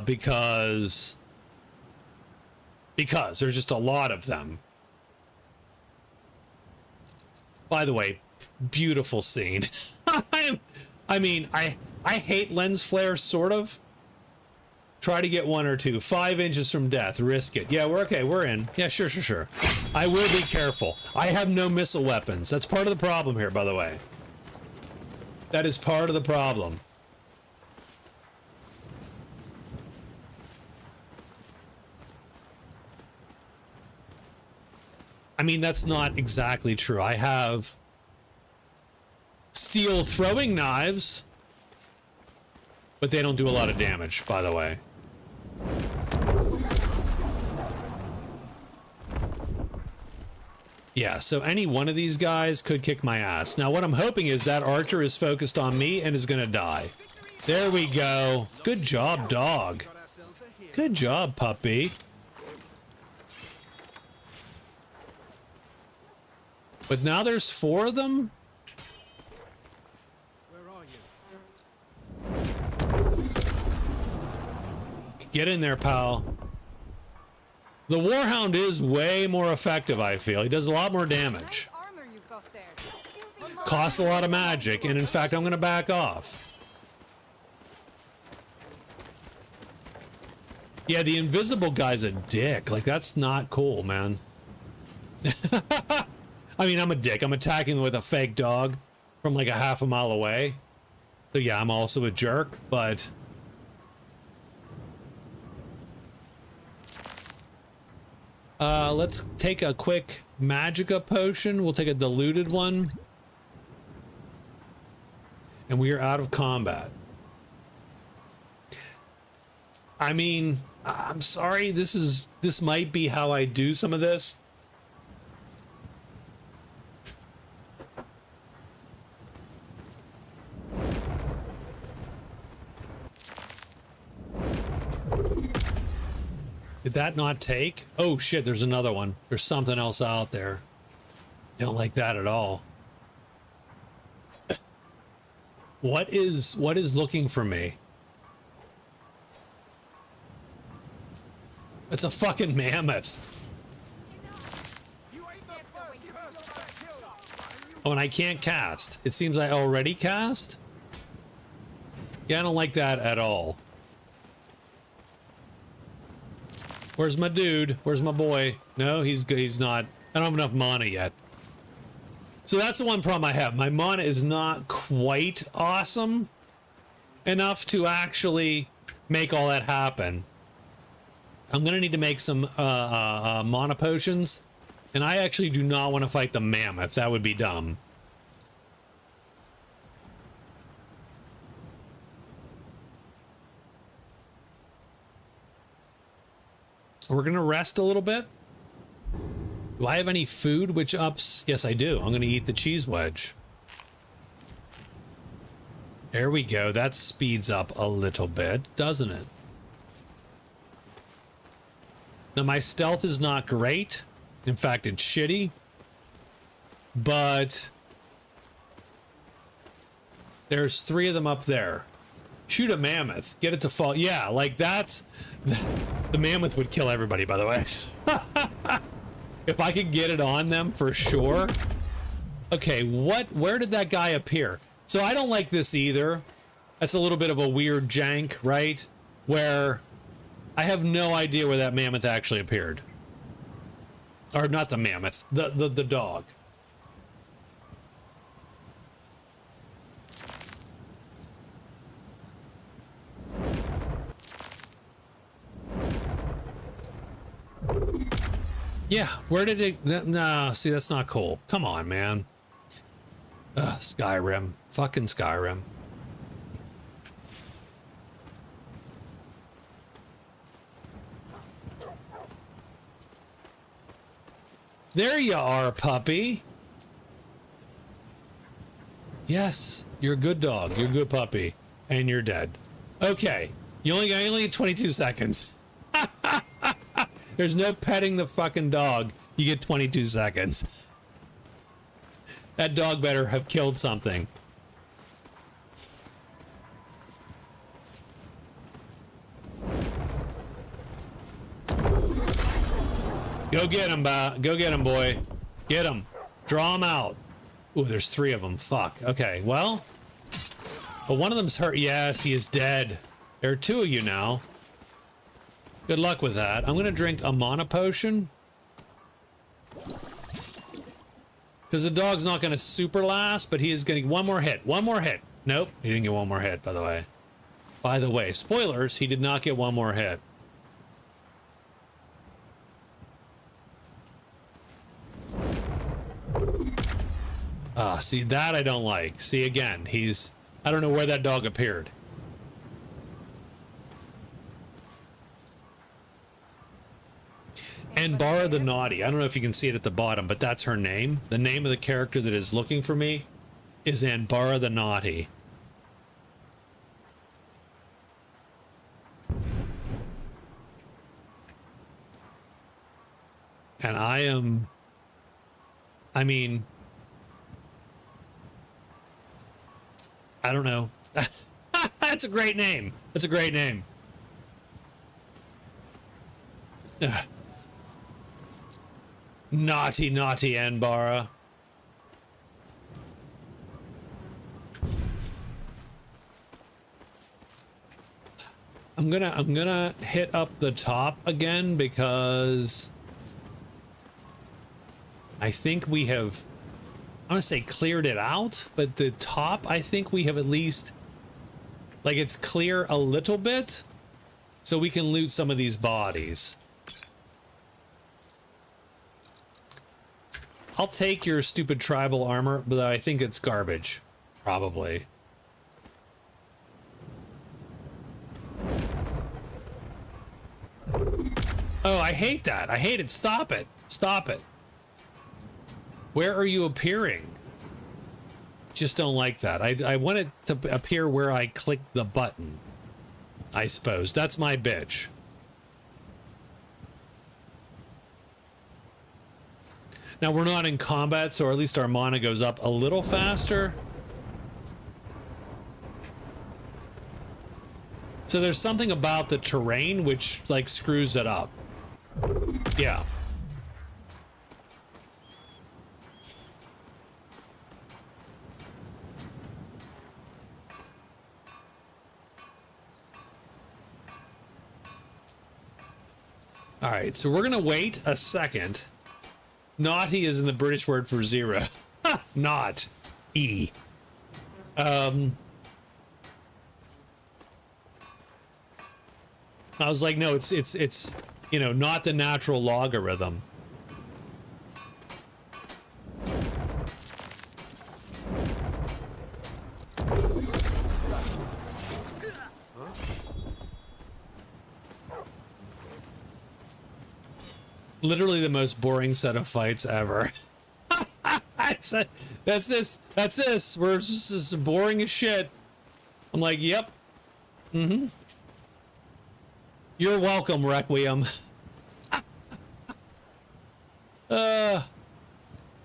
Because there's just a lot of them. By the way, beautiful scene. I mean, I hate lens flare, sort of. Try to get 1 or 2. 5 inches from death. Risk it. Yeah, we're okay. We're in. Yeah, sure. I will be careful. I have no missile weapons. That's part of the problem here, by the way. That is part of the problem. I mean, that's not exactly true. I have steel throwing knives, but they don't do a lot of damage, by the way. Yeah, so any one of these guys could kick my ass. Now, what I'm hoping is that archer is focused on me and is gonna die. There we go. Good job, dog. Good job, puppy. But now there's 4 of them? Get in there, pal. The Warhound is way more effective, I feel. He does a lot more damage. Costs a lot of magic, and in fact, I'm going to back off. Yeah, the invisible guy's a dick. Like, that's not cool, man. I mean, I'm a dick. I'm attacking with a fake dog from like a half a mile away. So yeah, I'm also a jerk, but... let's take a quick Magicka potion. We'll take a diluted one. And we are out of combat. I mean, I'm sorry, this might be how I do some of this. Did that not take? Oh shit, there's another one. There's something else out there. Don't like that at all. What is looking for me? It's a fucking mammoth. Oh, and I can't cast. It seems I already cast? Yeah, I don't like that at all. Where's my dude? Where's my boy? No, he's not. I don't have enough mana yet. So that's the one problem I have. My mana is not quite awesome enough to actually make all that happen. I'm gonna need to make some mana potions, and I actually do not want to fight the mammoth. That would be dumb. We're gonna rest a little bit. Do I have any food which ups? Yes, I do. I'm gonna eat the cheese wedge. There we go. That speeds up a little bit, doesn't it? Now, my stealth is not great. In fact, it's shitty. But there's 3 of them up there. Shoot a mammoth. Get it to fall. Yeah, like that's... The mammoth would kill everybody, by the way. If I could get it on them, for sure. Okay, where did that guy appear? So I don't like this either. That's a little bit of a weird jank, right? Where I have no idea where that mammoth actually appeared. Or not the mammoth, the dog. Yeah, where did it... No, see, that's not cool. Come on, man. Ugh, Skyrim. Fucking Skyrim. There you are, puppy. Yes, you're a good dog. You're a good puppy. And you're dead. Okay. You only got 22 seconds. There's no petting the fucking dog. You get 22 seconds. That dog better have killed something. Go get him, go get him, boy. Get him. Draw him out. Ooh, there's 3 of them. Fuck. Okay, well. But one of them's hurt. Yes, he is dead. There are 2 of you now. Good luck with that. I'm gonna drink a mana potion. Because the dog's not gonna super last, but he is getting one more hit. One more hit. Nope, he didn't get one more hit, by the way. By the way, spoilers, he did not get one more hit. Ah, see, that I don't like. See, again, he's... I don't know where that dog appeared. Anbara the Naughty. I don't know if you can see it at the bottom, but that's her name. The name of the character that is looking for me is Anbara the Naughty. And I am... I mean... I don't know. That's a great name. That's a great name. Ugh. Naughty, naughty Anbara. I'm gonna hit up the top again because I think we have, I want to say cleared it out, but the top, I think we have at least, like, it's clear a little bit, so we can loot some of these bodies. I'll take your stupid tribal armor, but I think it's garbage. Probably. Oh, I hate that. I hate it. Stop it. Stop it. Where are you appearing? Just don't like that. I want it to appear where I click the button. I suppose. That's my bitch. Now, we're not in combat, so at least our mana goes up a little faster. So there's something about the terrain which like screws it up. Yeah. All right, so we're gonna wait a second. Naughty is in the British word for zero. Not E. I was like, no, it's you know, not the natural logarithm. Literally the most boring set of fights ever. That's this. We're just this boring as shit. I'm like, yep. Mm-hmm. You're welcome, Requiem. By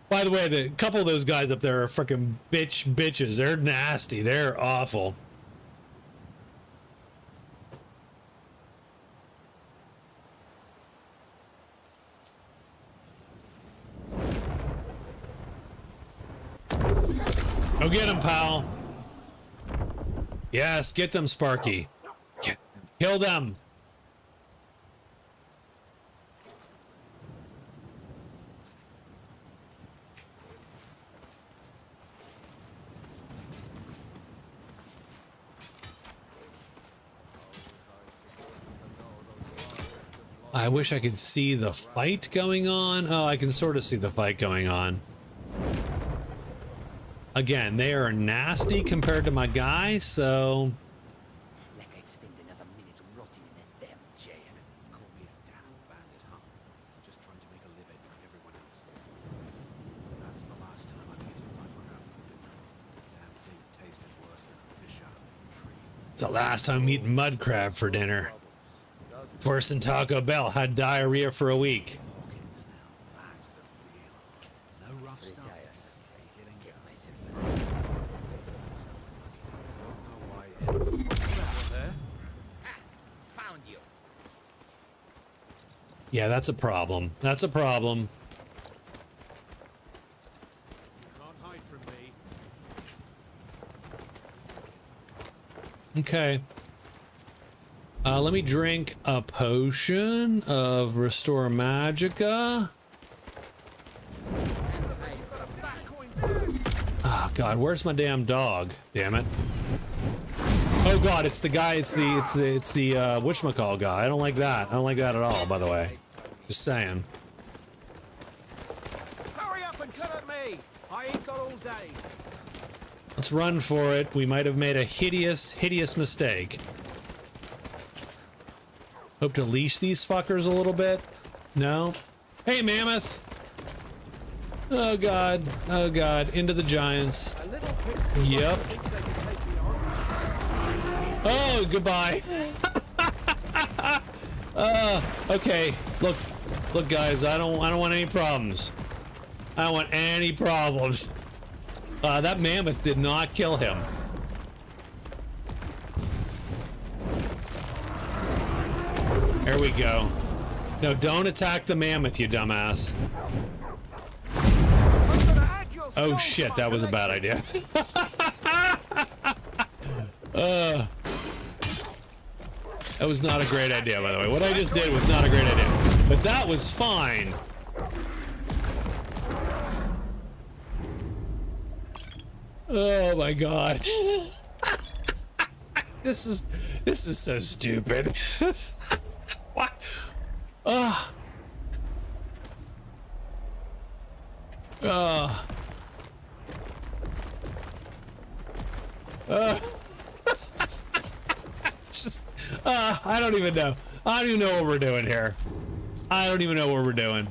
the way, the couple of those guys up there are freaking bitches. They're nasty. They're awful. Go get him, pal. Yes, get them, Sparky. Kill them. I wish I could see the fight going on. Oh, I can sort of see the fight going on. Again, they are nasty compared to my guy, so... Like I'd spend another minute rotting in that damn jail. Call me a damn bandit, huh? Just trying to make a living like everyone else. That's the last time I've eaten mud crab for dinner. Damn thing tasted worse than a fish out of a tree. It's the last time I'm eating mud crab for dinner. It's worse than Taco Bell. Had diarrhea for a week. Yeah, that's a problem. That's a problem. You can't hide from me. Okay. Let me drink a potion of Restore Magicka. Oh God, where's my damn dog? Damn it. Oh God, it's the guy, it's the whatchamacall guy. I don't like that. I don't like that at all, by the way. Just saying. Hurry up and cut at me! I ain't got all day. Let's run for it. We might have made a hideous mistake. Hope to leash these fuckers a little bit. No? Hey, Mammoth! Oh God. Oh God. Into the giants. Yep. Oh, goodbye. Okay. Look, guys. I don't want any problems. I don't want any problems. That mammoth did not kill him. There we go. No, don't attack the mammoth, you dumbass. Oh shit, that was a bad idea. That was not a great idea, by the way. What I just did was not a great idea. But that was fine. Oh my God. This is so stupid. What? I don't even know. I don't even know what we're doing here. I don't even know what we're doing.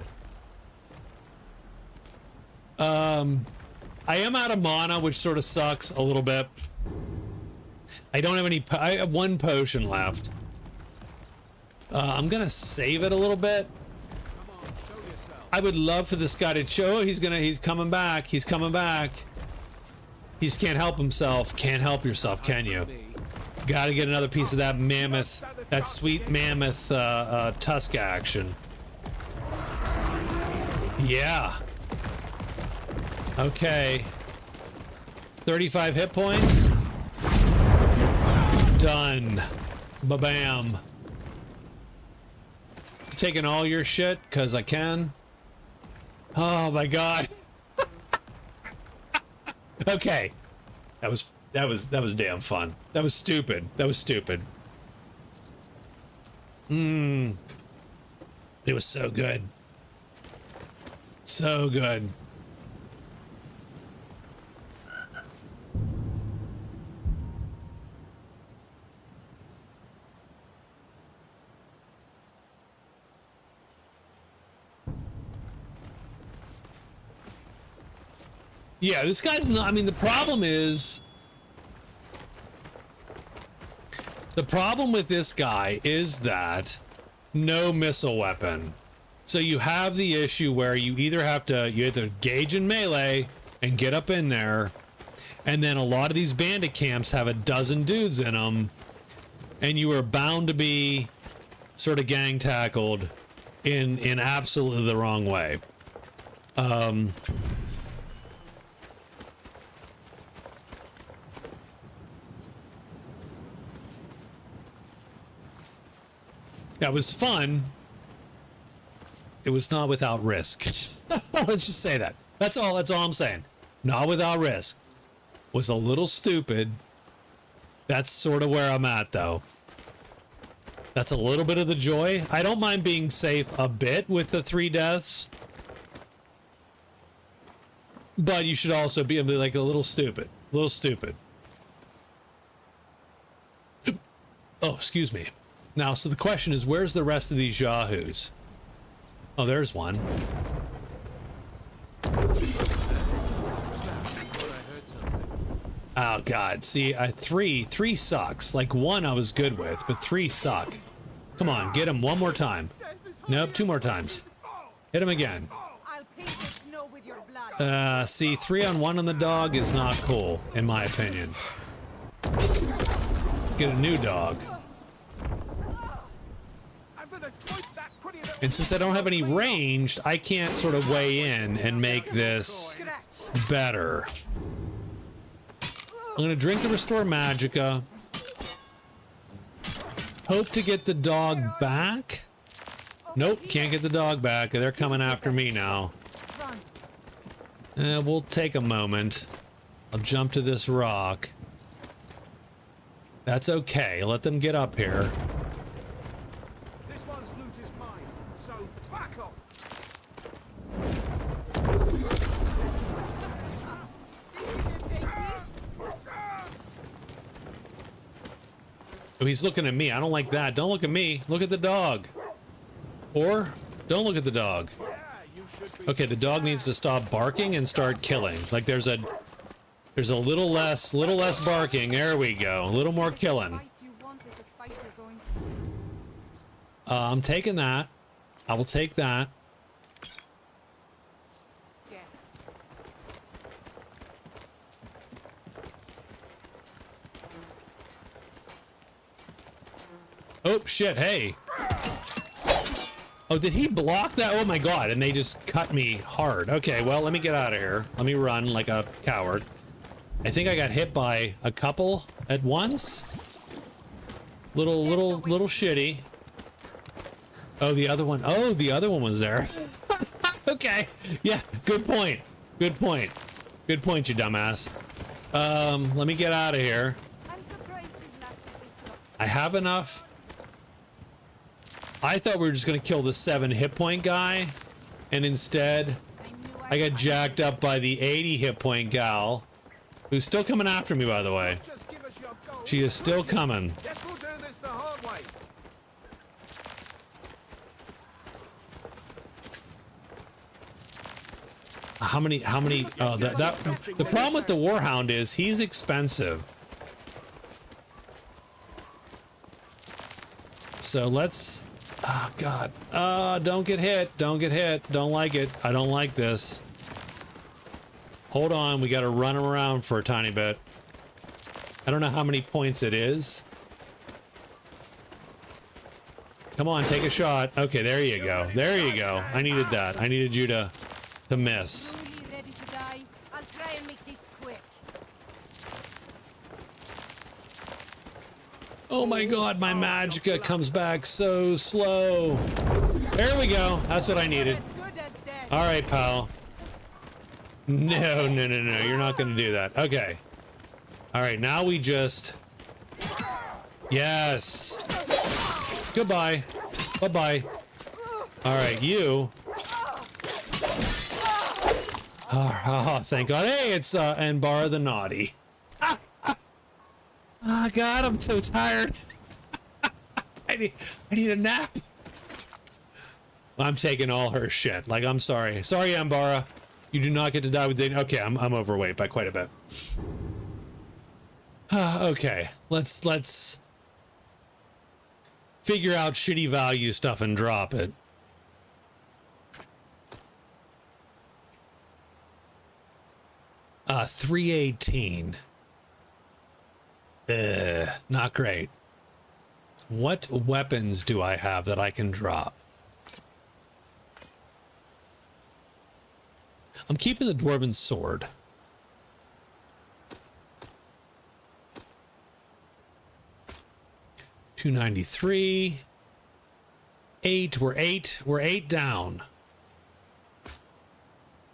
I am out of mana, which sort of sucks a little bit. I don't have any. I have one potion left. I'm gonna save it a little bit. I would love for this guy to show. He's coming back. He's coming back. He just can't help himself. Can't help yourself, can you? Gotta get another piece of that mammoth, that sweet mammoth tusk action. Yeah. Okay. 35 hit points. Done. Ba-bam. Taking all your shit, cause I can. Oh my god. Okay. That was damn fun. That was stupid. That was stupid. It was so good. So good. Yeah, this guy's not, I mean, the problem with this guy is that no missile weapon. So you have the issue where you either gauge in melee and get up in there, and then a lot of these bandit camps have a dozen dudes in them, and you are bound to be sort of gang tackled in absolutely the wrong way. That was fun. It was not without risk. Let's just say that. That's all I'm saying. Not without risk. Was a little stupid. That's sort of where I'm at, though. That's a little bit of the joy. I don't mind being safe a bit with the 3 deaths. But you should also be like a little stupid. A little stupid. Oh, excuse me. Now, so the question is, where's the rest of these yahoos? Oh, there's one. Oh, God. See, 3 sucks. Like, 1 I was good with, but 3 suck. Come on, get him one more time. Nope, 2 more times. Hit him again. See, 3 on 1 on the dog is not cool, in my opinion. Let's get a new dog. And since I don't have any ranged, I can't sort of weigh in and make this better. I'm gonna drink the Restore Magicka. Hope to get the dog back. Nope, can't get the dog back. They're coming after me now. We'll take a moment. I'll jump to this rock. That's okay. Let them get up here. Oh, he's looking at me. I don't like that. Don't look at me. Look at the dog. Or don't look at the dog. Okay, the dog needs to stop barking and start killing. Like there's a little less barking. There we go. A little more killing. I'm taking that. I will take that. Oh, shit, hey. Oh, did he block that? Oh my god, and they just cut me hard. Okay, well, let me get out of here. Let me run like a coward. I think I got hit by a couple at once. Little shitty. Oh, the other one. Oh, the other one was there. Okay, yeah, good point. Good point. Good point, you dumbass. Let me get out of here. I have enough. I thought we were just gonna kill the 7 hit point guy, and instead I got jacked up by the 80 hit point gal, who's still coming after me, by the way. She is still coming. How many, the problem with the Warhound is he's expensive. So let's, oh god, don't get hit, don't get hit, don't like it, I don't like this. Hold on, we gotta run him around for a tiny bit. I don't know how many points it is. Come on, take a shot. Okay, there you go. There you go. I needed that. I needed you to miss. Ready to die? I'll try and make this quick. Oh my god, my magicka comes back so slow. There we go. That's what I needed. All right, pal. No, no, no, no. You're not going to do that. Okay. All right, now we just... Yes. Goodbye. Bye-bye. All right, you... Oh, thank God. Hey, it's Anbara the Naughty. Oh, God, I'm so tired. I need a nap. I'm taking all her shit. Like, I'm sorry. Sorry, Ambara. You do not get to die with Dane. Okay, I'm overweight by quite a bit. Okay, let's figure out shitty value stuff and drop it. Uh, 318. Not great. What weapons do I have that I can drop? I'm keeping the dwarven sword. $293. 8. We're eight down.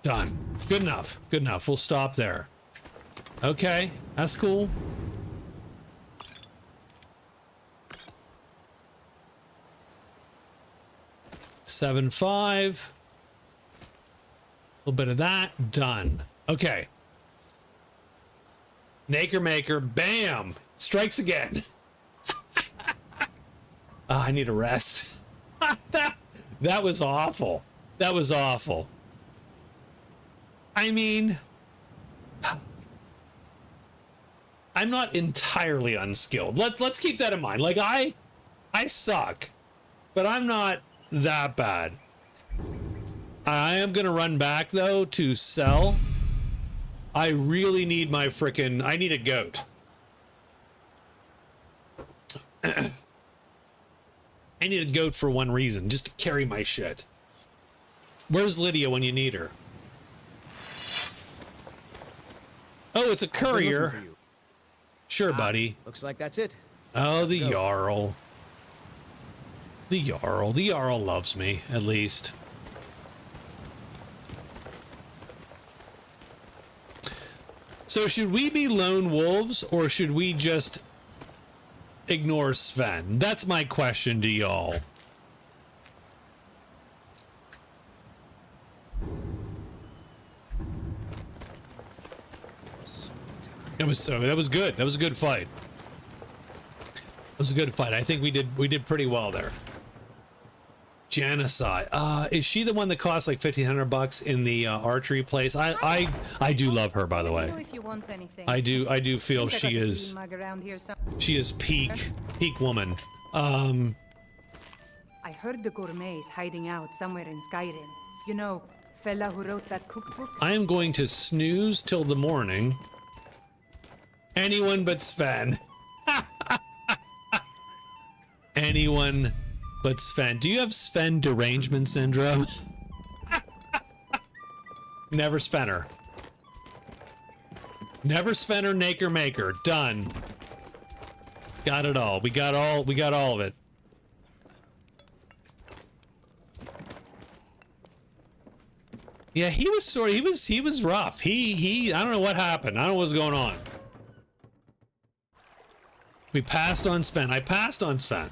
Done. Good enough. Good enough. We'll stop there. Okay, that's cool. $7.5. A little bit of that. Done. Okay. Naker Maker. Bam! Strikes again. Oh, I need a rest. That was awful. That was awful. I mean, I'm not entirely unskilled. Let's keep that in mind. Like, I suck, but I'm not that bad. I am gonna run back though to sell. I really need my frickin', I need a goat. I need a goat for one reason, just to carry my shit. Where's Lydia when you need her? Oh, it's a courier. Sure, buddy. Looks like that's it. Oh, the Jarl. The Jarl. The Jarl loves me, at least. So should we be lone wolves, or should we just ignore Sven? That's my question to y'all. That was good. That was a good fight. It was a good fight. I think we did pretty well there. Genocide. Is she the one that costs like $1,500 in the archery place? I do love her, by the way. If you want anything. I do feel she is peak woman. I heard the gourmet's hiding out somewhere in Skyrim. You know, fella who wrote that cookbook. I am going to snooze till the morning. Anyone but Sven. Anyone but Sven. Do you have Sven derangement syndrome? Never Svenner. Never Svenner, Naker Maker. Done. Got it all. We got all of it. Yeah, he was rough. He I don't know what happened. I don't know what's going on. We passed on Sven. I passed on Sven.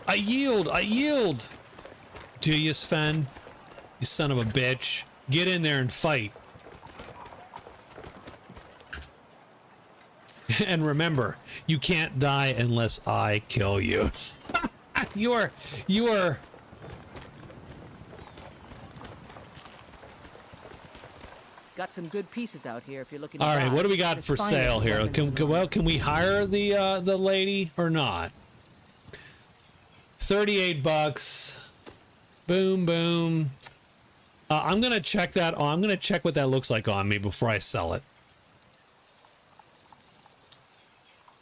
I yield. Do you, Sven? You son of a bitch. Get in there and fight. And remember, you can't die unless I kill you. You are... Got some good pieces out here if you're looking to All right, buy. what do we got for sale here? Can we hire the lady or not? $38. Boom, boom. I'm gonna check that. I'm gonna check what that looks like on me before I sell it.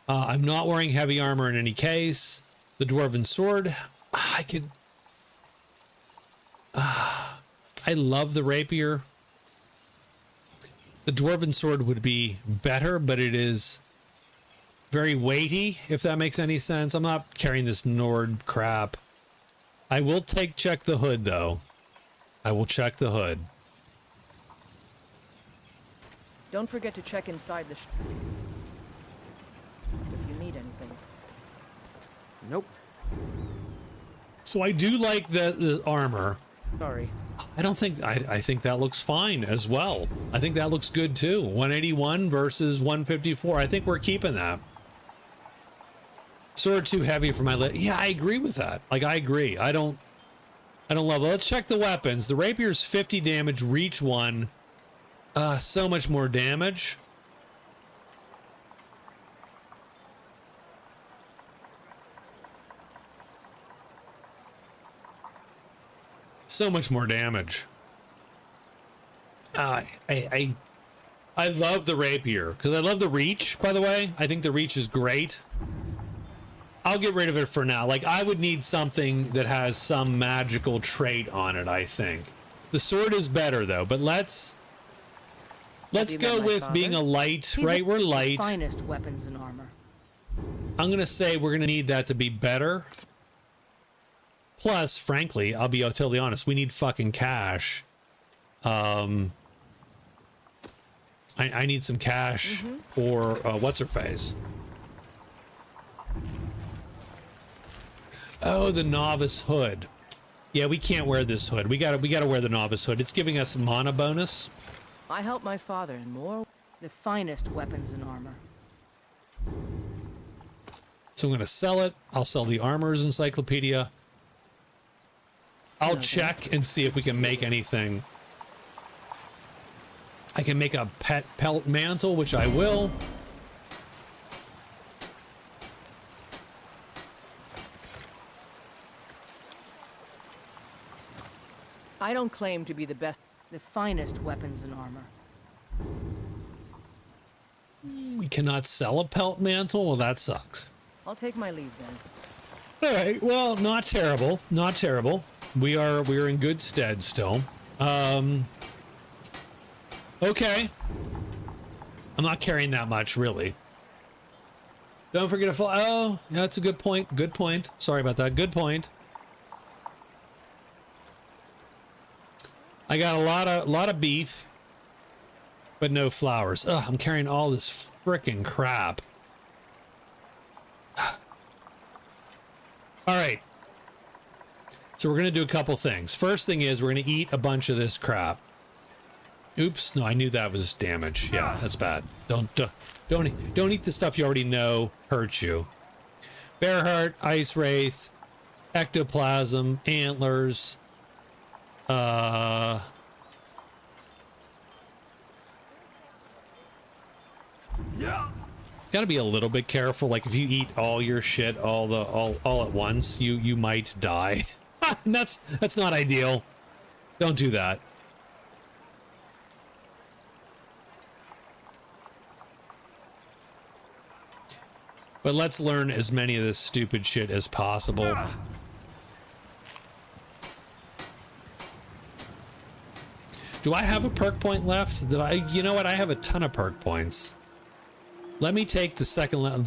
I'm not wearing heavy armor in any case. The dwarven sword, I could. I love the rapier. The dwarven sword would be better, but it is very weighty, if that makes any sense. I'm not carrying this Nord crap. I will check the hood, though. I will check the hood. Don't forget to check inside the if you need anything. Nope. So I do like the armor. Sorry. I don't think I think that looks fine as well. I think that looks good too. 181 versus 154. I think we're keeping that. Sword too heavy for my yeah, I agree with that. Like, I agree. I don't love it. Let's check the weapons. The rapier's 50 damage, reach 1. So much more damage. So much more damage. I love the rapier because I love the reach, by the way. I think the reach is great. I'll get rid of it for now. Like, I would need something that has some magical trait on it, I think. The sword is better though, but let's go with being a light, right? We're light. Finest weapons and armor. I'm going to say we're going to need that to be better. Plus, frankly, I'll be totally honest, we need fucking cash. I need some cash for what's her face? Oh, the novice hood. Yeah, we can't wear this hood. We gotta wear the novice hood. It's giving us mana bonus. I helped my father in more the finest weapons and armor. So I'm gonna sell it. I'll sell the armor's encyclopedia. I'll check and see if we can make anything. I can make a pelt mantle, which I will. I don't claim to be the best, the finest weapons and armor. We cannot sell a pelt mantle? Well, that sucks. I'll take my leave then. All right, well, not terrible. Not terrible. We are in good stead still. Okay. I'm not carrying that much, really. Don't forget to fly. Oh, that's a good point. Good point. Sorry about that. Good point. I got a lot of beef, but no flowers. Ugh, I'm carrying all this frickin' crap. All right. So we're going to do a couple things. First thing is we're going to eat a bunch of this crap. Oops. No, I knew that was damage. Yeah, that's bad. Don't eat the stuff you already know hurts you. Bear heart, ice wraith, ectoplasm, antlers. Yeah. Gotta be a little bit careful. Like, if you eat all your shit all at once, you might die. And that's not ideal. Don't do that. But let's learn as many of this stupid shit as possible. Do I have a perk point left? You know what? I have a ton of perk points. Let me take the second level.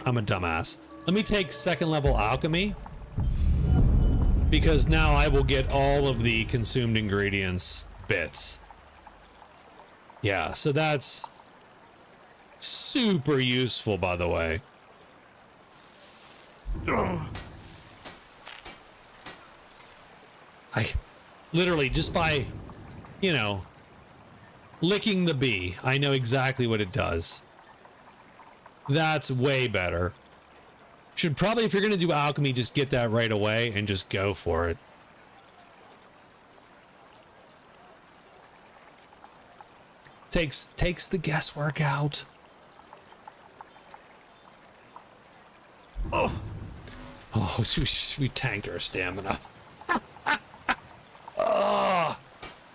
I'm a dumbass. Let me take second level alchemy. Because now I will get all of the consumed ingredients bits. Yeah, so that's super useful, by the way. I literally, just by, you know, licking the bee, I know exactly what it does. That's way better. Should probably, if you're going to do alchemy, just get that right away and just go for it. Takes the guesswork out. Oh, we tanked our stamina. Oh,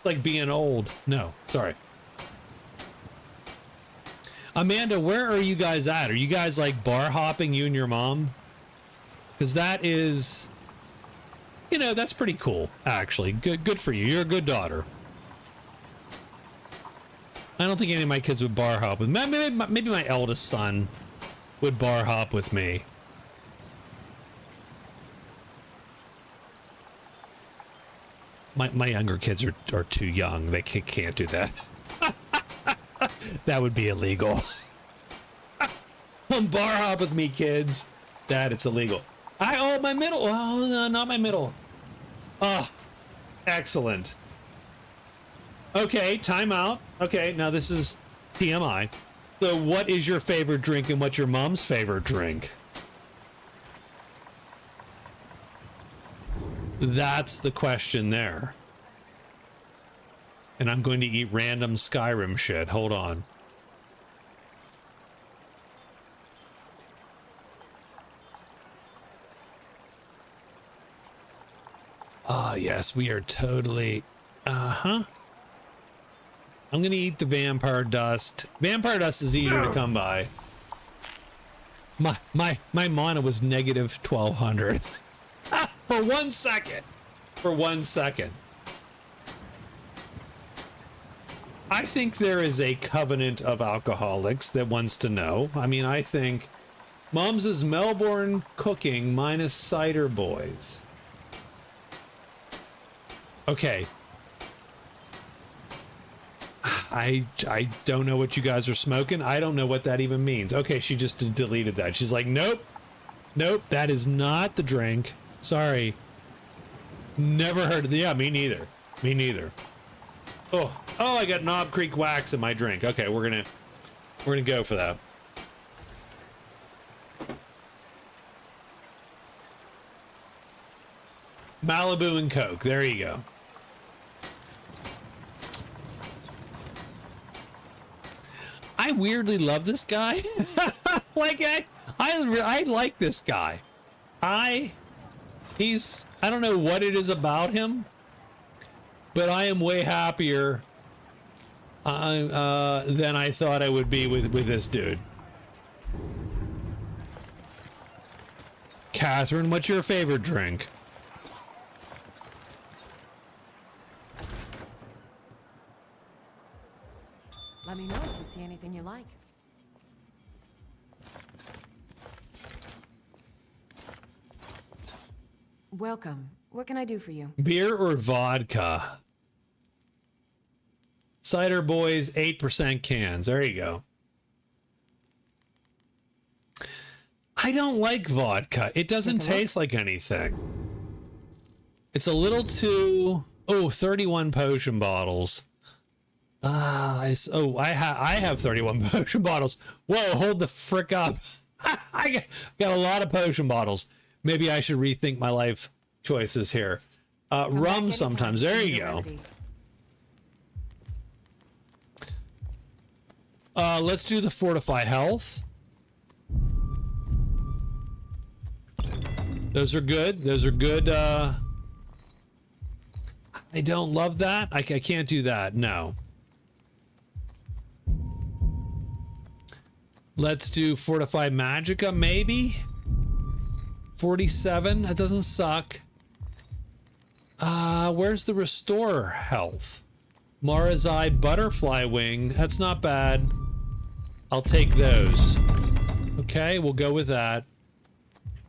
like being old. No, sorry. Amanda, where are you guys at? Are you guys like bar hopping, you and your mom? Because that is, you know, that's pretty cool, actually. Good for you. You're a good daughter. I don't think any of my kids would bar hop with me. Maybe my eldest son would bar hop with me. My younger kids are too young. They can't do that. That would be illegal. Come bar hop with me, kids. Dad, it's illegal. My middle. Oh, no, not my middle. Oh, excellent. Okay, time out. Okay, now this is TMI. So what is your favorite drink and what's your mom's favorite drink? That's the question there. And I'm going to eat random Skyrim shit. Hold on. Oh, yes, we are totally... Uh-huh. I'm going to eat the vampire dust. Vampire dust is easier to come by. My mana was negative 1200. For 1 second. For 1 second. I think there is a covenant of alcoholics that wants to know. I mean, I think Mom's is Melbourne cooking minus cider boys. Okay. I don't know what you guys are smoking. I don't know what that even means. Okay, she just deleted that. She's like, nope. Nope, that is not the drink. Sorry. Never heard of the... Yeah, me neither. Me neither. Oh, I got Knob Creek wax in my drink. Okay, we're gonna go for that. Malibu and Coke. There you go. I weirdly love this guy. Like I like this guy. I don't know what it is about him, but I am way happier than I thought I would be with this dude. Catherine, what's your favorite drink? Let me know if you see anything you like. Welcome. What can I do for you? Beer or vodka? Cider Boys 8% cans. There you go. I don't like vodka. It doesn't taste like anything. It's a little too... Oh, 31 potion bottles. I have 31 potion bottles. Whoa, hold the frick up. I got a lot of potion bottles. Maybe I should rethink my life choices here. Rum sometimes. There you go. Let's do the Fortify Health. Those are good. Those are good. I don't love that. I can't do that. No. Let's do Fortify Magicka, maybe? 47? That doesn't suck. Where's the Restore Health? Mara's Eye Butterfly Wing. That's not bad. I'll take those. Okay, we'll go with that.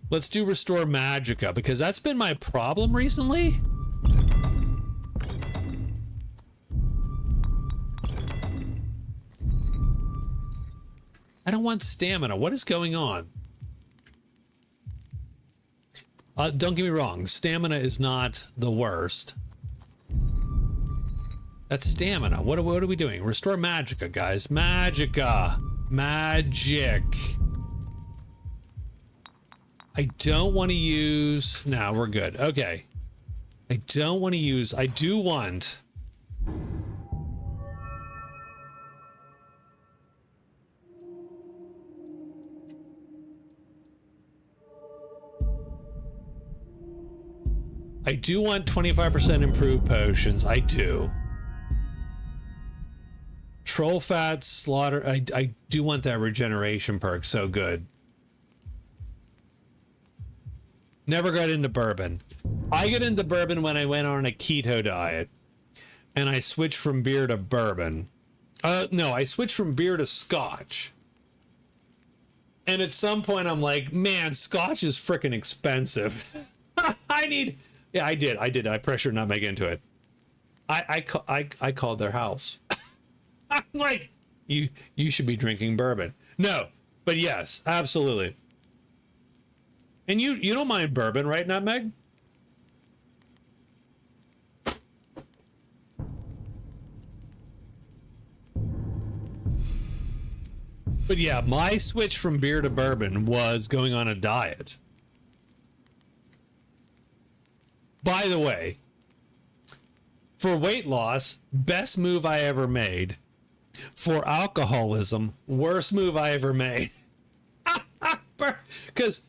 Let's do Restore Magicka, because that's been my problem recently. I don't want stamina. What is going on? Don't get me wrong. Stamina is not the worst. That's stamina. What are we doing? Restore Magicka, guys. Magicka. Magic. I don't want to use... No, we're good. Okay. I don't want to use... I do want... I do want 25% improved potions. I do. Troll fat slaughter. I do want that regeneration perk. So good. Never got into bourbon. I got into bourbon when I went on a keto diet. And I switched from beer to bourbon. No, I switched from beer to scotch. And at some point I'm like, man, scotch is freaking expensive. Yeah, I did. I pressured not make into it. I called their house. I'm like, you should be drinking bourbon. No, but yes, absolutely. And you don't mind bourbon, right, Nutmeg? But yeah, my switch from beer to bourbon was going on a diet. By the way, for weight loss, best move I ever made. For alcoholism, worst move I ever made. Because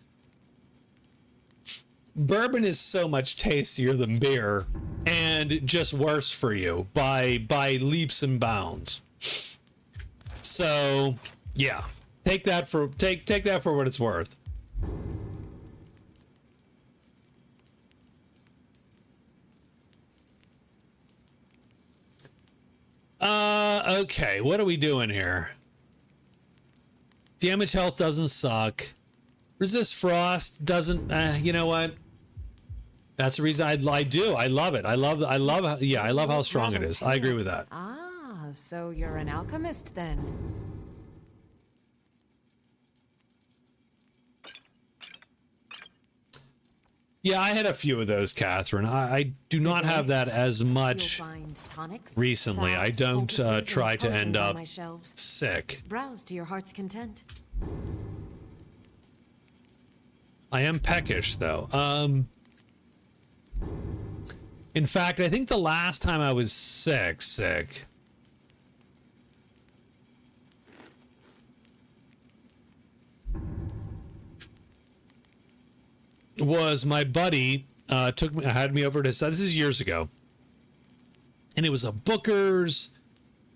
bourbon is so much tastier than beer and just worse for you by leaps and bounds. So, yeah, take that for what it's worth. Okay, what are we doing here? Damage health doesn't suck. Resist frost doesn't, you know what? That's the reason I do. I love it. I love how strong it is. I agree with that. Ah, so you're an alchemist then. Yeah, I had a few of those, Catherine. I do not have that as much recently. I don't try to end up sick. Browse to your heart's content. I am peckish, though. In fact, I think the last time I was sick was my buddy had me over to this is years ago, and it was a Booker's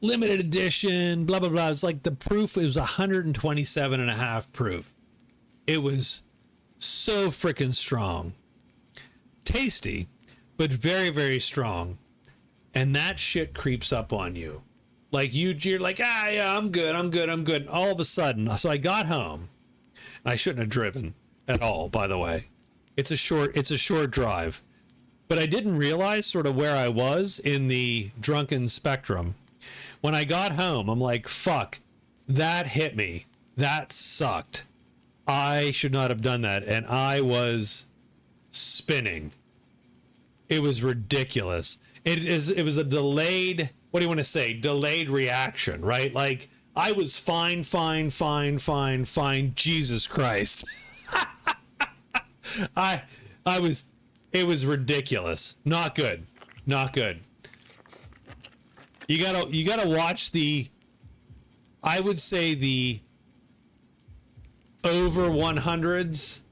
limited edition, blah blah blah. It was like the proof. It was 127.5 proof. It was so freaking strong, tasty, but very very strong, and that shit creeps up on you. Like you're like, yeah, I'm good. And all of a sudden, so I got home, and I shouldn't have driven at all, by the way. It's a short drive, but I didn't realize sort of where I was in the drunken spectrum. When I got home, I'm like, fuck, that hit me. That sucked. I should not have done that. And I was spinning. It was ridiculous. It was a delayed, what do you want to say? Delayed reaction, right? Like I was fine. Jesus Christ. It was ridiculous. Not good. You gotta watch I would say the over 100s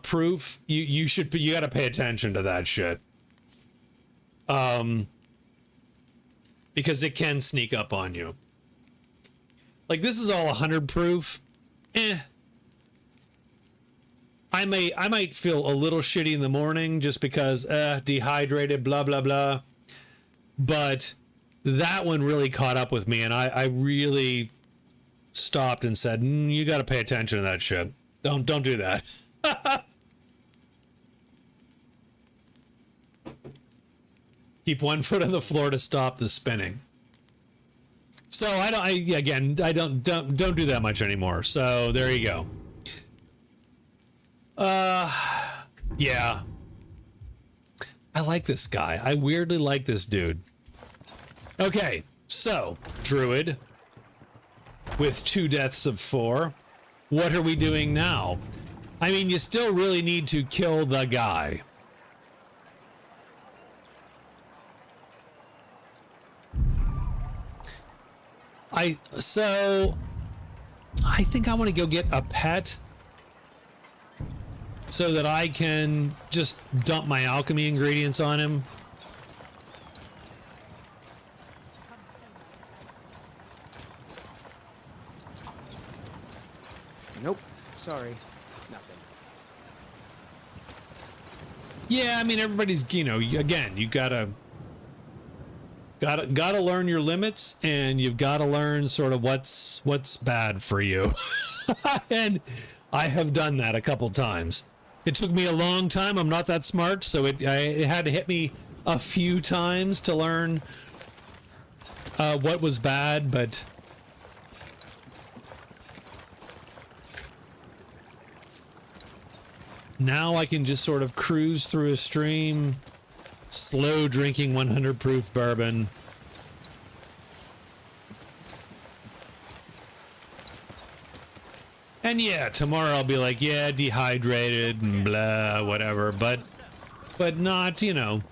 proof. You gotta pay attention to that shit. Because it can sneak up on you. Like this is all 100 proof. I might feel a little shitty in the morning just because dehydrated, blah blah blah. But that one really caught up with me, and I really stopped and said, "You got to pay attention to that shit. Don't do that." Keep one foot on the floor to stop the spinning. So I don't do that much anymore. So there you go. Yeah. I like this guy. I weirdly like this dude. Okay, so, Druid, with 2 deaths of 4, what are we doing now? I mean, you still really need to kill the guy. I think I want to go get a pet so that I can just dump my alchemy ingredients on him. Nope. Sorry. Nothing. Yeah, I mean, everybody's, you know, again, you gotta learn your limits, and you've got to learn sort of what's bad for you. And I have done that a couple times. It took me a long time. I'm not that smart, so it had to hit me a few times to learn what was bad, but now I can just sort of cruise through a stream, slow drinking 100 proof bourbon. And yeah, tomorrow I'll be like, yeah, dehydrated and blah, whatever, but not, you know,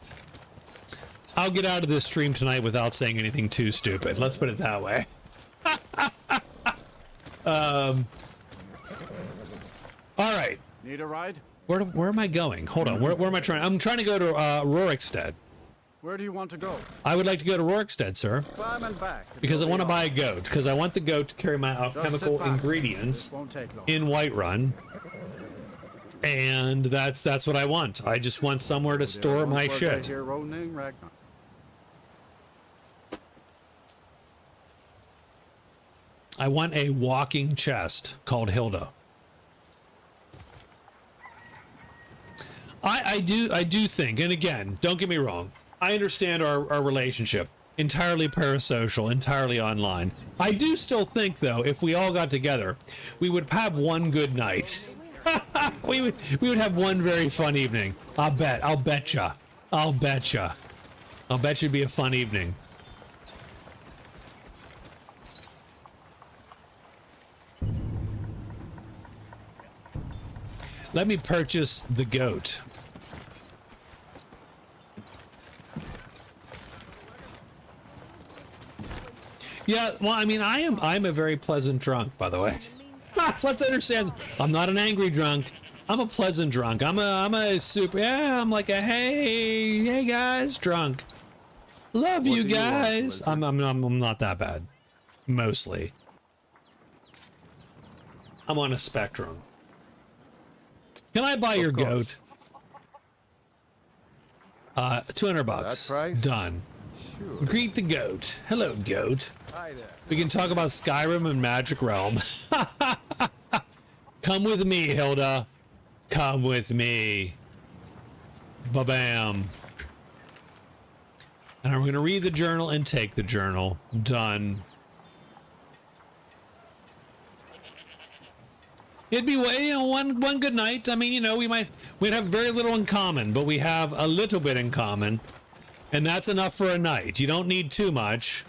I'll get out of this stream tonight without saying anything too stupid. Let's put it that way. All right. Need a ride? Where am I going? Hold on. Where am I trying? I'm trying to go to Rorikstead. Where do you want to go? I would like to go to Rorikstead, sir. Climb and back. Because I want to buy a goat. Because I want the goat to carry my alchemical ingredients in Whiterun. And that's what I want. I just want somewhere to store my shit. I want a walking chest called Hilda. I do think, and again, don't get me wrong, I understand our relationship. Entirely parasocial, entirely online. I do still think, though, if we all got together, we would have one good night. we would have one very fun evening. I'll betcha. It'd be a fun evening. Let me purchase the goat. Yeah, well, I mean, I'm a very pleasant drunk, by the way. Let's understand, I'm not an angry drunk. I'm a pleasant drunk. I'm a super, yeah, I'm like a hey guys drunk. Love you guys. I'm not that bad. Mostly. I'm on a spectrum. Can I buy your goat? $200. Done. Sure. Greet the goat. Hello, goat. Hi there. We can talk about Skyrim and Magic Realm. Come with me, Hilda. Come with me. Ba-bam. And I'm going to read the journal and take the journal. Done. It'd be, you know, one good night. I mean, you know, we'd have very little in common, but we have a little bit in common, and that's enough for a night. You don't need too much.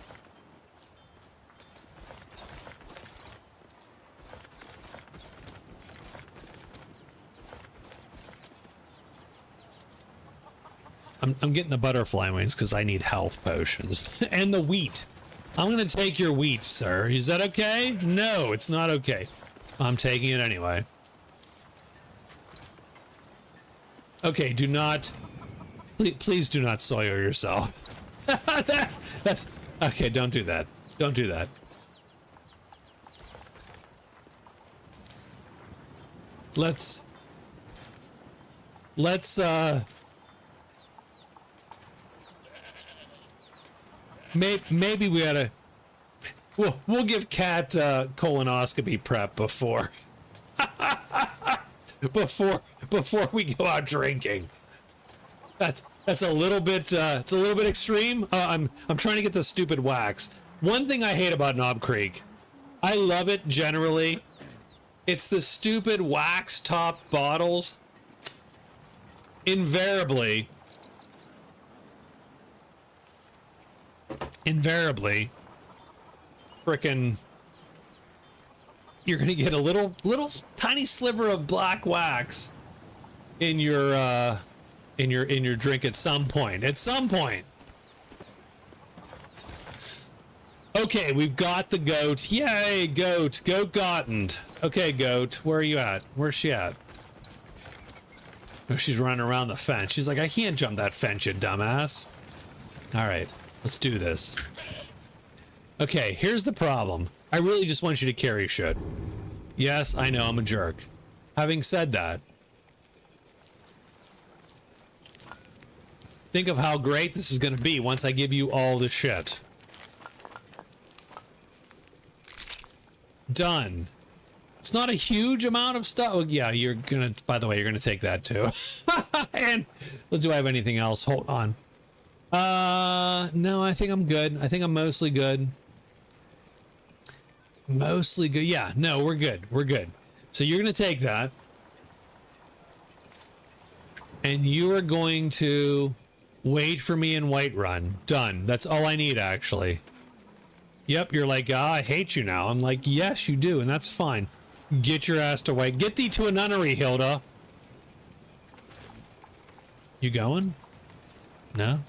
I'm getting the butterfly wings because I need health potions. And the wheat. I'm going to take your wheat, sir. Is that okay? No, it's not okay. I'm taking it anyway. Okay, do not... Please do not soil yourself. That's... Okay, don't do that. Don't do that. Let's maybe we oughta... We'll give Kat colonoscopy prep before we go out drinking. That's a little bit it's a little bit extreme. I'm trying to get the stupid wax. One thing I hate about Knob Creek, I love it generally. It's the stupid wax top bottles. Invariably, frickin', you're gonna get a little tiny sliver of black wax in your drink at some point. Okay, we've got the goat. Yay, goat gotten. Okay, goat, where are you at? Where's she at? Oh, she's running around the fence. She's like, I can't jump that fence, you dumbass. All right, let's do this. Okay, here's the problem. I really just want you to carry shit. Yes, I know I'm a jerk. Having said that, think of how great this is going to be once I give you all the shit. Done. It's not a huge amount of stuff. Oh, yeah, you're gonna, by the way, you're gonna take that too. And do I have anything else? Hold on. No, I think I'm good. I think I'm mostly good. Mostly good. Yeah, no, we're good. We're good. So you're gonna take that. And you are going to wait for me in Whiterun. Done. That's all I need, actually. Yep, you're like, I hate you now. I'm like, yes, you do, and that's fine. Get your ass to White. Get thee to a nunnery, Hilda. You going? No?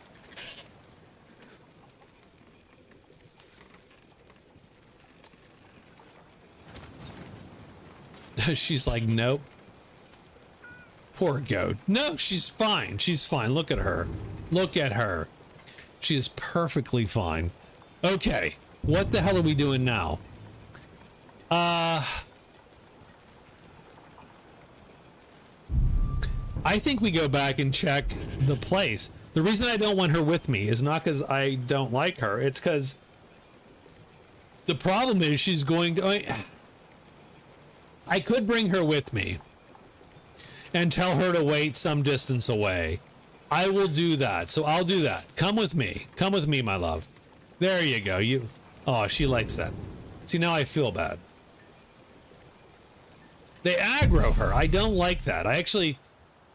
She's like, nope. Poor goat. No, she's fine. She's fine. Look at her. Look at her. She is perfectly fine. Okay. What the hell are we doing now? I think we go back and check the place. The reason I don't want her with me is not because I don't like her. It's because the problem is she's going to... I could bring her with me and tell her to wait some distance away. I will do that. So I'll do that. Come with me. Come with me, my love. There you go. You... Oh, she likes that. See, now I feel bad. They aggro her. I don't like that. I actually...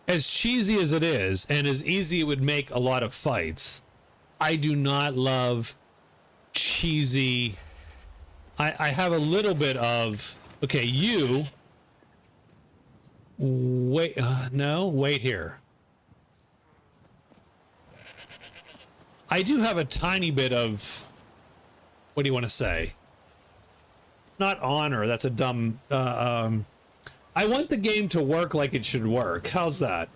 As cheesy as it is, and as easy it would make a lot of fights, I do not love cheesy... I have a little bit of... Okay, you... Wait, no, wait here. I do have a tiny bit of... What do you want to say? Not honor, that's a dumb... I want the game to work like it should work. How's that?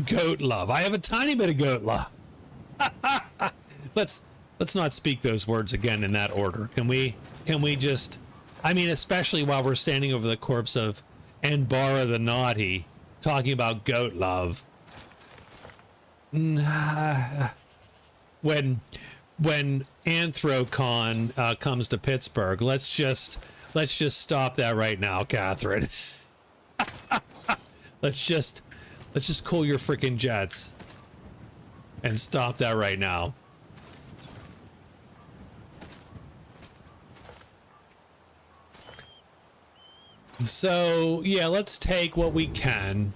Goat love. I have a tiny bit of goat love. Let's not speak those words again in that order. Can we just... I mean, especially while we're standing over the corpse of Anbara the Naughty, talking about goat love. When Anthrocon comes to Pittsburgh, let's just stop that right now, Catherine. let's just cool your freaking jets and stop that right now. So yeah, let's take what we can.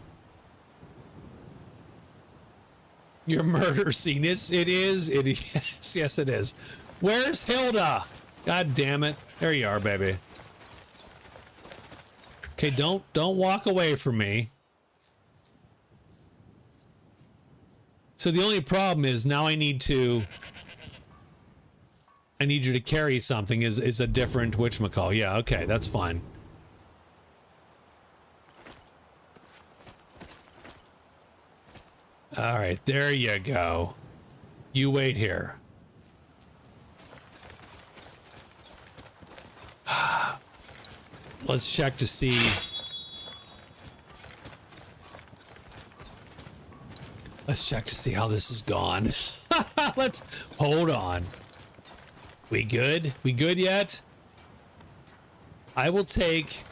Your murder scene. It is. Yes, it is. Where's Hilda? God damn it. There you are, baby. Okay, don't walk away from me. So the only problem is now I need you to carry something is a different whatchamacall. Yeah, okay, that's fine. All right, there you go. You wait here. Let's check to see. Let's check to see how this is gone. Let's hold on. We good? We good yet? I will take...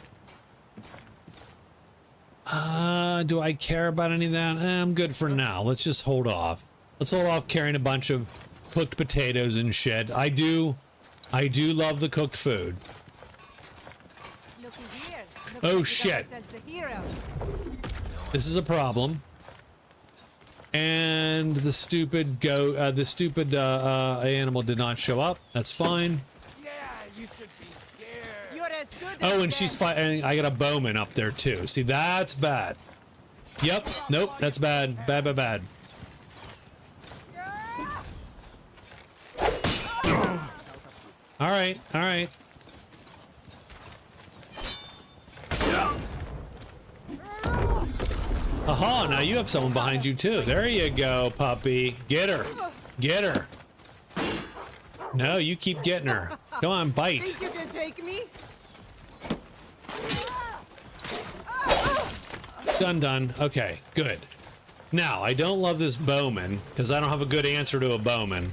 do I care about any of that? I'm good for now. Let's just hold off. Let's hold off carrying a bunch of cooked potatoes and shit. I do love the cooked food. Oh shit. This is a problem. And the stupid goat, the stupid animal did not show up. That's fine. Yeah, you should be scared. You're as good Oh, as and she's fighting. I got a bowman up there too. See, that's bad. Yep. Nope. That's bad. Bad, bad, bad. All right. All right. Aha, now you have someone behind you too. There you go, puppy. Get her. Get her. No, you keep getting her. Go on, bite. Think you can take me? Done. Okay, good. Now, I don't love this bowman, because I don't have a good answer to a bowman.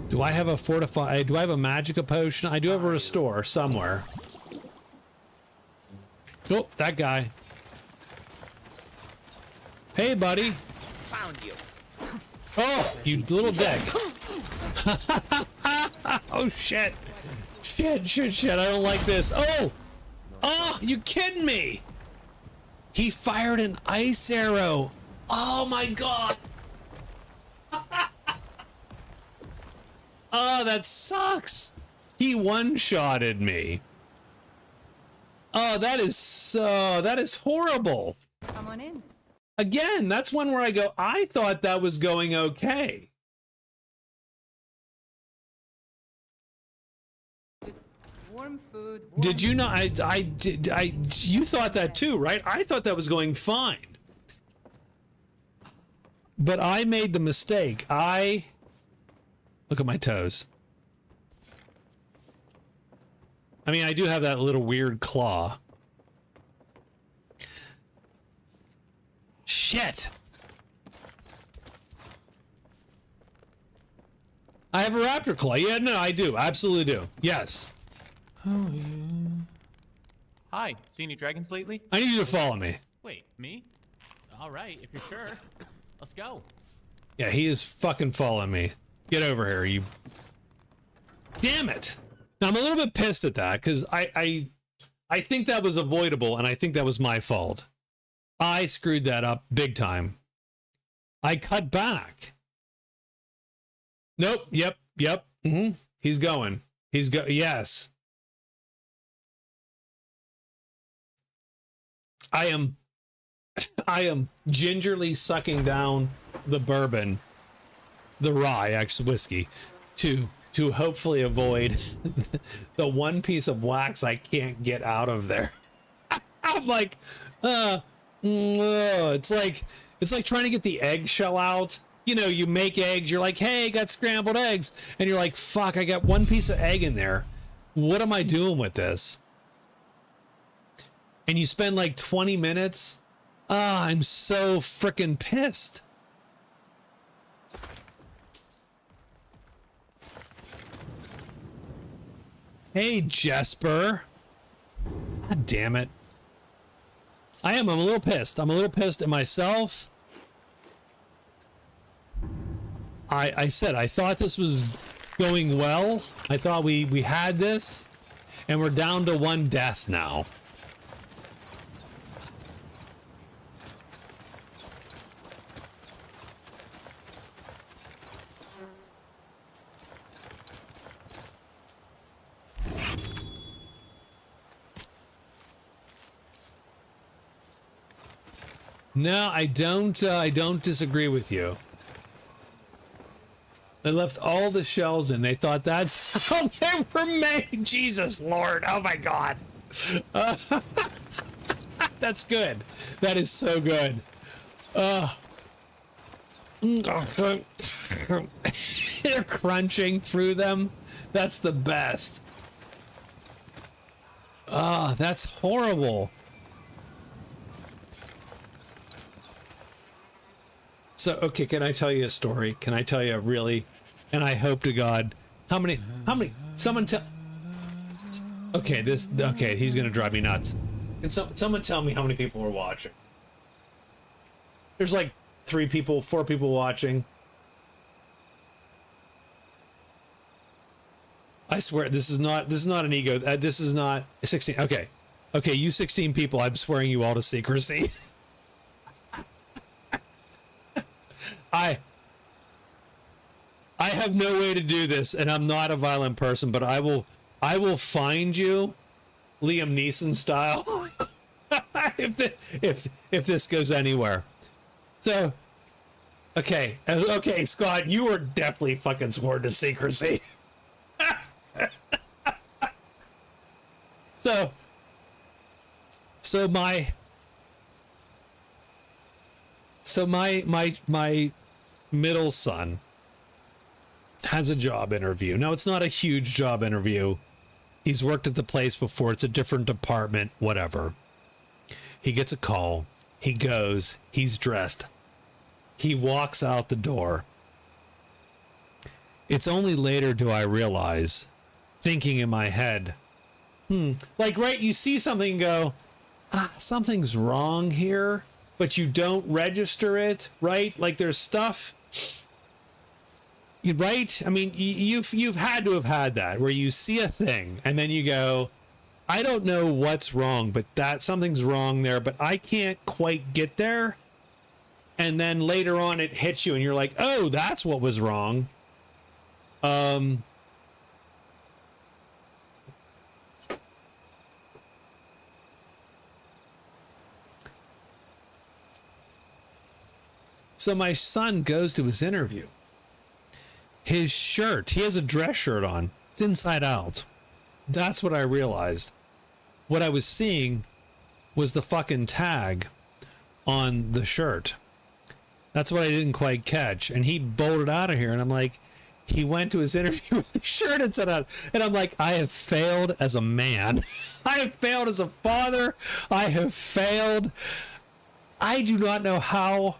Do I have a fortify? Do I have a magica potion? I do have a restore somewhere. Oh, that guy. Hey, buddy. Found you. Oh, you little dick. Oh, shit. Shit. I don't like this. Oh, you kidding me? He fired an ice arrow. Oh, my God. Oh, that sucks. He one-shotted me. Oh, that is horrible. Come on in. Again, that's one where I go, I thought that was going okay. Warm food. Did you not? You thought that too, right? I thought that was going fine. But I made the mistake. Look at my toes. I mean, I do have that little weird claw. Shit. I have a raptor claw. Yeah, no, I do. Absolutely do. Yes. Oh, yeah. Hi, seen any dragons lately? I need you to follow me. Wait, me? All right, if you're sure. Let's go. Yeah, he is fucking following me. Get over here, you. Damn it. Now, I'm a little bit pissed at that because I think that was avoidable and I think that was my fault. I screwed that up big time. I cut back. Nope. Yep. He's going. Yes. I am gingerly sucking down the bourbon, the rye, actually whiskey, to hopefully avoid the one piece of wax I can't get out of there. I'm like, it's like trying to get the eggshell out. You know, you make eggs, you're like, hey, I got scrambled eggs. And you're like, fuck, I got one piece of egg in there. What am I doing with this? And you spend like 20 minutes. I'm so freaking pissed. Hey, Jesper. God damn it. I'm a little pissed. I'm a little pissed at myself. I said, I thought this was going well. I thought we had this, and we're down to one death now. No, I don't disagree with you. They left all the shells in. They thought that's how they were made. Jesus Lord. Oh my God. That's good. That is so good. They're crunching through them. That's the best. That's horrible. So, okay, can I tell you a story? Can I tell you a really, and I hope to God, how many, someone tell, okay, he's gonna drive me nuts. Can someone tell me how many people are watching? There's like 4 people watching. I swear, this is not an ego. This is not 16. Okay, you 16 people, I'm swearing you all to secrecy. I have no way to do this, and I'm not a violent person, but I will find you, Liam Neeson style, if this goes anywhere. So, okay, Scott, you were definitely fucking sworn to secrecy. So, So my middle son has a job interview. Now, it's not a huge job interview. He's worked at the place before. It's a different department, whatever. He gets a call. He goes. He's dressed. He walks out the door. It's only later do I realize, thinking in my head, like, right, you see something and go, something's wrong here, but you don't register it, right? Like, there's stuff, right? I mean, you've had to have had that, where you see a thing and then you go, I don't know what's wrong, but something's wrong there, but I can't quite get there. And then later on it hits you and you're like, oh, that's what was wrong. So my son goes to his interview. His shirt, he has a dress shirt on. It's inside out. That's what I realized. What I was seeing was the fucking tag on the shirt. That's what I didn't quite catch. And he bolted out of here. And I'm like, he went to his interview with the shirt inside out. And I'm like, I have failed as a man. I have failed as a father. I have failed. I do not know how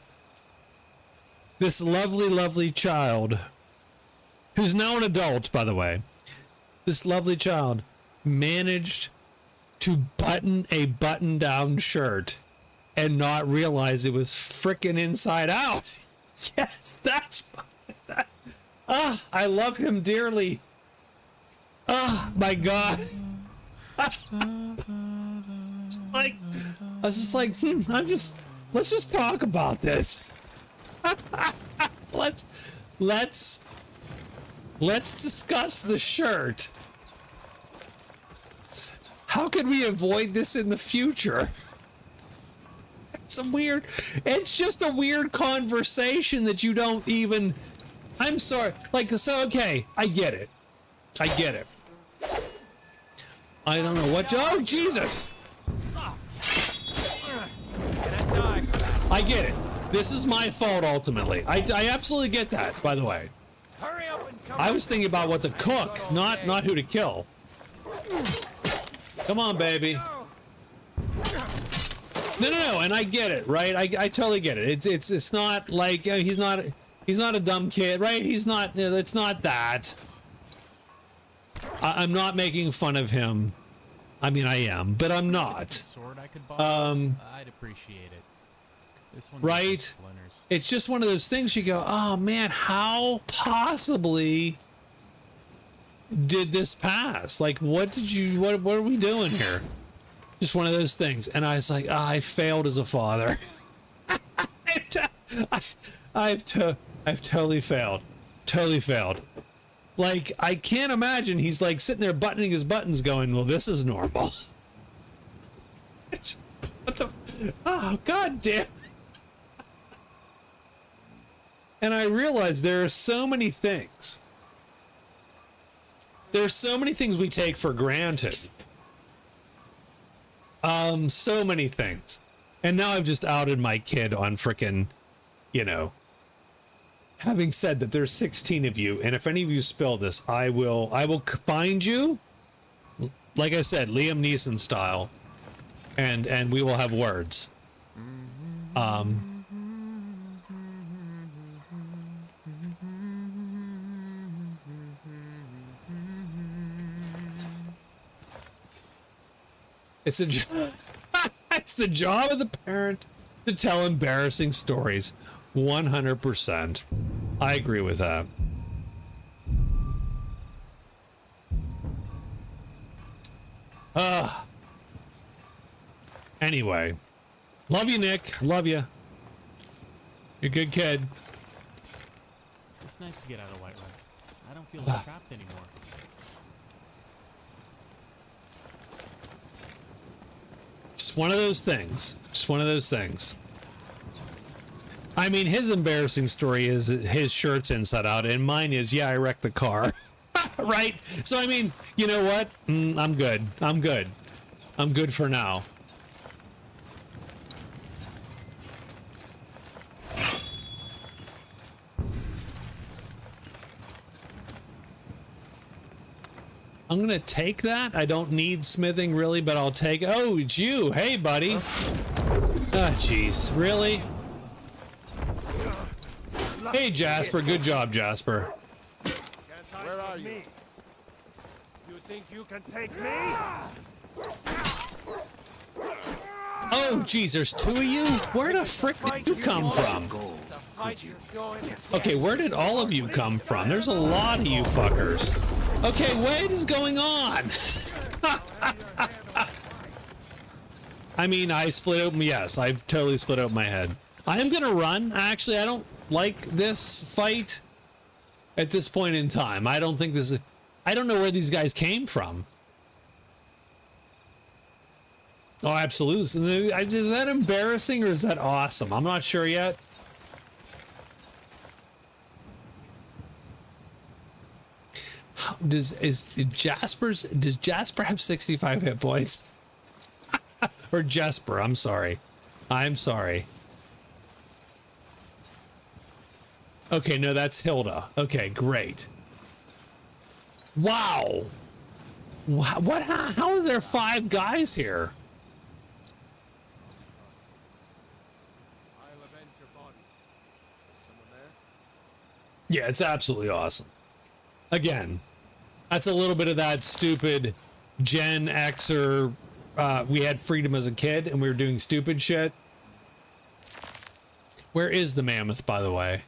this lovely, lovely child, who's now an adult, by the way, this lovely child managed to button a button-down shirt and not realize it was frickin' inside out. Yes, that's... I love him dearly. My God. Like, I was just like, let's just talk about this. Let's discuss the shirt. How can we avoid this in the future? It's just a weird conversation that you don't even, I'm sorry. Like, so, okay, I get it. I don't know what, oh, Jesus. I get it. This is my fault, ultimately. I absolutely get that, by the way. Hurry up and come. I was thinking about what to cook, not who to kill. Come on, baby. No, and I get it, right? I totally get it. It's not like he's not a dumb kid, right? He's not. It's not that. I'm not making fun of him. I mean, I am, but I'm not. I'd appreciate it. This one, right? It's just one of those things you go, oh man, how possibly did this pass? Like, what are we doing here? Just one of those things. And I was like, I failed as a father. I've totally failed. Totally failed. Like, I can't imagine he's like sitting there buttoning his buttons going, well, this is normal. What the? Oh, God damn. And I realized there are so many things. There's so many things we take for granted. So many things. And now I've just outed my kid on frickin', having said that there's 16 of you, and if any of you spill this, I will find you, like I said, Liam Neeson style, and we will have words. It's the job of the parent to tell embarrassing stories. 100%. I agree with that. Anyway. Love you, Nick. Love you. You're a good kid. It's nice to get out of Whiterun. I don't feel trapped anymore. Just one of those things. Just one of those things. I mean, his embarrassing story is his shirt's inside out, and mine is, yeah, I wrecked the car. Right? So, I mean, you know what? I'm good. I'm good. I'm good for now. I'm gonna take that. I don't need smithing really, but I'll take it. Oh, it's you. Hey, buddy. Ah, jeez. Really? Hey, Jasper. Good job, Jasper. Where are you? You think you can take me? Oh, geez, there's two of you? Where the frick did you come from? Okay, where did all of you come from? There's a lot of you fuckers. Okay, what is going on? I mean, I split open, yes, I've totally split open my head. I am gonna run. Actually, I don't like this fight at this point in time. I don't think this is, I don't know where these guys came from. Oh, absolutely. Is that embarrassing or is that awesome? I'm not sure yet. Does Jasper have 65 hit points? Or Jesper, I'm sorry. I'm sorry. Okay, no, that's Hilda. Okay, great. Wow. What? How are there 5 guys here? Yeah, it's absolutely awesome. Again, that's a little bit of that stupid Gen Xer. We had freedom as a kid and we were doing stupid shit. Where is the mammoth, by the way?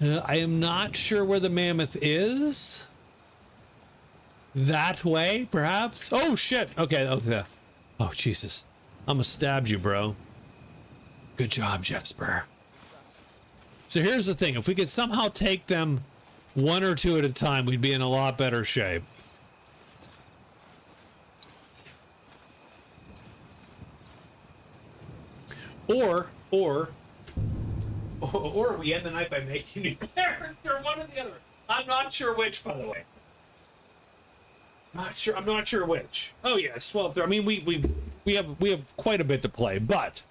I am not sure where the mammoth is. That way, perhaps? Oh, shit. Okay, okay. Oh, Jesus. I'm gonna stab you, bro. Good job, Jesper. So here's the thing. If we could somehow take them 1 or 2 at a time, we'd be in a lot better shape. Or we end the night by making a new character, one or the other. I'm not sure which, by the way. I'm not sure which. Oh yeah, it's 12. I mean, we have quite a bit to play, but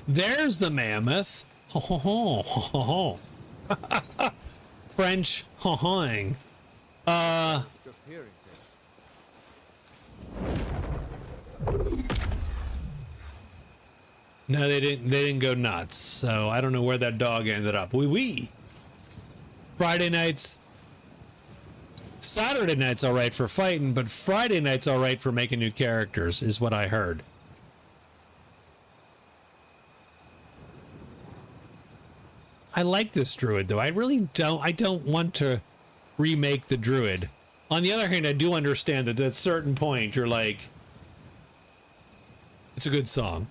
there's the mammoth. Ho ho ho ho ho. French ho-hoing. Just hearing things. No, they didn't go nuts. So I don't know where that dog ended up. Wee. Friday nights. Saturday night's all right for fighting, but Friday night's all right for making new characters, is what I heard. I like this druid, though. I don't want to remake the druid. On the other hand, I do understand that at a certain point, you're like, it's a good song.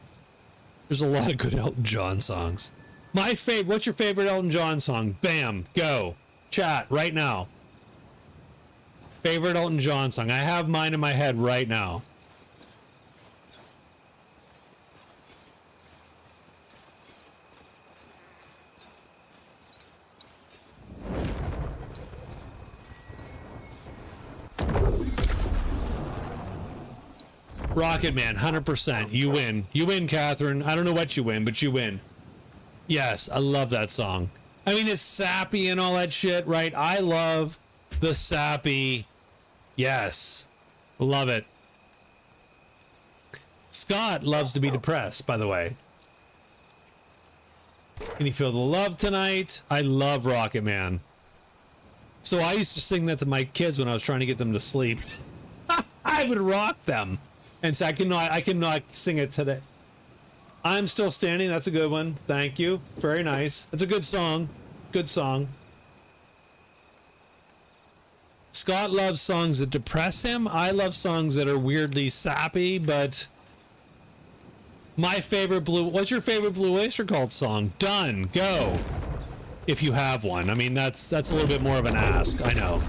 There's a lot of good Elton John songs. What's your favorite Elton John song? Bam, go. Chat, right now. Favorite Elton John song. I have mine in my head right now. Rocket Man, 100%. You win. You win, Catherine. I don't know what you win, but you win. Yes, I love that song. I mean, it's sappy and all that shit, right? I love the sappy. Yes. Love it. Scott loves to be depressed, by the way. Can you feel the love tonight? I love Rocket Man. So I used to sing that to my kids when I was trying to get them to sleep. I would rock them. And so I cannot sing it today. I'm Still Standing. That's a good one. Thank you. Very nice. It's a good song. Good song. Scott loves songs that depress him. I love songs that are weirdly sappy, but my favorite what's your favorite Blue Oyster Cult song? Done. Go. If you have one. I mean, that's a little bit more of an ask. I know.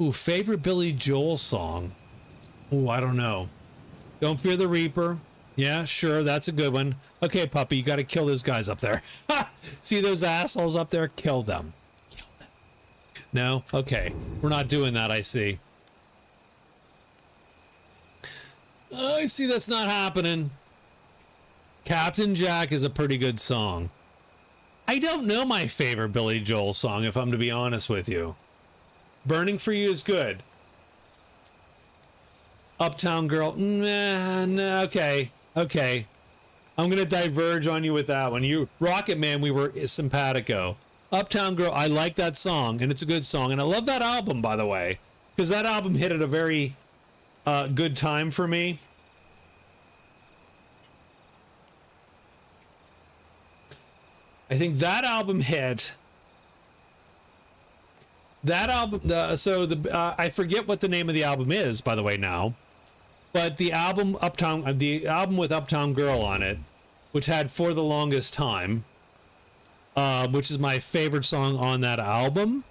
Ooh, favorite Billy Joel song. Ooh, I don't know. Don't Fear the Reaper. Yeah, sure, that's a good one. Okay, puppy, you gotta kill those guys up there. See those assholes up there? Kill them. Kill them. No? Okay. We're not doing that, I see. I see that's not happening. Captain Jack is a pretty good song. I don't know my favorite Billy Joel song, if I'm to be honest with you. Burning for You is good. Uptown Girl, nah, okay. I'm gonna diverge on you with that one. You, Rocket Man, we were simpatico. Uptown Girl, I like that song, and it's a good song, and I love that album, by the way, because that album hit at a very good time for me. I think that album hit. That album, I forget what the name of the album is, by the way, now. But the album with Uptown Girl on it, which had For the Longest Time, which is my favorite song on that album.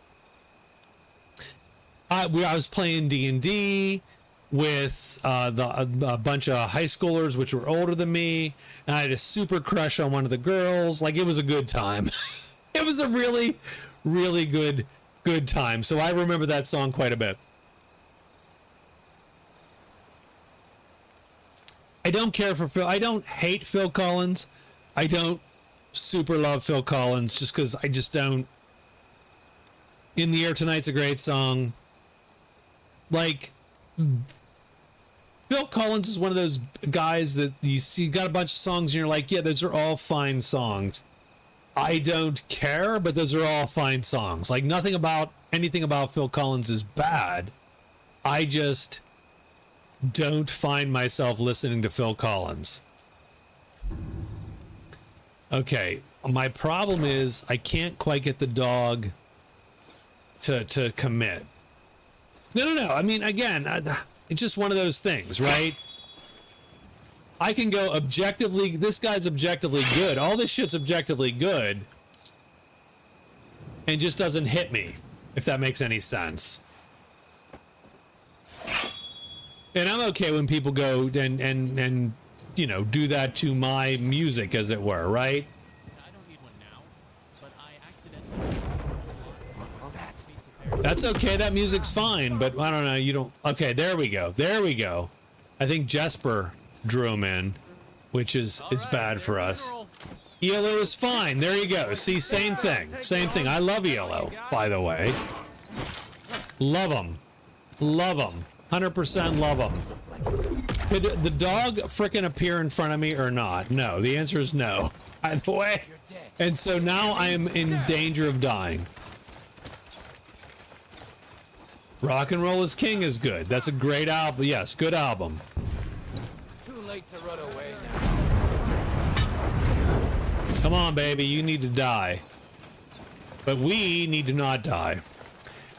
I was playing D&D with a bunch of high schoolers, which were older than me, and I had a super crush on one of the girls. Like, it was a good time. It was a really, really good time. So I remember that song quite a bit. I don't care for Phil. I don't hate Phil Collins. I don't super love Phil Collins just because I just don't. In the Air Tonight's a great song. Like, Phil Collins is one of those guys that you see got a bunch of songs and you're like, yeah, those are all fine songs. I don't care, but those are all fine songs. Like, anything about Phil Collins is bad. I just don't find myself listening to Phil Collins. Okay, my problem is I can't quite get the dog to commit. No. I mean, again, it's just one of those things, right? I can go objectively, this guy's objectively good. All this shit's objectively good. And just doesn't hit me, if that makes any sense. And I'm okay when people go and you know, do that to my music, as it were, right? That's okay, that music's fine, but I don't know, you don't... Okay, there we go. I think Jesper drew him in, which is bad for us. ELO is fine, there you go. See, same thing. I love ELO, by the way. Love him. 100% love him. Could the dog frickin' appear in front of me or not? No, the answer is no. By the way. And so now I am in danger of dying. Rock and Roll is King is good. That's a great album. Yes, good album. Too late to run away. Come on, baby, you need to die. But we need to not die.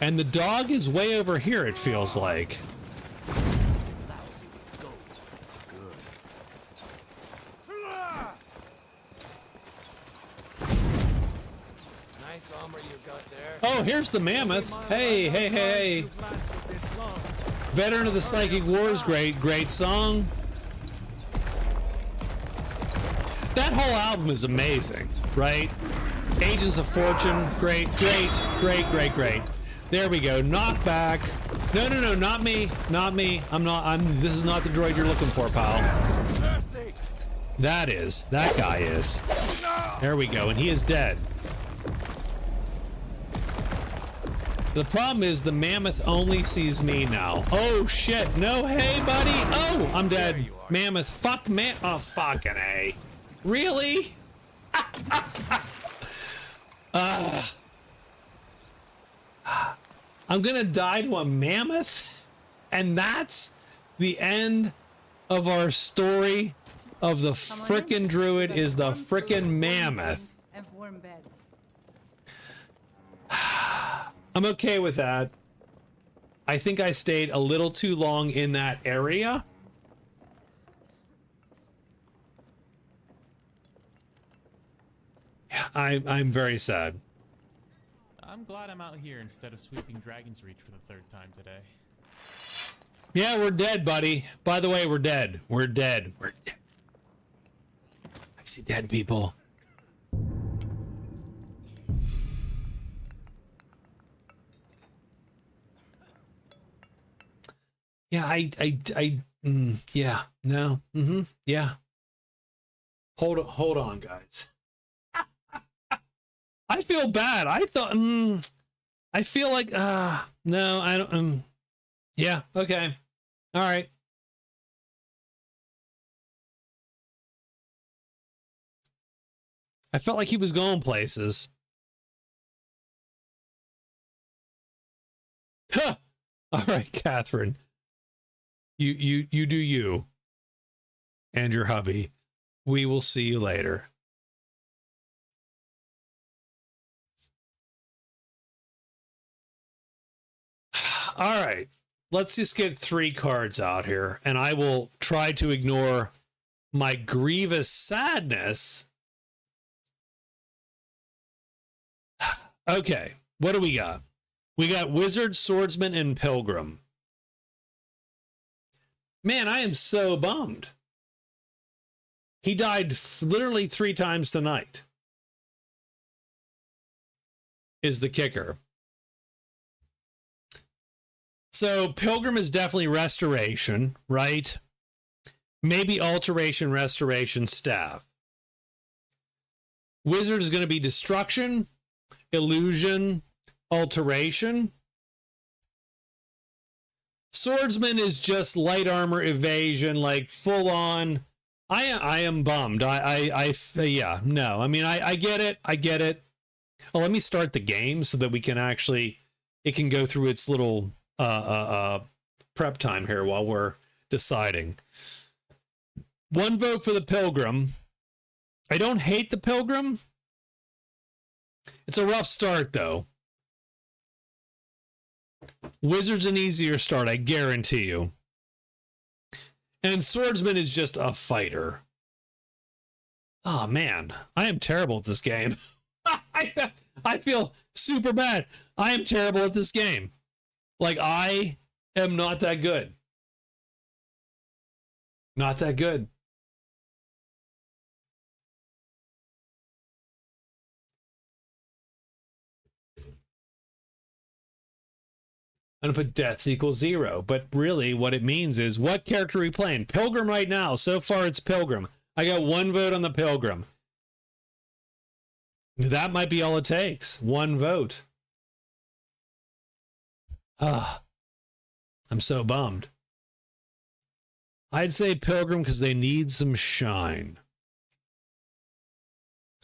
And the dog is way over here, it feels like. Nice armor you got there. Oh, here's the mammoth. Hey. Veteran of the Psychic Wars, great song. That whole album is amazing, right? Agents of Fortune, great. There we go. Knockback. No, not me. This is not the droid you're looking for, pal. That guy is. There we go, and he is dead. The problem is the mammoth only sees me now. Oh shit, no, hey buddy. Oh, I'm dead. Mammoth, fuck oh, fucking A. Really? I'm gonna die to a mammoth? And that's the end of our story of the frickin' druid is the frickin' mammoth. And warm beds. I'm okay with that. I think I stayed a little too long in that area. Yeah, I'm very sad. I'm glad I'm out here instead of sweeping Dragon's Reach for the third time today. Yeah, we're dead, buddy. By the way, we're dead. We're dead. I see dead people. Yeah, yeah, no, yeah. Hold on, guys. I feel bad. I thought, I feel like, no, I don't, yeah, okay. All right. I felt like he was going places. Huh. All right, Catherine. You do you. And your hubby. We will see you later. All right. Let's just get 3 cards out here, and I will try to ignore my grievous sadness. Okay, what do we got? We got Wizard, Swordsman, and Pilgrim. Man, I am so bummed. He died literally 3 times tonight. Is the kicker. So Pilgrim is definitely restoration, right? Maybe alteration, restoration, staff. Wizard is going to be destruction, illusion, alteration. Swordsman is just light armor evasion, like full on. I am bummed. Yeah, no. I mean, I get it. I get it. Oh, let me start the game so that we can actually, it can go through its little prep time here while we're deciding. 1 vote for the Pilgrim. I don't hate the Pilgrim. It's a rough start, though. Wizard's an easier start, I guarantee you. And Swordsman is just a fighter. Oh, man. I am terrible at this game. I feel super bad. I am terrible at this game. Like, I am not that good. Not that good. I'm going to put deaths equals 0. But really, what it means is, what character are we playing? Pilgrim right now. So far, it's Pilgrim. I got 1 vote on the Pilgrim. That might be all it takes. 1 vote. I'm so bummed. I'd say Pilgrim because they need some shine.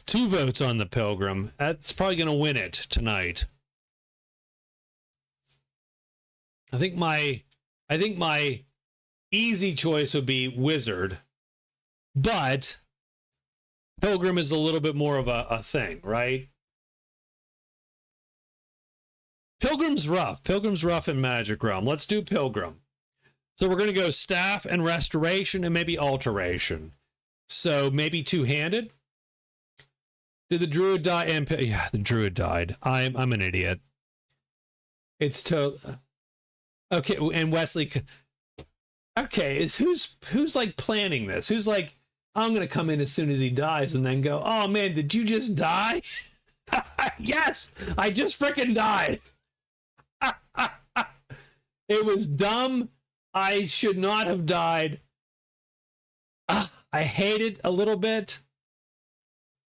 2 votes on the Pilgrim. That's probably going to win it tonight. I think my easy choice would be Wizard, but Pilgrim is a little bit more of a thing, right? Pilgrim's rough. Pilgrim's rough in Magic Realm. Let's do Pilgrim. So we're going to go staff and restoration and maybe alteration. So maybe 2-handed. Did the Druid die? Yeah, the Druid died. I'm an idiot. It's okay. And Wesley. Okay, who's like planning this? Who's like, I'm going to come in as soon as he dies and then go, oh man, did you just die? Yes, I just freaking died. It was dumb. I should not have died. I hate it a little bit.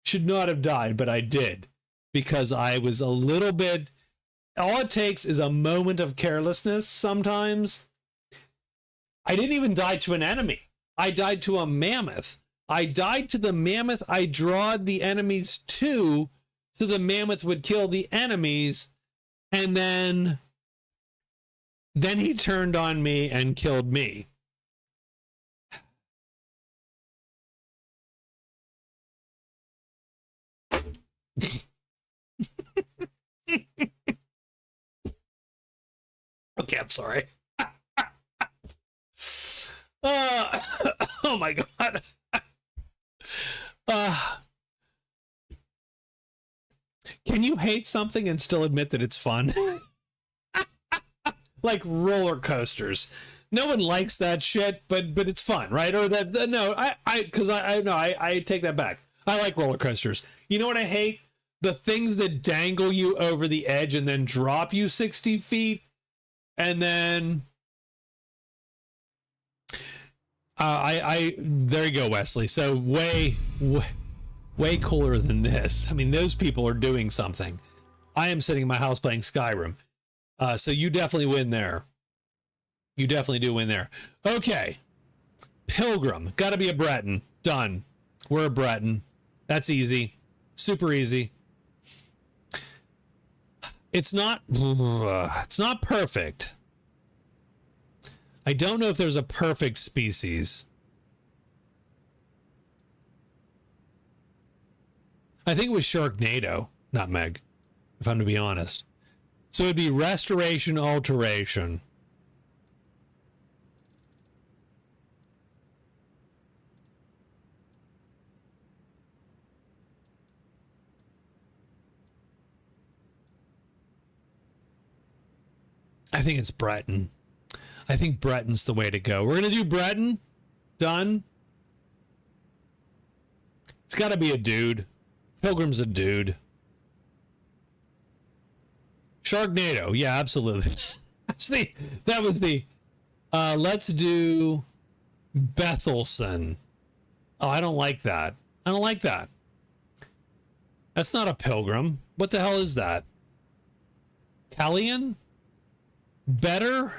Should not have died, but I did. Because I was a little bit... All it takes is a moment of carelessness sometimes. I didn't even die to an enemy. I died to a mammoth. I died to the mammoth I drawed the enemies to, so the mammoth would kill the enemies, and then he turned on me and killed me. Okay, I'm sorry. Oh my God. Can you hate something and still admit that it's fun? Like roller coasters. No one likes that shit, but it's fun, right? Or no, I take that back. I like roller coasters. You know what I hate? The things that dangle you over the edge and then drop you 60 feet and then There you go, Wesley. So way cooler than this. I mean, those people are doing something. I am sitting in my house playing Skyrim. So you definitely win there. You definitely do win there. Okay. Pilgrim. Got to be a Breton. Done. We're a Breton. That's easy. Super easy. It's not perfect. I don't know if there's a perfect species. I think it was Sharknado, not Meg, if I'm to be honest. So it'd be restoration, alteration. I think it's Breton. I think Breton's the way to go. We're going to do Breton. Done. It's got to be a dude. Pilgrim's a dude. Sharknado. Yeah, absolutely. That was the... let's do Bethelson. Oh, I don't like that. I don't like that. That's not a pilgrim. What the hell is that? Callian? Better?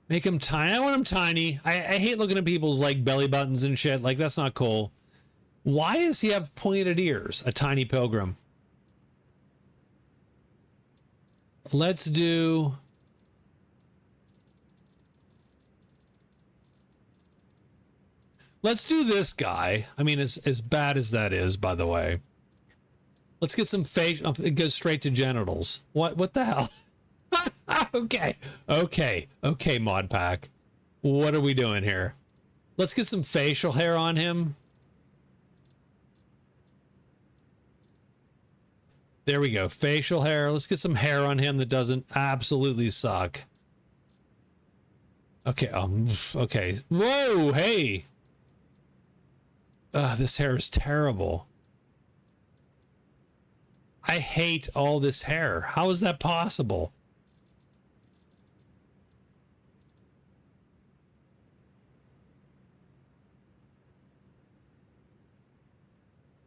Make him tiny. I want him tiny. I hate looking at people's like belly buttons and shit. Like, that's not cool. Why does he have pointed ears? A tiny pilgrim. Let's do... Let's do this guy. I mean, as bad as that is, by the way. Let's get some face... It goes straight to genitals. What the hell? Okay, mod pack. What are we doing here? Let's get some facial hair on him. There we go. Facial hair. Let's get some hair on him that doesn't absolutely suck. Okay. Okay. Whoa. Hey. This hair is terrible. I hate all this hair. How is that possible?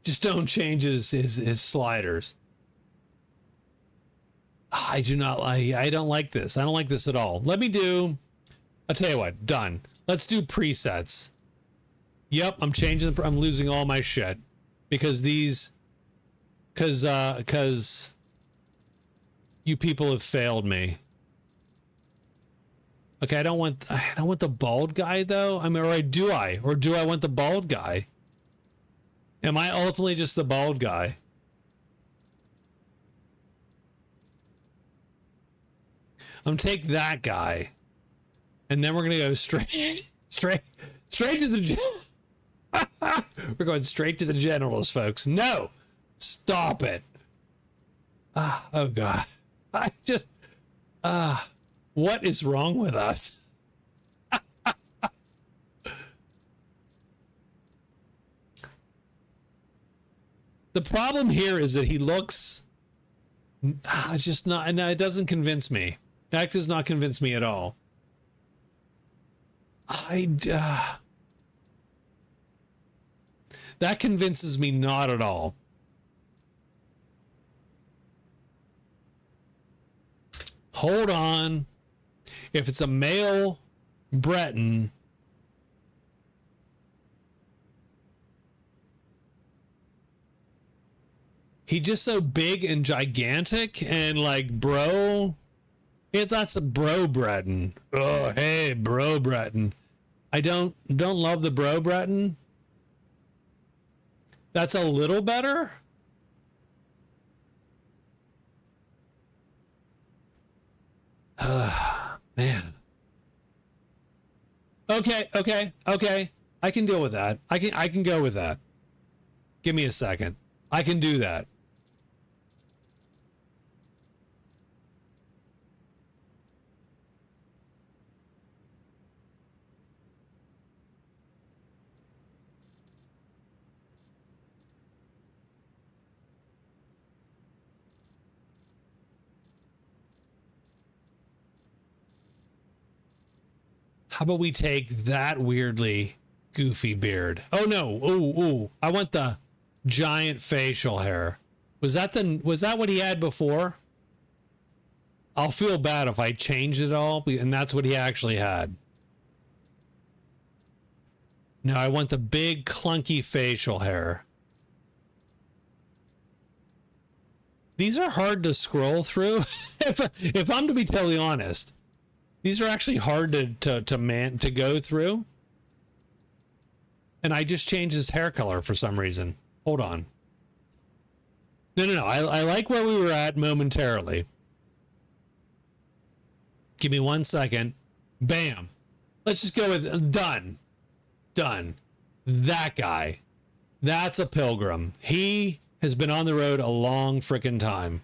Just don't change his sliders. I do not like. I don't like this. I don't like this at all. Let me do. I'll tell you what. Done. Let's do presets. Yep, I'm changing. I'm losing all my shit because these. Because you people have failed me. Okay, I don't want the bald guy though. I mean, or do I want the bald guy? Am I ultimately just the bald guy? I'm gonna take that guy, and then we're gonna go straight to the. We're going straight to the genitals, folks. No, stop it. Oh God, I just. What is wrong with us? The problem here is that he looks it's just not, and it doesn't convince me. That does not convince me at all. That convinces me not at all. Hold on. If it's a male Breton, he just so big and gigantic and like bro. If that's a bro Breton. Oh, hey, bro Breton. I don't love the bro Breton. That's a little better. Man. Okay. I can deal with that. I can go with that. Give me a second. I can do that. How about we take that weirdly goofy beard? Oh no. Ooh. I want the giant facial hair. Was that what he had before? I'll feel bad if I change it all, and that's what he actually had. No, I want the big clunky facial hair. These are hard to scroll through. if I'm to be totally honest, these are actually hard to go through. And I just changed his hair color for some reason. Hold on. No. I like where we were at momentarily. Give me 1 second. Bam. Let's just go with done. That guy. That's a pilgrim. He has been on the road a long frickin' time.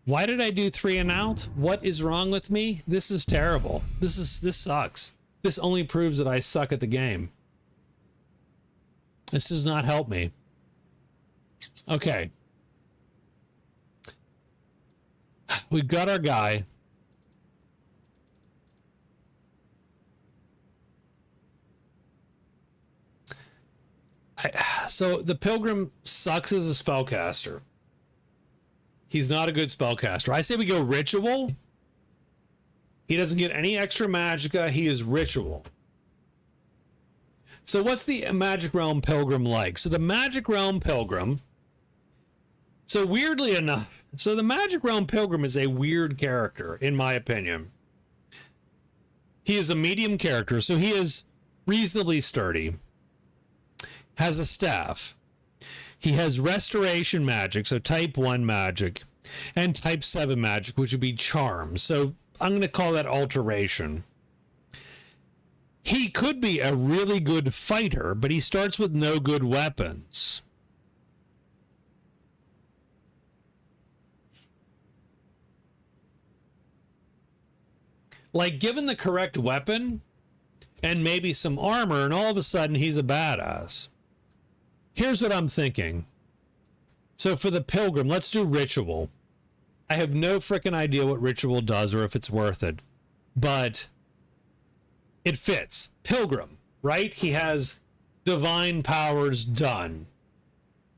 Why did I do 3 and out? What is wrong with me? This is terrible. This sucks. This only proves that I suck at the game. This does not help me. Okay. We've got our guy. So the pilgrim sucks as a spellcaster. He's not a good spellcaster. I say we go ritual. He doesn't get any extra magicka. He is ritual. So what's the Magic Realm Pilgrim like? So the Magic Realm Pilgrim, so weirdly enough, so the Magic Realm Pilgrim is a weird character, in my opinion. He is a medium character, so he is reasonably sturdy, has a staff. He has restoration magic, so type 1 magic, and type 7 magic, which would be charm. So I'm going to call that alteration. He could be a really good fighter, but he starts with no good weapons. Like, given the correct weapon and maybe some armor, and all of a sudden he's a badass. Here's what I'm thinking. So for the pilgrim, let's do ritual. I have no freaking idea what ritual does or if it's worth it, but it fits. Pilgrim, right? He has divine powers done.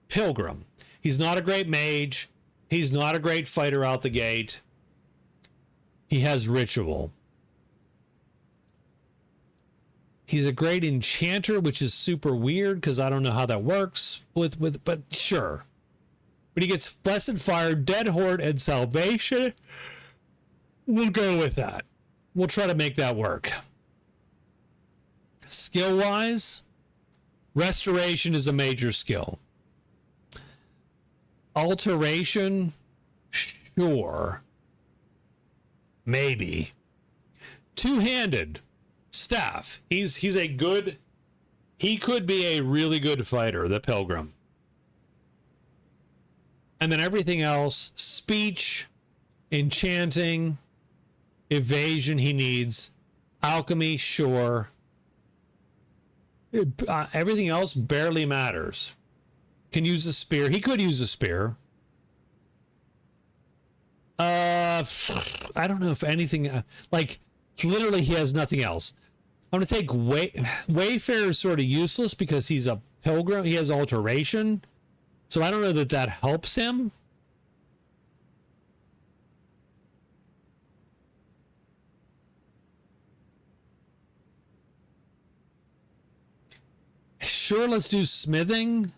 Pilgrim. He's not a great mage. He's not a great fighter out the gate. He has ritual. He's a great enchanter, which is super weird because I don't know how that works but sure. But he gets Blessed Fire, Dead Horde, and Salvation. We'll go with that. We'll try to make that work. Skill-wise, Restoration is a major skill. Alteration, sure. Maybe. Two-handed. Staff. He's a good, he could be a really good fighter, the pilgrim. And then everything else, speech, enchanting, evasion he needs, alchemy, sure. Everything else barely matters. Can use a spear. He could use a spear. I don't know if anything, like, literally he has nothing else. I'm going to take Wayfarer is sort of useless because he's a pilgrim. He has alteration. So I don't know that that helps him. Sure, let's do smithing.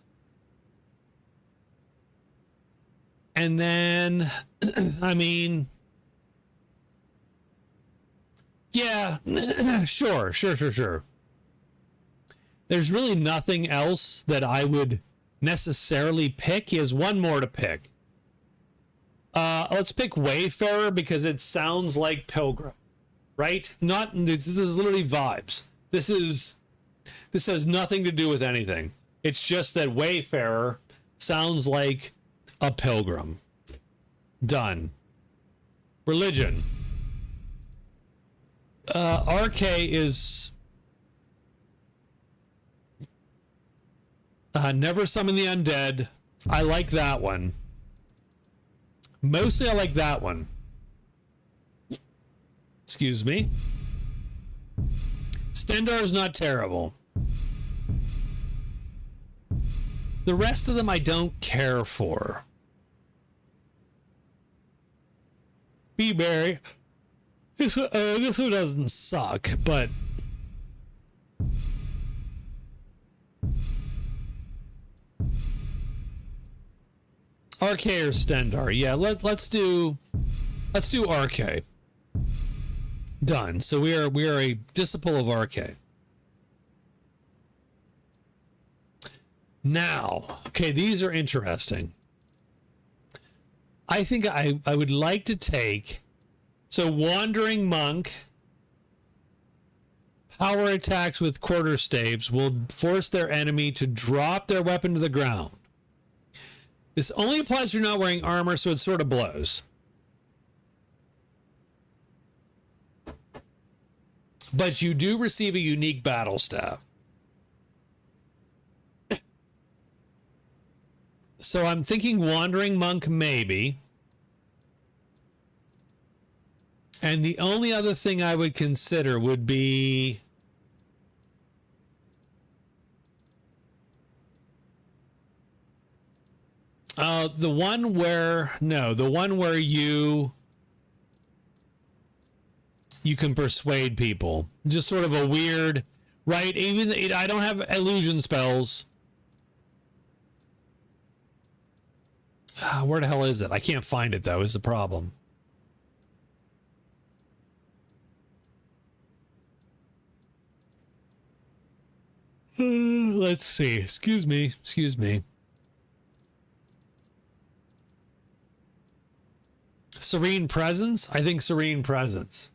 And then, I mean, yeah, sure. There's really nothing else that I would necessarily pick. He has one more to pick. Let's pick Wayfarer because it sounds like Pilgrim, right? This is literally vibes. This has nothing to do with anything. It's just that Wayfarer sounds like a pilgrim. Done. Religion. RK is never summon the undead. I like that one. Mostly I like that one. Excuse me. Stendar is not terrible. The rest of them I don't care for. Beeberry. This one doesn't suck, but Arcade or Stendar? Yeah, let's do Arcade. Done. So we are a disciple of Arcade. Now, okay, these are interesting. I think I would like to take, so Wandering Monk, power attacks with quarterstaves will force their enemy to drop their weapon to the ground. This only applies if you're not wearing armor, so it sort of blows. But you do receive a unique battle staff. So I'm thinking Wandering Monk maybe. And the only other thing I would consider would be the one where you can persuade people. Just sort of a weird, right? Even I don't have illusion spells. Where the hell is it? I can't find it, though, is the problem. Let's see. Excuse me. Serene Presence? I think Serene Presence.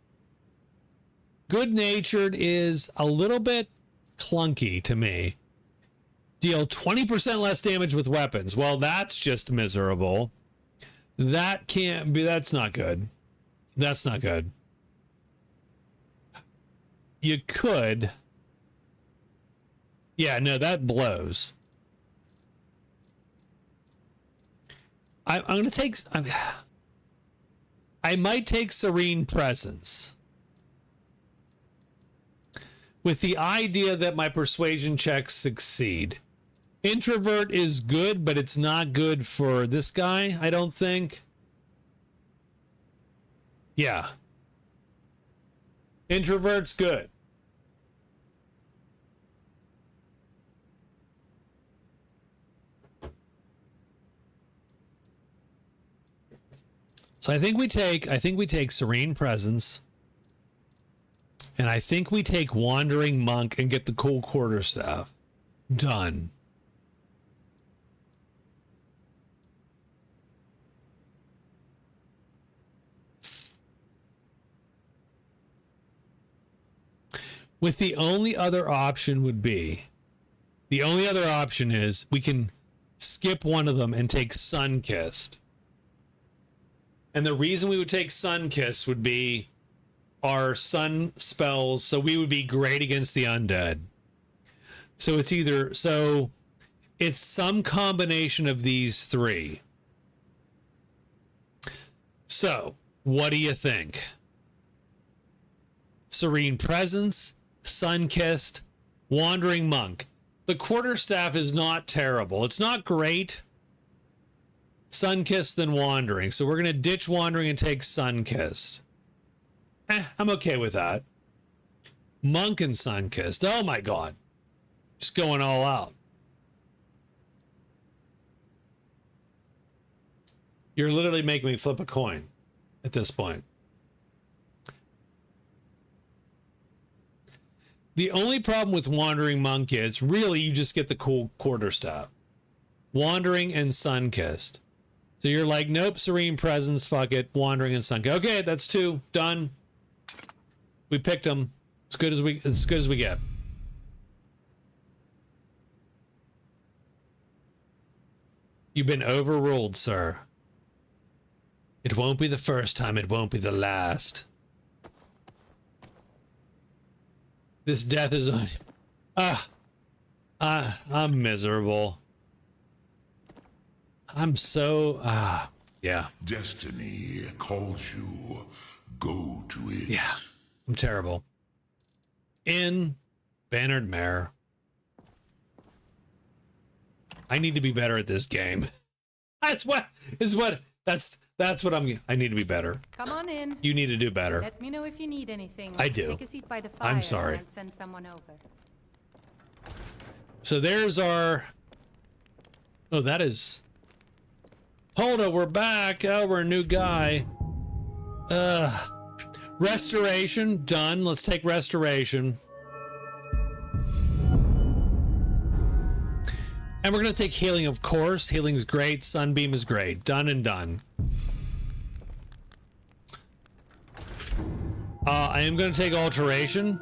Good-natured is a little bit clunky to me. Deal 20% less damage with weapons. Well, that's just miserable. That can't be, that's not good. That's not good. You could. Yeah, no, that blows. I'm going to take, I might take Serene Presence. With the idea that my persuasion checks succeed. Introvert is good, but it's not good for this guy, I don't think. Yeah. Introvert's good. So I think we take Serene Presence. And I think we take Wandering Monk and get the cool quarterstaff. Done. With the only other option is we can skip one of them and take Sunkissed. And the reason we would take Sunkissed would be our sun spells, so we would be great against the undead. So it's some combination of these three. So, what do you think? Serene Presence, Sunkissed, Wandering Monk. The quarterstaff is not terrible. It's not great. Sunkissed, then Wandering. So we're going to ditch Wandering and take Sunkissed. I'm okay with that. Monk and Sunkissed. Oh my god. Just going all out. You're literally making me flip a coin at this point. The only problem with Wandering Monk is really you just get the cool quarterstaff. Wandering and Sunkissed. So you're like, nope, Serene Presence, fuck it, Wandering and Sunkissed. Okay, that's two. Done. We picked them. As good as we get. You've been overruled, sir. It won't be the first time, it won't be the last. This death is on. I'm miserable. I'm so. Yeah. Destiny calls you. Go to it. Yeah. I'm terrible. In Bannered Mare. I need to be better at this game. That's what I need to be better. Come on in. You need to do better. Let me know if you need anything. I do. Take a seat by the fire. I'm sorry. I'll send someone over. So there's our... Oh, that is... Hold up, we're back. Oh, we're a new guy. Restoration, done. Let's take restoration. And we're going to take healing, of course. Healing's great. Sunbeam is great. Done and done. I am going to take alteration.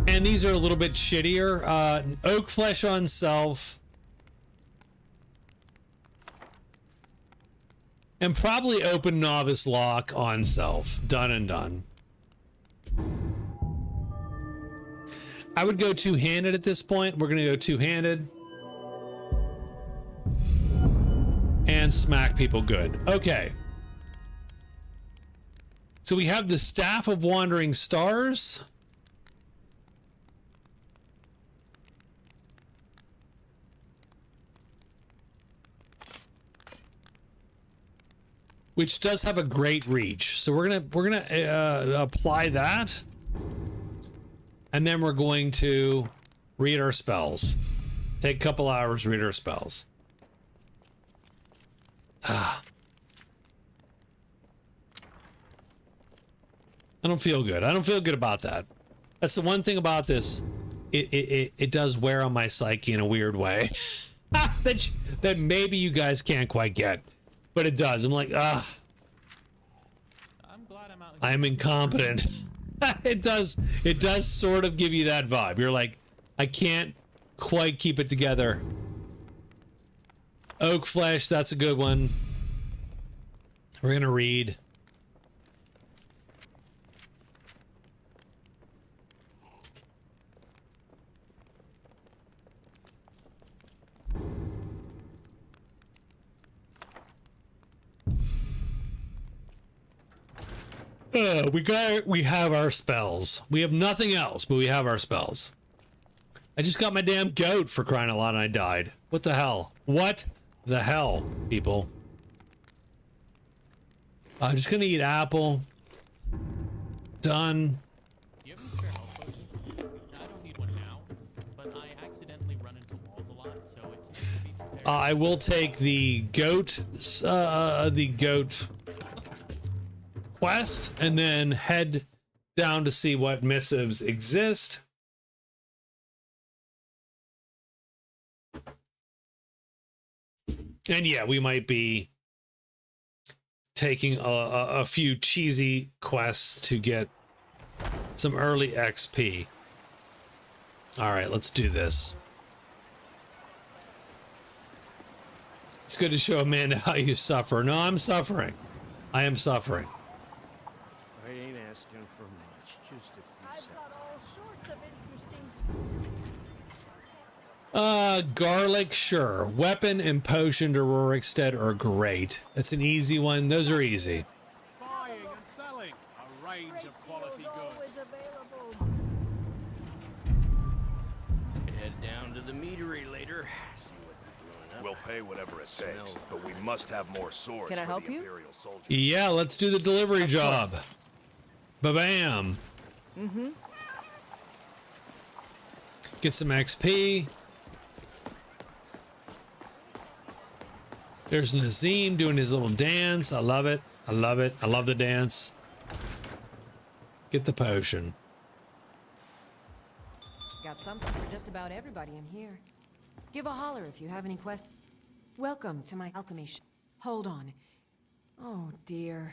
And these are a little bit shittier. Oak flesh on self. And probably open novice lock on self. Done and done. I would go two-handed at this point. We're going to go two-handed. And smack people good. Okay. So we have the Staff of Wandering Stars. Which does have a great reach. So we're gonna apply that. And then we're going to read our spells. Take a couple hours, read our spells. I don't feel good. I don't feel good about that. That's the one thing about this. It does wear on my psyche in a weird way. that maybe you guys can't quite get. But it does. I'm like, I'm glad I'm out here. I'm incompetent. It does sort of give you that vibe. You're like, I can't quite keep it together. Oak flesh, that's a good one. We're gonna read. We have our spells. We have nothing else, but we have our spells. I just got my damn goat, for crying out loud, and I died. What the hell? What the hell, people? I'm just gonna eat apple. Done. Do you have any spare health potions? I don't need one now, but I accidentally run into walls a lot, so it's good to be prepared. I will take the goat quest and then head down to see what missives exist. And yeah, we might be taking a few cheesy quests to get some early XP. All right, let's do this. It's good to show Amanda how you suffer. No, I'm suffering. I am suffering. I ain't asking for much, just a few seconds. I've got all sorts of interesting. Garlic, sure. Weapon and potion to Rorikstead are great. That's an easy one. Those are easy. Buying and selling a range of quality goods. Head down to the meadery later. See what they're brewing up. We'll pay whatever it takes, but we must have more swords Can I for help the you? Imperial soldiers. Yeah, let's do the delivery job. Ba-bam. Mm-hmm. Get some XP. There's Nazim doing his little dance. I love it. I love it. I love the dance. Get the potion. Got something for just about everybody in here. Give a holler if you have any questions. Welcome to my alchemy Hold on. Oh, dear.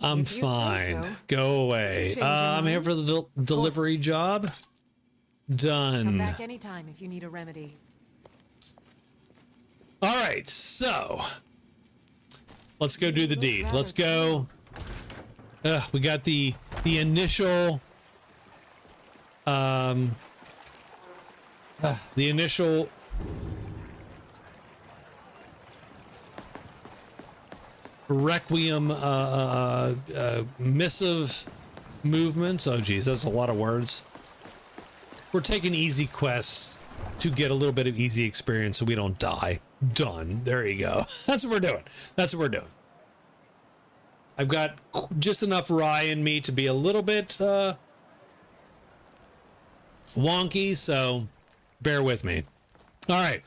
I'm If you say fine. so. Go away. Change your I'm here mind? for the delivery job. Come Done. back anytime if you need a remedy. All right, so let's go do the deed. Let's go. We got the initial Requiem missive movements. Oh geez, that's a lot of words. We're taking easy quests to get a little bit of easy experience so we don't die. Done. There you go. That's what we're doing. That's what we're doing. I've got just enough rye in me to be a little bit wonky, so bear with me. All right.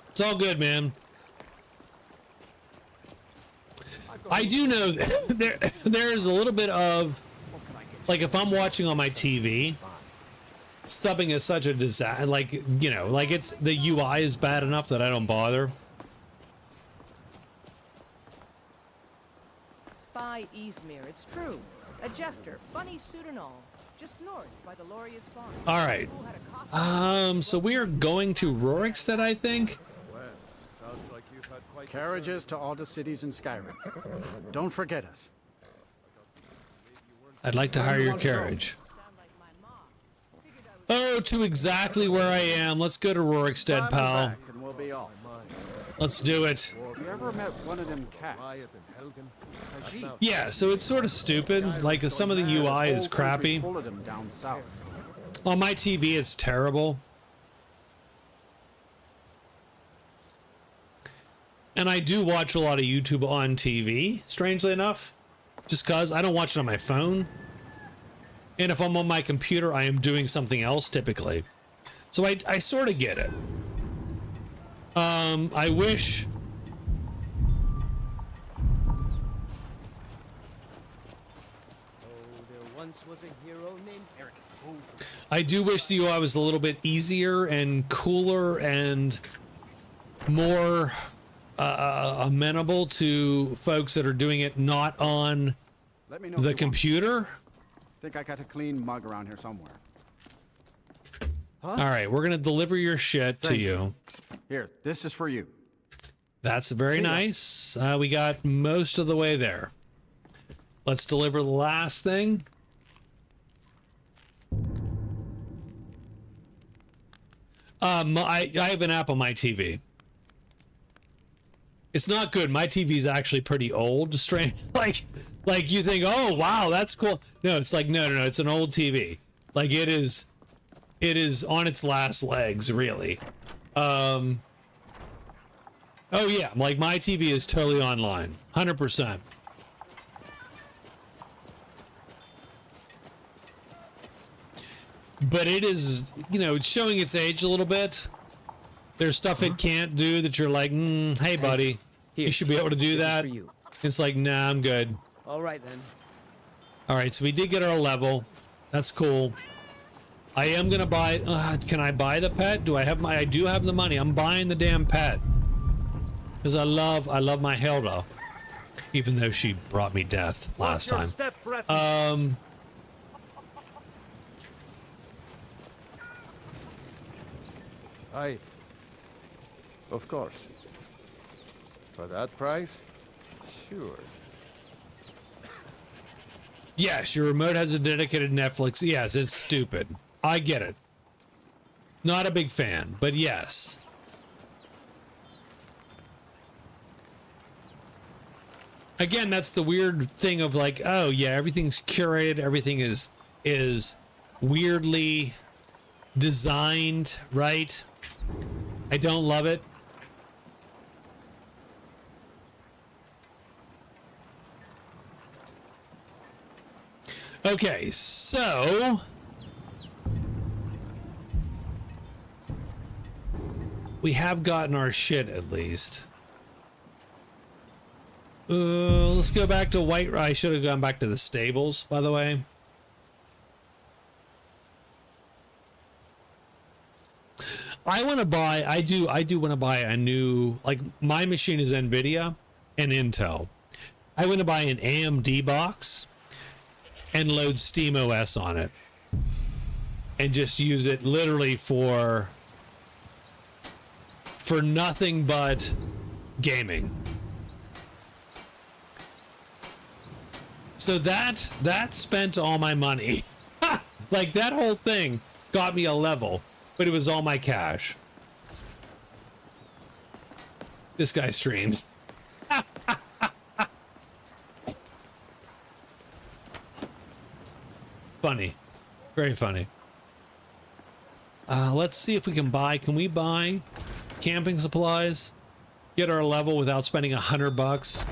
It's all good, man. I do know that there's a little bit of, like, if I'm watching on my TV, subbing is such a disaster. Like, you know, like it's the UI is bad enough that I don't bother. By Izmir, it's true. A jester, funny suit and all. Just north by the Loria's farm. All right. So we are going to Rorikstead, I think. Carriages to all the cities in Skyrim. Don't forget us. I'd like to hire your carriage. Oh, to exactly where I am. Let's go to Rorikstead, pal. Back and we'll be off. Let's do it. Have you ever met one of them cats? Yeah, so it's sort of stupid. Like some of the UI is crappy. Full of them down south. On my TV, it's terrible. And I do watch a lot of YouTube on TV, strangely enough, just because I don't watch it on my phone. And if I'm on my computer, I am doing something else typically. So I sort of get it. I wish... I do wish the UI was a little bit easier and cooler and more amenable to folks that are doing it not on the computer. Think I got a clean mug around here somewhere. All right, we're gonna deliver your shit to you. Here, this is for you. That's very nice. We got most of the way there. Let's deliver the last thing. I have an app on my TV. It's not good. My TV is actually pretty old. Strange, like you think, oh wow, that's cool. No, it's like no. It's an old TV. Like it is on its last legs, really. Oh yeah, like my TV is totally online, 100%. But it is, you know, it's showing its age a little bit. There's stuff it can't do that you're like, hey, buddy, you should be able to do that. It's like, nah, I'm good. All right, then. All right, so we did get our level. That's cool. I am going to buy... can I buy the pet? Do I have my... I do have the money. I'm buying the damn pet. Because I love my Hilda. Even though she brought me death last time. Of course. For that price? Sure. Yes, your remote has a dedicated Netflix. Yes, it's stupid. I get it. Not a big fan, but yes. Again, that's the weird thing of like, oh yeah, everything's curated, everything is weirdly designed, right? I don't love it. Okay, so we have gotten our shit at least. Let's go back to White. I should have gone back to the stables, by the way. I want to buy. I do want to buy a new. Like my machine is NVIDIA and Intel. I want to buy an AMD box and load SteamOS on it, and just use it literally for nothing but gaming. So that spent all my money. Like that whole thing got me a level. but it was all my cash. This guy streams. Funny. Very funny. Let's see if we can buy. Can we buy camping supplies? Get our level without spending $100.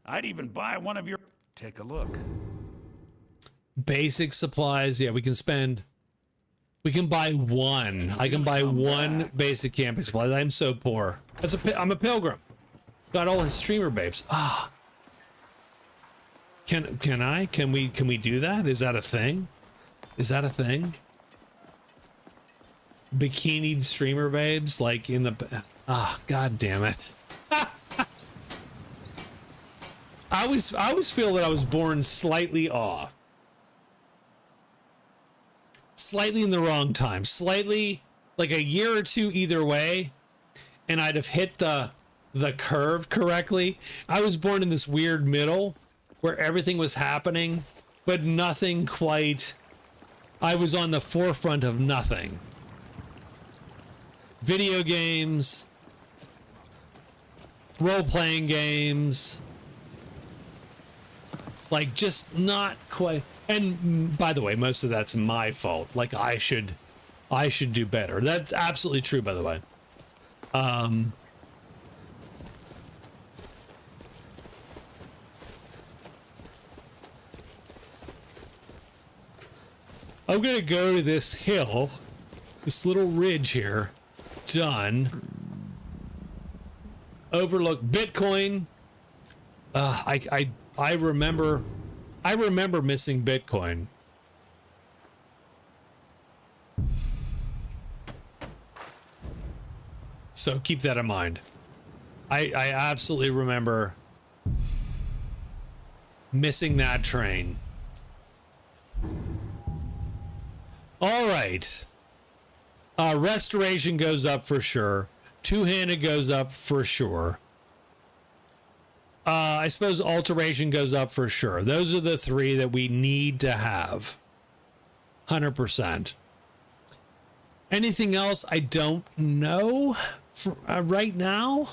I'd even buy one of your... Take a look. Basic supplies. Yeah, we can spend... We can buy one. I can buy one basic camping supplies. I'm so poor. I'm a pilgrim. Got all his streamer babes. Ah. Can we do that? Is that a thing? Is that a thing? Bikinied streamer babes, like in the... Ah, god damn it. I always feel that I was born slightly off. Slightly in the wrong time. Slightly, like a year or two either way, and I'd have hit the curve correctly. I was born in this weird middle where everything was happening, but nothing quite... I was on the forefront of nothing. Video games, role-playing games, like just not quite. And by the way, most of that's my fault. Like I should do better. That's absolutely true, by the way. I'm gonna go to this hill, this little ridge here. Done. Overlook Bitcoin. I remember missing Bitcoin. So keep that in mind. I absolutely remember missing that train. All right. Restoration goes up for sure. Two-handed goes up for sure. I suppose alteration goes up for sure. Those are the three that we need to have. 100%. Anything else? I don't know for, right now.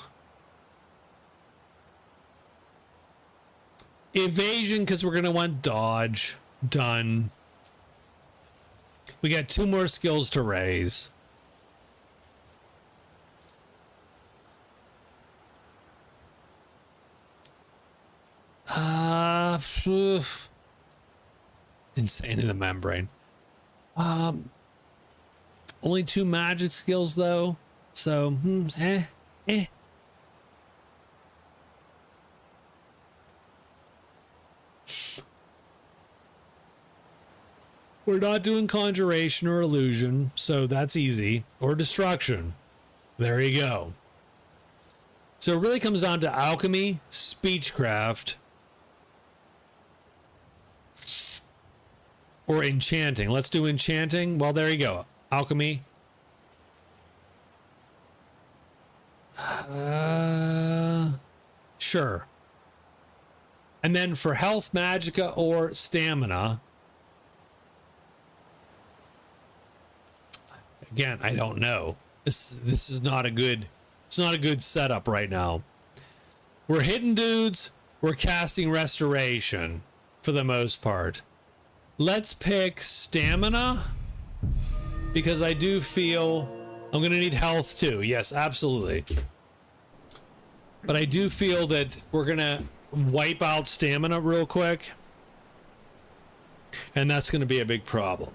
Evasion, because we're going to want dodge. Done. We got 2 more skills to raise. Insane in the membrane. Only 2 magic skills though, so We're not doing conjuration or illusion, so that's easy. Or destruction. There you go. So it really comes down to alchemy, speechcraft, or enchanting. Let's do enchanting. Well, there you go. Alchemy. Sure. And then for health, magicka, or stamina. Again, I don't know. This is not a good... It's not a good setup right now. We're hitting dudes. We're casting restoration for the most part. Let's pick stamina because I do feel I'm going to need health too. Yes, absolutely. But I do feel that we're going to wipe out stamina real quick. And that's going to be a big problem.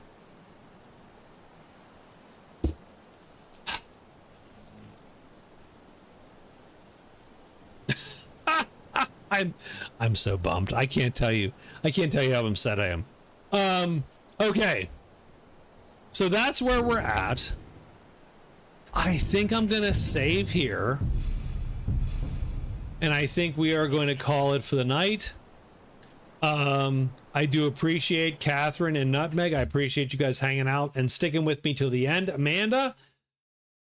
I'm so bummed. I can't tell you how upset I am. Okay. So that's where we're at. I think I'm gonna save here. And I think we are going to call it for the night. I do appreciate Catherine and Nutmeg. I appreciate you guys hanging out and sticking with me till the end. Amanda,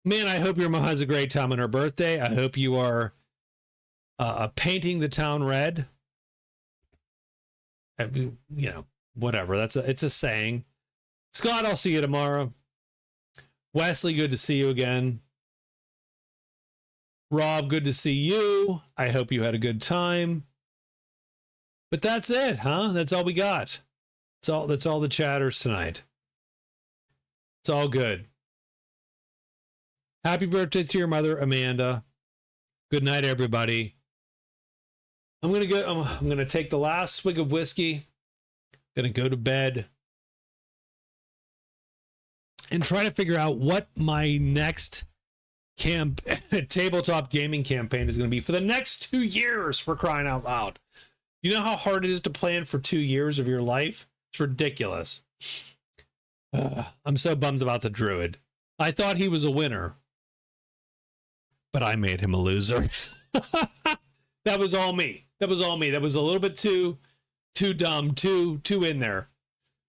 man, I hope your mom has a great time on her birthday. I hope you are painting the town red. You know, whatever. It's a saying. Scott, I'll see you tomorrow. Wesley, good to see you again. Rob, good to see you. I hope you had a good time. But that's it, huh? That's all we got. That's all the chatters tonight. It's all good. Happy birthday to your mother, Amanda. Good night, everybody. I'm gonna take the last swig of whiskey. Gonna go to bed and try to figure out what my next tabletop gaming campaign is going to be for the next 2 years, for crying out loud. You know how hard it is to plan for 2 years of your life? It's ridiculous. I'm so bummed about the Druid. I thought he was a winner, but I made him a loser. That was all me. That was all me. That was a little bit too dumb, too in there.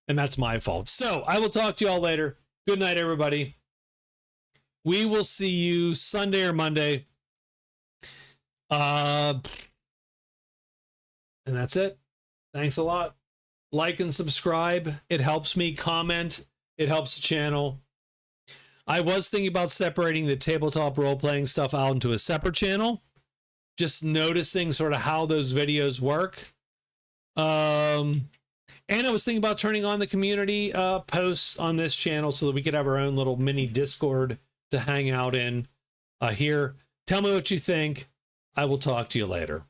And that's my fault. So I will talk to you all later. Good night, everybody. We will see you Sunday or Monday. And that's it. Thanks a lot. Like and subscribe. It helps me. Comment. It helps the channel. I was thinking about separating the tabletop role-playing stuff out into a separate channel. Just noticing sort of how those videos work. And I was thinking about turning on the community posts on this channel so that we could have our own little mini Discord to hang out in here. Tell me what you think. I will talk to you later.